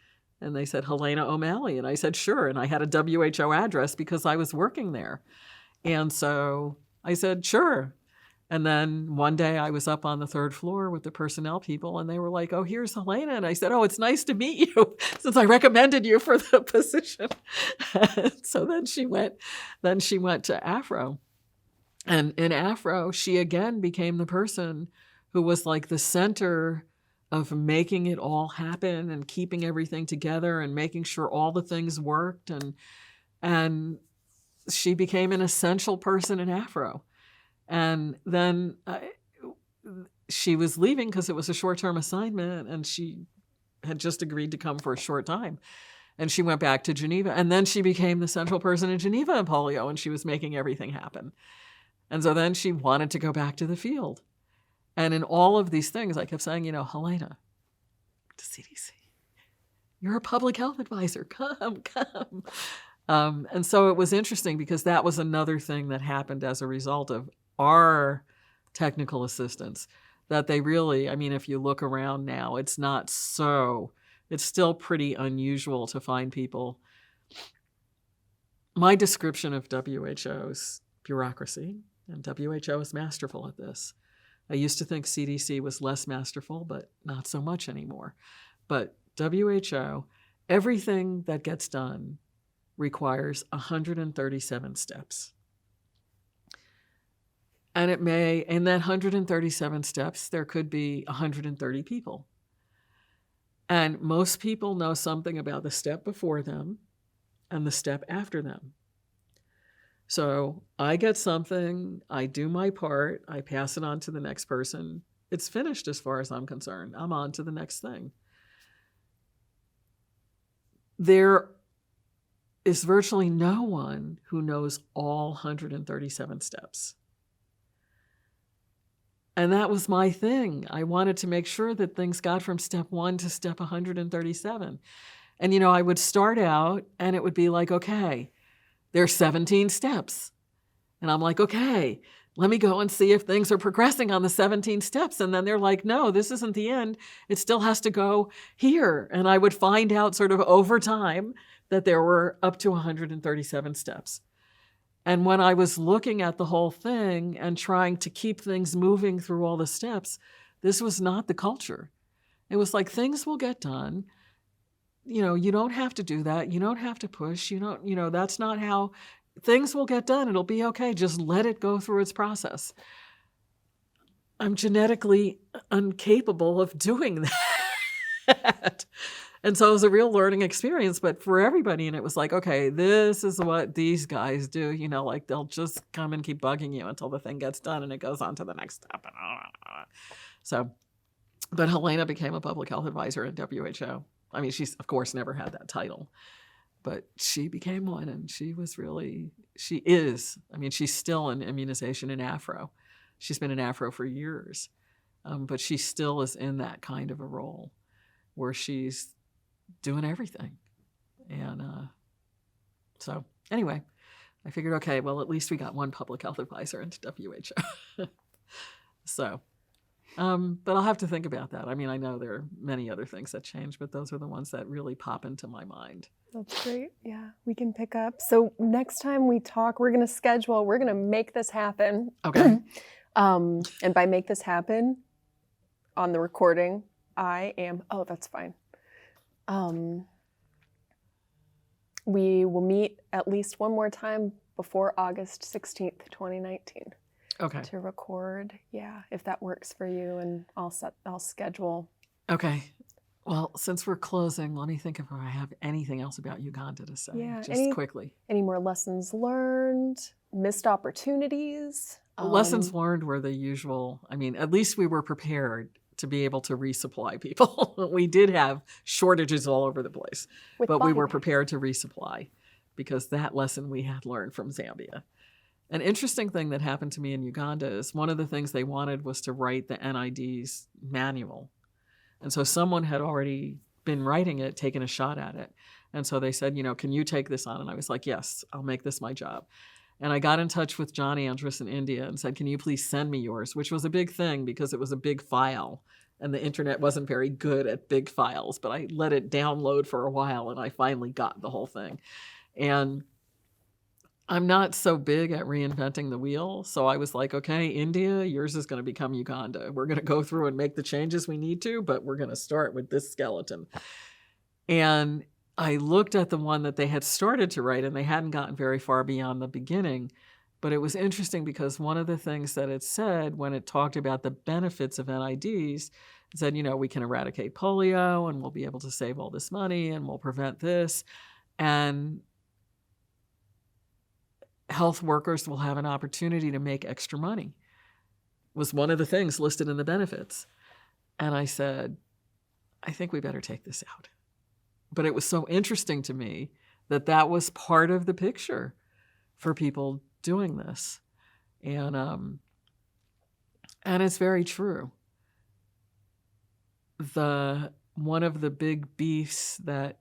And they said, Helena O'Malley. And I said, sure. And I had a WHO address because I was working there. And so I said, sure. And then one day I was up on the 3rd floor with the personnel people, and they were like, oh, here's Helena. And I said, oh, it's nice to meet you since I recommended you for the position. So then she went to Afro. And in Afro, she again became the person who was like the center of making it all happen and keeping everything together and making sure all the things worked. And she became an essential person in Afro. And then she was leaving because it was a short-term assignment, and she had just agreed to come for a short time. And she went back to Geneva, and then she became the central person in Geneva in polio, and she was making everything happen. And so then she wanted to go back to the field. And in all of these things, I kept saying, Helena, to CDC, you're a public health advisor, come. And so it was interesting because that was another thing that happened as a result of our technical assistance, that they really, if you look around now, it's still pretty unusual to find people. My description of WHO's bureaucracy, and WHO is masterful at this. I used to think CDC was less masterful, but not so much anymore. But WHO, everything that gets done requires 137 steps. And in that 137 steps, there could be 130 people. And most people know something about the step before them and the step after them. So I get something, I do my part, I pass it on to the next person. It's finished as far as I'm concerned. I'm on to the next thing. There is virtually no one who knows all 137 steps. And that was my thing. I wanted to make sure that things got from step 1 to step 137. And, I would start out and it would be like, okay, there's 17 steps. And I'm like, okay, let me go and see if things are progressing on the 17 steps. And then they're like, no, this isn't the end. It still has to go here. And I would find out sort of over time that there were up to 137 steps. And when I was looking at the whole thing and trying to keep things moving through all the steps, this was not the culture. It was like, things will get done. You don't have to do that. You don't have to push. That's not how things will get done. It'll be okay. Just let it go through its process. I'm genetically incapable of doing that. And so it was a real learning experience, but for everybody. And it was like, okay, this is what these guys do. Like they'll just come and keep bugging you until the thing gets done and it goes on to the next step. So, but Helena became a public health advisor in WHO. She's, of course, never had that title, but she became one, and she is. She's still in immunization in Afro. She's been in Afro for years, but she still is in that kind of a role where she's doing everything. And so anyway, I figured, okay, well, at least we got one public health advisor into WHO. So But I'll have to think about that. I mean, I know there are many other things that change, but those are the ones that really pop into my mind. That's great. Yeah, we can pick up. So next time we talk, we're going to make this happen. Okay. And by make this happen, on the recording, that's fine. We will meet at least one more time before August 16th, 2019. Okay. To record. Yeah, if that works for you, and I'll schedule. Okay. Well, since we're closing, let me think if I have anything else about Uganda to say. Yeah, just quickly. Any more lessons learned, missed opportunities? Lessons learned were the usual. I mean, at least we were prepared to be able to resupply people. We did have shortages all over the place, but we were prepared to resupply because that lesson we had learned from Zambia. An interesting thing that happened to me in Uganda is one of the things they wanted was to write the NID's manual. And so someone had already been writing it, taken a shot at it. And so they said, can you take this on? And I was like, yes, I'll make this my job. And I got in touch with John Andrus in India and said, can you please send me yours? Which was a big thing because it was a big file. And the internet wasn't very good at big files, but I let it download for a while and I finally got the whole thing. And I'm not so big at reinventing the wheel. So I was like, okay, India, yours is going to become Uganda. We're going to go through and make the changes we need to, but we're going to start with this skeleton. And I looked at the one that they had started to write, and they hadn't gotten very far beyond the beginning. But it was interesting because one of the things that it said when it talked about the benefits of NIDs, it said, we can eradicate polio and we'll be able to save all this money and we'll prevent this. And health workers will have an opportunity to make extra money, was one of the things listed in the benefits. And I said, I think we better take this out. But it was so interesting to me that that was part of the picture for people doing this. And it's very true. One of the big beefs that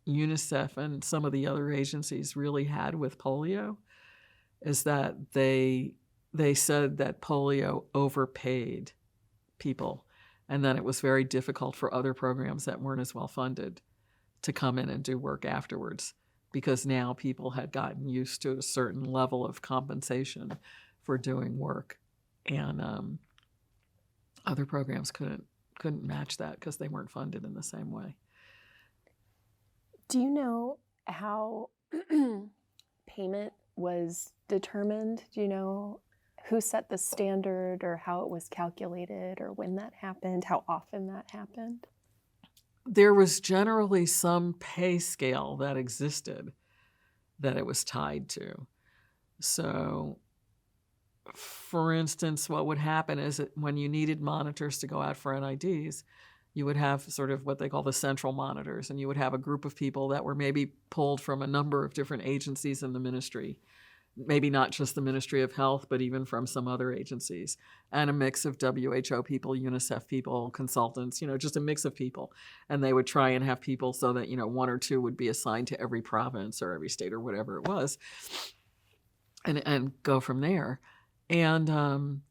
Unicef and some of the other agencies really had with polio is that they said that polio overpaid people, and then it was very difficult for other programs that weren't as well funded to come in and do work afterwards, because now people had gotten used to a certain level of compensation for doing work, and other programs couldn't match that because they weren't funded in the same way. Do you know how payment was determined? Do you know who set the standard or how it was calculated or when that happened, how often that happened? There was generally some pay scale that existed that it was tied to. So, for instance, what would happen is that when you needed monitors to go out for NIDs, you would have sort of what they call the central monitors, and you would have a group of people that were maybe pulled from a number of different agencies in the ministry, maybe not just the Ministry of Health, but even from some other agencies, and a mix of WHO people, UNICEF people, consultants, just a mix of people. And they would try and have people so that, one or two would be assigned to every province or every state or whatever it was, and go from there. And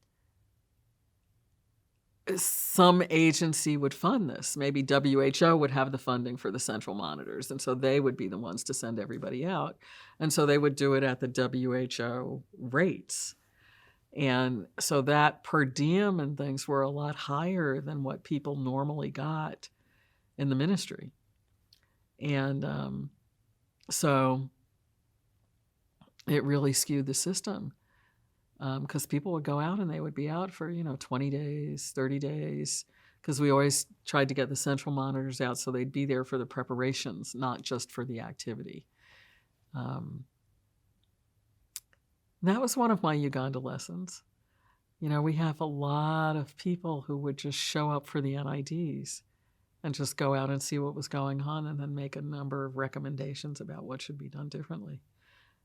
some agency would fund this. Maybe WHO would have the funding for the central monitors, and so they would be the ones to send everybody out. And so they would do it at the WHO rates. And so that per diem and things were a lot higher than what people normally got in the ministry. And so it really skewed the system. Because people would go out and they would be out for, 20 days, 30 days, because we always tried to get the central monitors out so they'd be there for the preparations, not just for the activity. That was one of my Uganda lessons. We have a lot of people who would just show up for the NIDs and just go out and see what was going on and then make a number of recommendations about what should be done differently.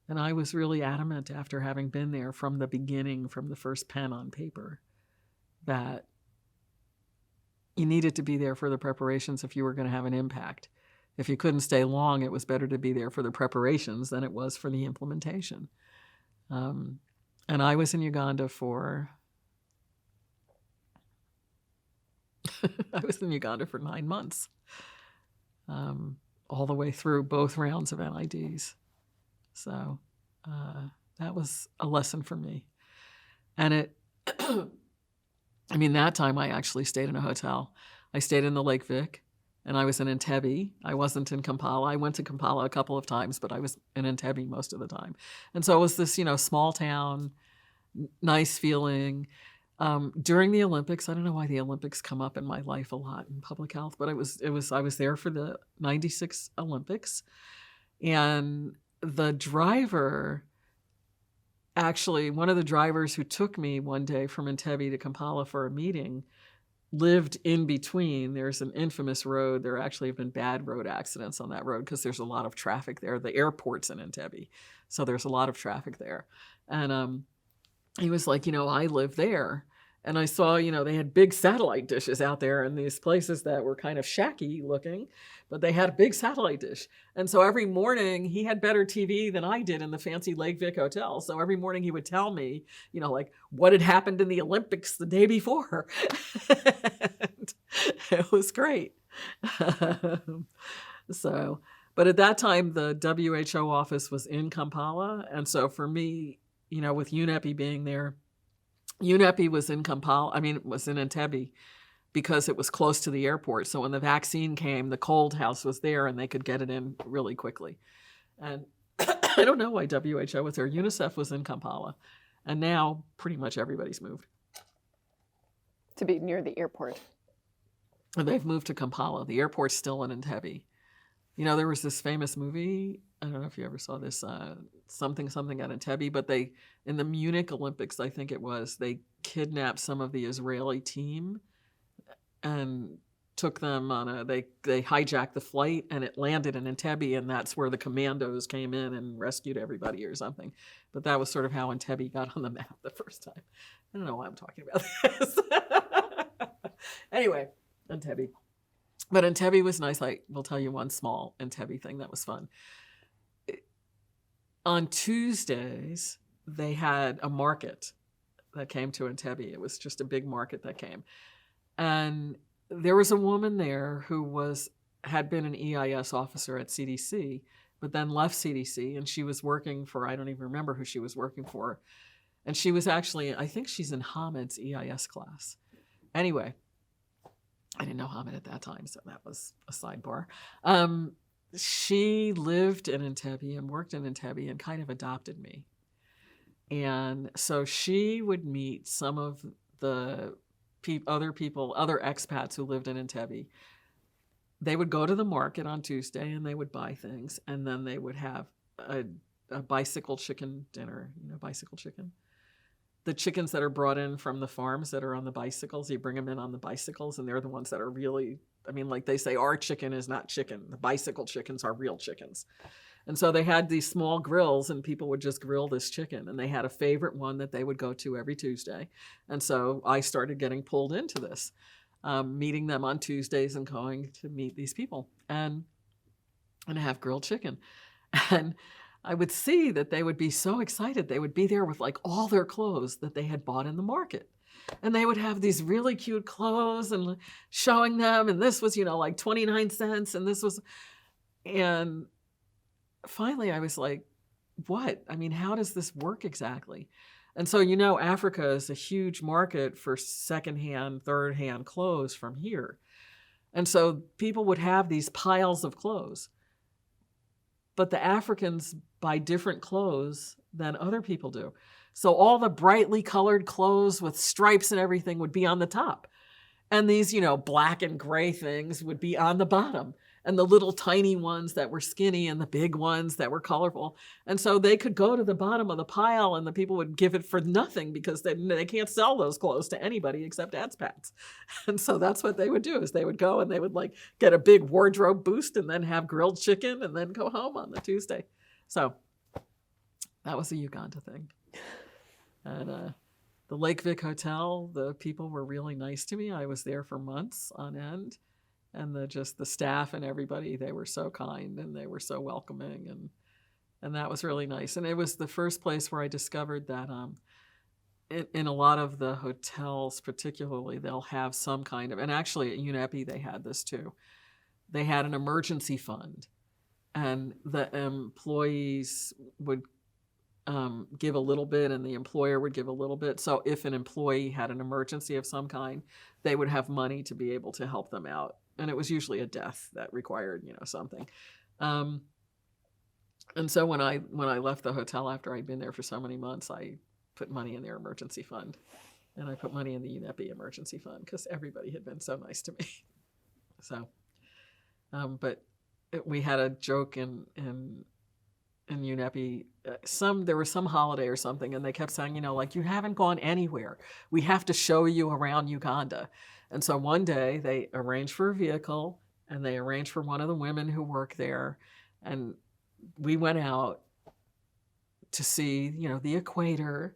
And I was really adamant after having been there from the beginning, from the first pen on paper, that you needed to be there for the preparations if you were going to have an impact. If you couldn't stay long, it was better to be there for the preparations than it was for the implementation. And I was in Uganda for I was in Uganda for 9 months, all the way through both rounds of NIDs. So that was a lesson for me. And it, I mean, that time I actually stayed in a hotel. I stayed in the Lake Vic, and I was in Entebbe. I wasn't in Kampala. I went to Kampala a couple of times, but I was in Entebbe most of the time. And so it was this, small town, nice feeling. During the Olympics, I don't know why the Olympics come up in my life a lot in public health, but I was there for the 96 Olympics. And the driver, actually, one of the drivers who took me one day from Entebbe to Kampala for a meeting lived in between. There's an infamous road. There actually have been bad road accidents on that road because there's a lot of traffic there. The airport's in Entebbe, so there's a lot of traffic there. And he was like, I live there. And I saw, they had big satellite dishes out there in these places that were kind of shacky looking, but they had a big satellite dish. And so every morning he had better TV than I did in the fancy Lake Vic Hotel. So every morning he would tell me, like what had happened in the Olympics the day before. And it was great. But at that time, the WHO office was in Kampala. And so for me, with UNEPI being there, UNEPI was in was in Entebbe because it was close to the airport. So when the vaccine came, the cold house was there and they could get it in really quickly. And I don't know why WHO was there. Unicef was in Kampala. And now pretty much everybody's moved. To be near the airport. And they've moved to Kampala. The airport's still in Entebbe. There was this famous movie, I don't know if you ever saw this, something at Entebbe, but in the Munich Olympics, I think it was, they kidnapped some of the Israeli team and took them on they hijacked the flight, and it landed in Entebbe, and that's where the commandos came in and rescued everybody or something. But that was sort of how Entebbe got on the map the first time. I don't know why I'm talking about this. Anyway, Entebbe. But Entebbe was nice. I will tell you one small Entebbe thing that was fun. On Tuesdays, they had a market that came to Entebbe. It was just a big market that came. And there was a woman there who had been an EIS officer at CDC, but then left CDC, and she was working for, I don't even remember who she was working for. And she was actually, I think she's in Hamid's EIS class. Anyway, I didn't know Hamid at that time, so that was a sidebar. She lived in Entebbe and worked in Entebbe and kind of adopted me. And so she would meet some of the other expats who lived in Entebbe. They would go to the market on Tuesday and they would buy things, and then they would have a bicycle chicken dinner. Bicycle chicken? The chickens that are brought in from the farms that are on the bicycles, you bring them in on the bicycles, and they're the ones that are really, like they say, our chicken is not chicken. The bicycle chickens are real chickens. And so they had these small grills, and people would just grill this chicken. And they had a favorite one that they would go to every Tuesday. And so I started getting pulled into this, meeting them on Tuesdays and going to meet these people and have grilled chicken. And I would see that they would be so excited. They would be there with all their clothes that they had bought in the market. And they would have these really cute clothes and showing them. And this was, 29 cents. And this was, and finally I was like, what? How does this work exactly? And so, Africa is a huge market for secondhand, third-hand clothes from here. And so people would have these piles of clothes. But the Africans buy different clothes than other people do. So all the brightly colored clothes with stripes and everything would be on the top. And these, black and gray things would be on the bottom. And the little tiny ones that were skinny and the big ones that were colorful. And so they could go to the bottom of the pile and the people would give it for nothing because they can't sell those clothes to anybody except expats. And so that's what they would do, is they would go and they would get a big wardrobe boost and then have grilled chicken and then go home on the Tuesday. So that was a Uganda thing. And the Lake Vic Hotel, the people were really nice to me. I was there for months on end. And the staff and everybody, they were so kind and they were so welcoming, and that was really nice. And it was the first place where I discovered that in a lot of the hotels, particularly, they'll have some kind of, and actually at UNEPI they had this too. They had an emergency fund, and the employees would give a little bit, and the employer would give a little bit. So if an employee had an emergency of some kind, they would have money to be able to help them out. And it was usually a death that required, something. And so when I left the hotel after I'd been there for so many months, I put money in their emergency fund, and I put money in the UNEPI emergency fund because everybody had been so nice to me. So, but we had a joke in UNEPI. There was some holiday or something, and they kept saying, like, you haven't gone anywhere. We have to show you around Uganda. And so one day they arranged for a vehicle, and they arranged for one of the women who work there, and we went out to see, the equator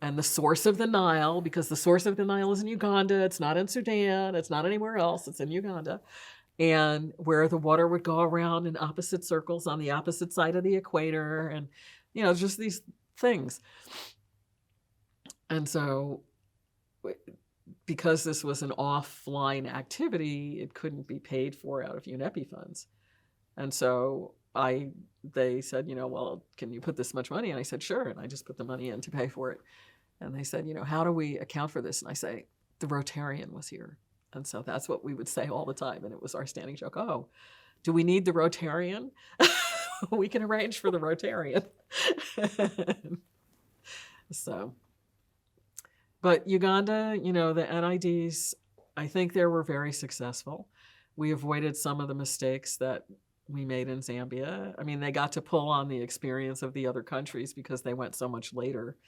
and the source of the Nile, because the source of the Nile is in Uganda. It's not in Sudan. It's not anywhere else. It's in Uganda. And where the water would go around in opposite circles on the opposite side of the equator, and, just these things. And so because this was an offline activity, it couldn't be paid for out of UNEPI funds. And so they said, well, can you put this much money? And I said, sure. And I just put the money in to pay for it. And they said, how do we account for this? And I say, the Rotarian was here. And so that's what we would say all the time. And it was our standing joke. Oh, do we need the Rotarian? We can arrange for the Rotarian. So, but Uganda, the NIDs, I think they were very successful. We avoided some of the mistakes that we made in Zambia. I mean, they got to pull on the experience of the other countries because they went so much later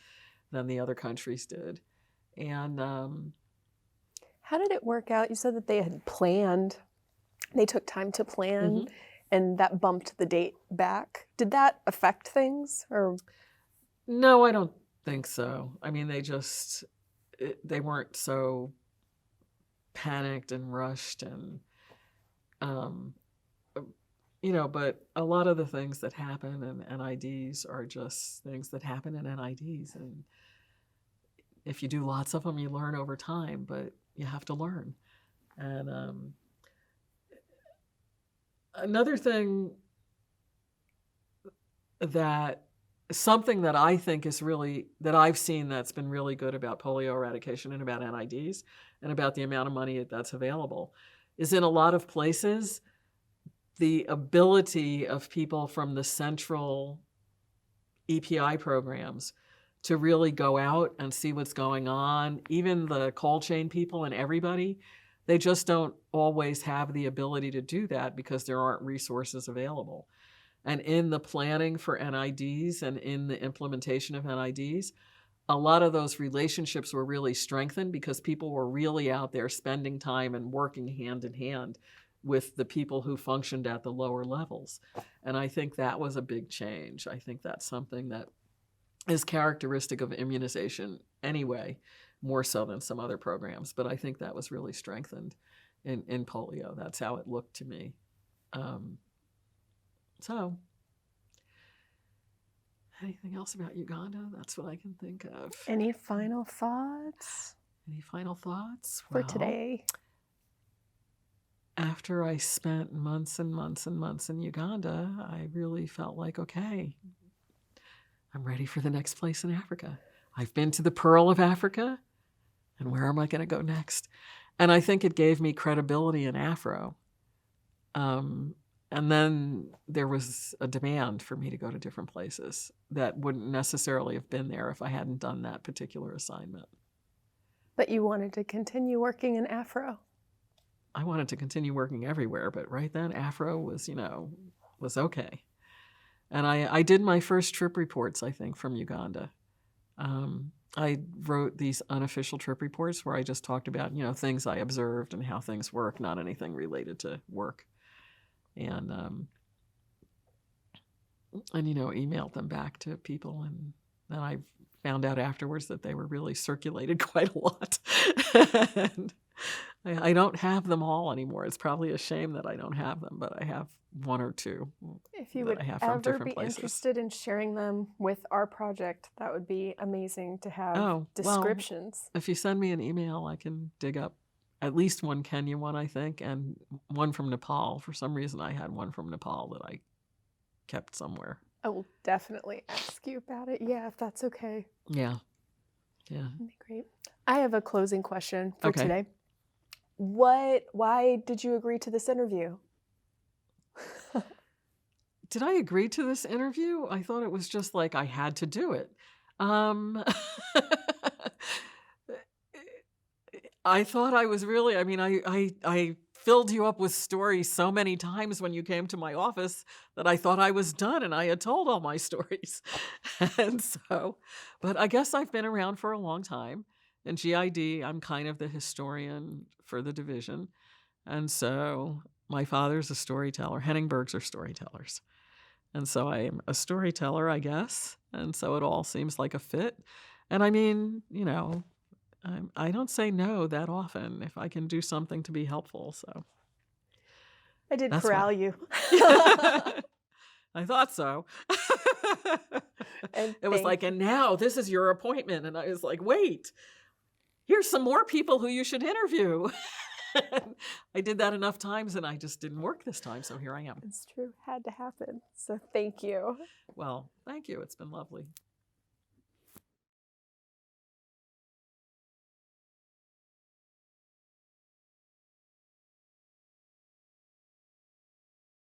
than the other countries did. And how did it work out? You said that they had planned. They took time to plan, and that bumped the date back. Did that affect things? Or no, I don't think so. I mean, they weren't so panicked and rushed, and but a lot of the things that happen in NIDs are just things that happen in NIDs. And if you do lots of them, you learn over time, but you have to learn. And another thing something that I think is really, that I've seen that's been really good about polio eradication and about NIDs and about the amount of money that's available is in a lot of places, the ability of people from the central EPI programs to really go out and see what's going on, even the cold chain people and everybody, they just don't always have the ability to do that because there aren't resources available. And in the planning for NIDs and in the implementation of NIDs, a lot of those relationships were really strengthened because people were really out there spending time and working hand in hand with the people who functioned at the lower levels. And I think that was a big change. I think that's something that is characteristic of immunization anyway, more so than some other programs. But I think that was really strengthened in polio. That's how it looked to me. So, anything else about Uganda? That's what I can think of. Any final thoughts? Any final thoughts? For today? After I spent months and months and months in Uganda, I really felt like, okay, I'm ready for the next place in Africa. I've been to the Pearl of Africa, and where am I going to go next? And I think it gave me credibility in Afro. And then there was a demand for me to go to different places that wouldn't necessarily have been there if I hadn't done that particular assignment. But you wanted to continue working in Afro? I wanted to continue working everywhere, but right then Afro was, was okay. And I did my first trip reports, I think, from Uganda. I wrote these unofficial trip reports where I just talked about, things I observed and how things work, not anything related to work. And emailed them back to people. And then I found out afterwards that they were really circulated quite a lot. And I don't have them all anymore. It's probably a shame that I don't have them, but I have one or two If you that would I have from ever different be places. interested in sharing them with our project, that would be amazing to have Oh, well, descriptions. if you send me an email, I can dig up at least one Kenya one, I think, and one from Nepal. For some reason, I had one from Nepal that I kept somewhere. I will definitely ask you about it. Yeah, if that's okay. Yeah. Yeah. That'd be great. I have a closing question for Okay. today. Why did you agree to this interview? Did I agree to this interview? I thought it was just like I had to do it. I thought I was really, I mean, I filled you up with stories so many times when you came to my office that I thought I was done and I had told all my stories. And so, but I guess I've been around for a long time. In GID, I'm kind of the historian for the division. And so my father's a storyteller. Heningburgs are storytellers. And so I am a storyteller, I guess. And so it all seems like a fit. And I mean, you know, I don't say no that often if I can do something to be helpful. So I did that's corral why. you. I thought so. And It was thank like, and now this is your appointment. And I was like, wait, here's some more people who you should interview. I did that enough times and I just didn't work this time. So here I am. It's true. Had to happen. So thank you. Well, thank you. It's been lovely.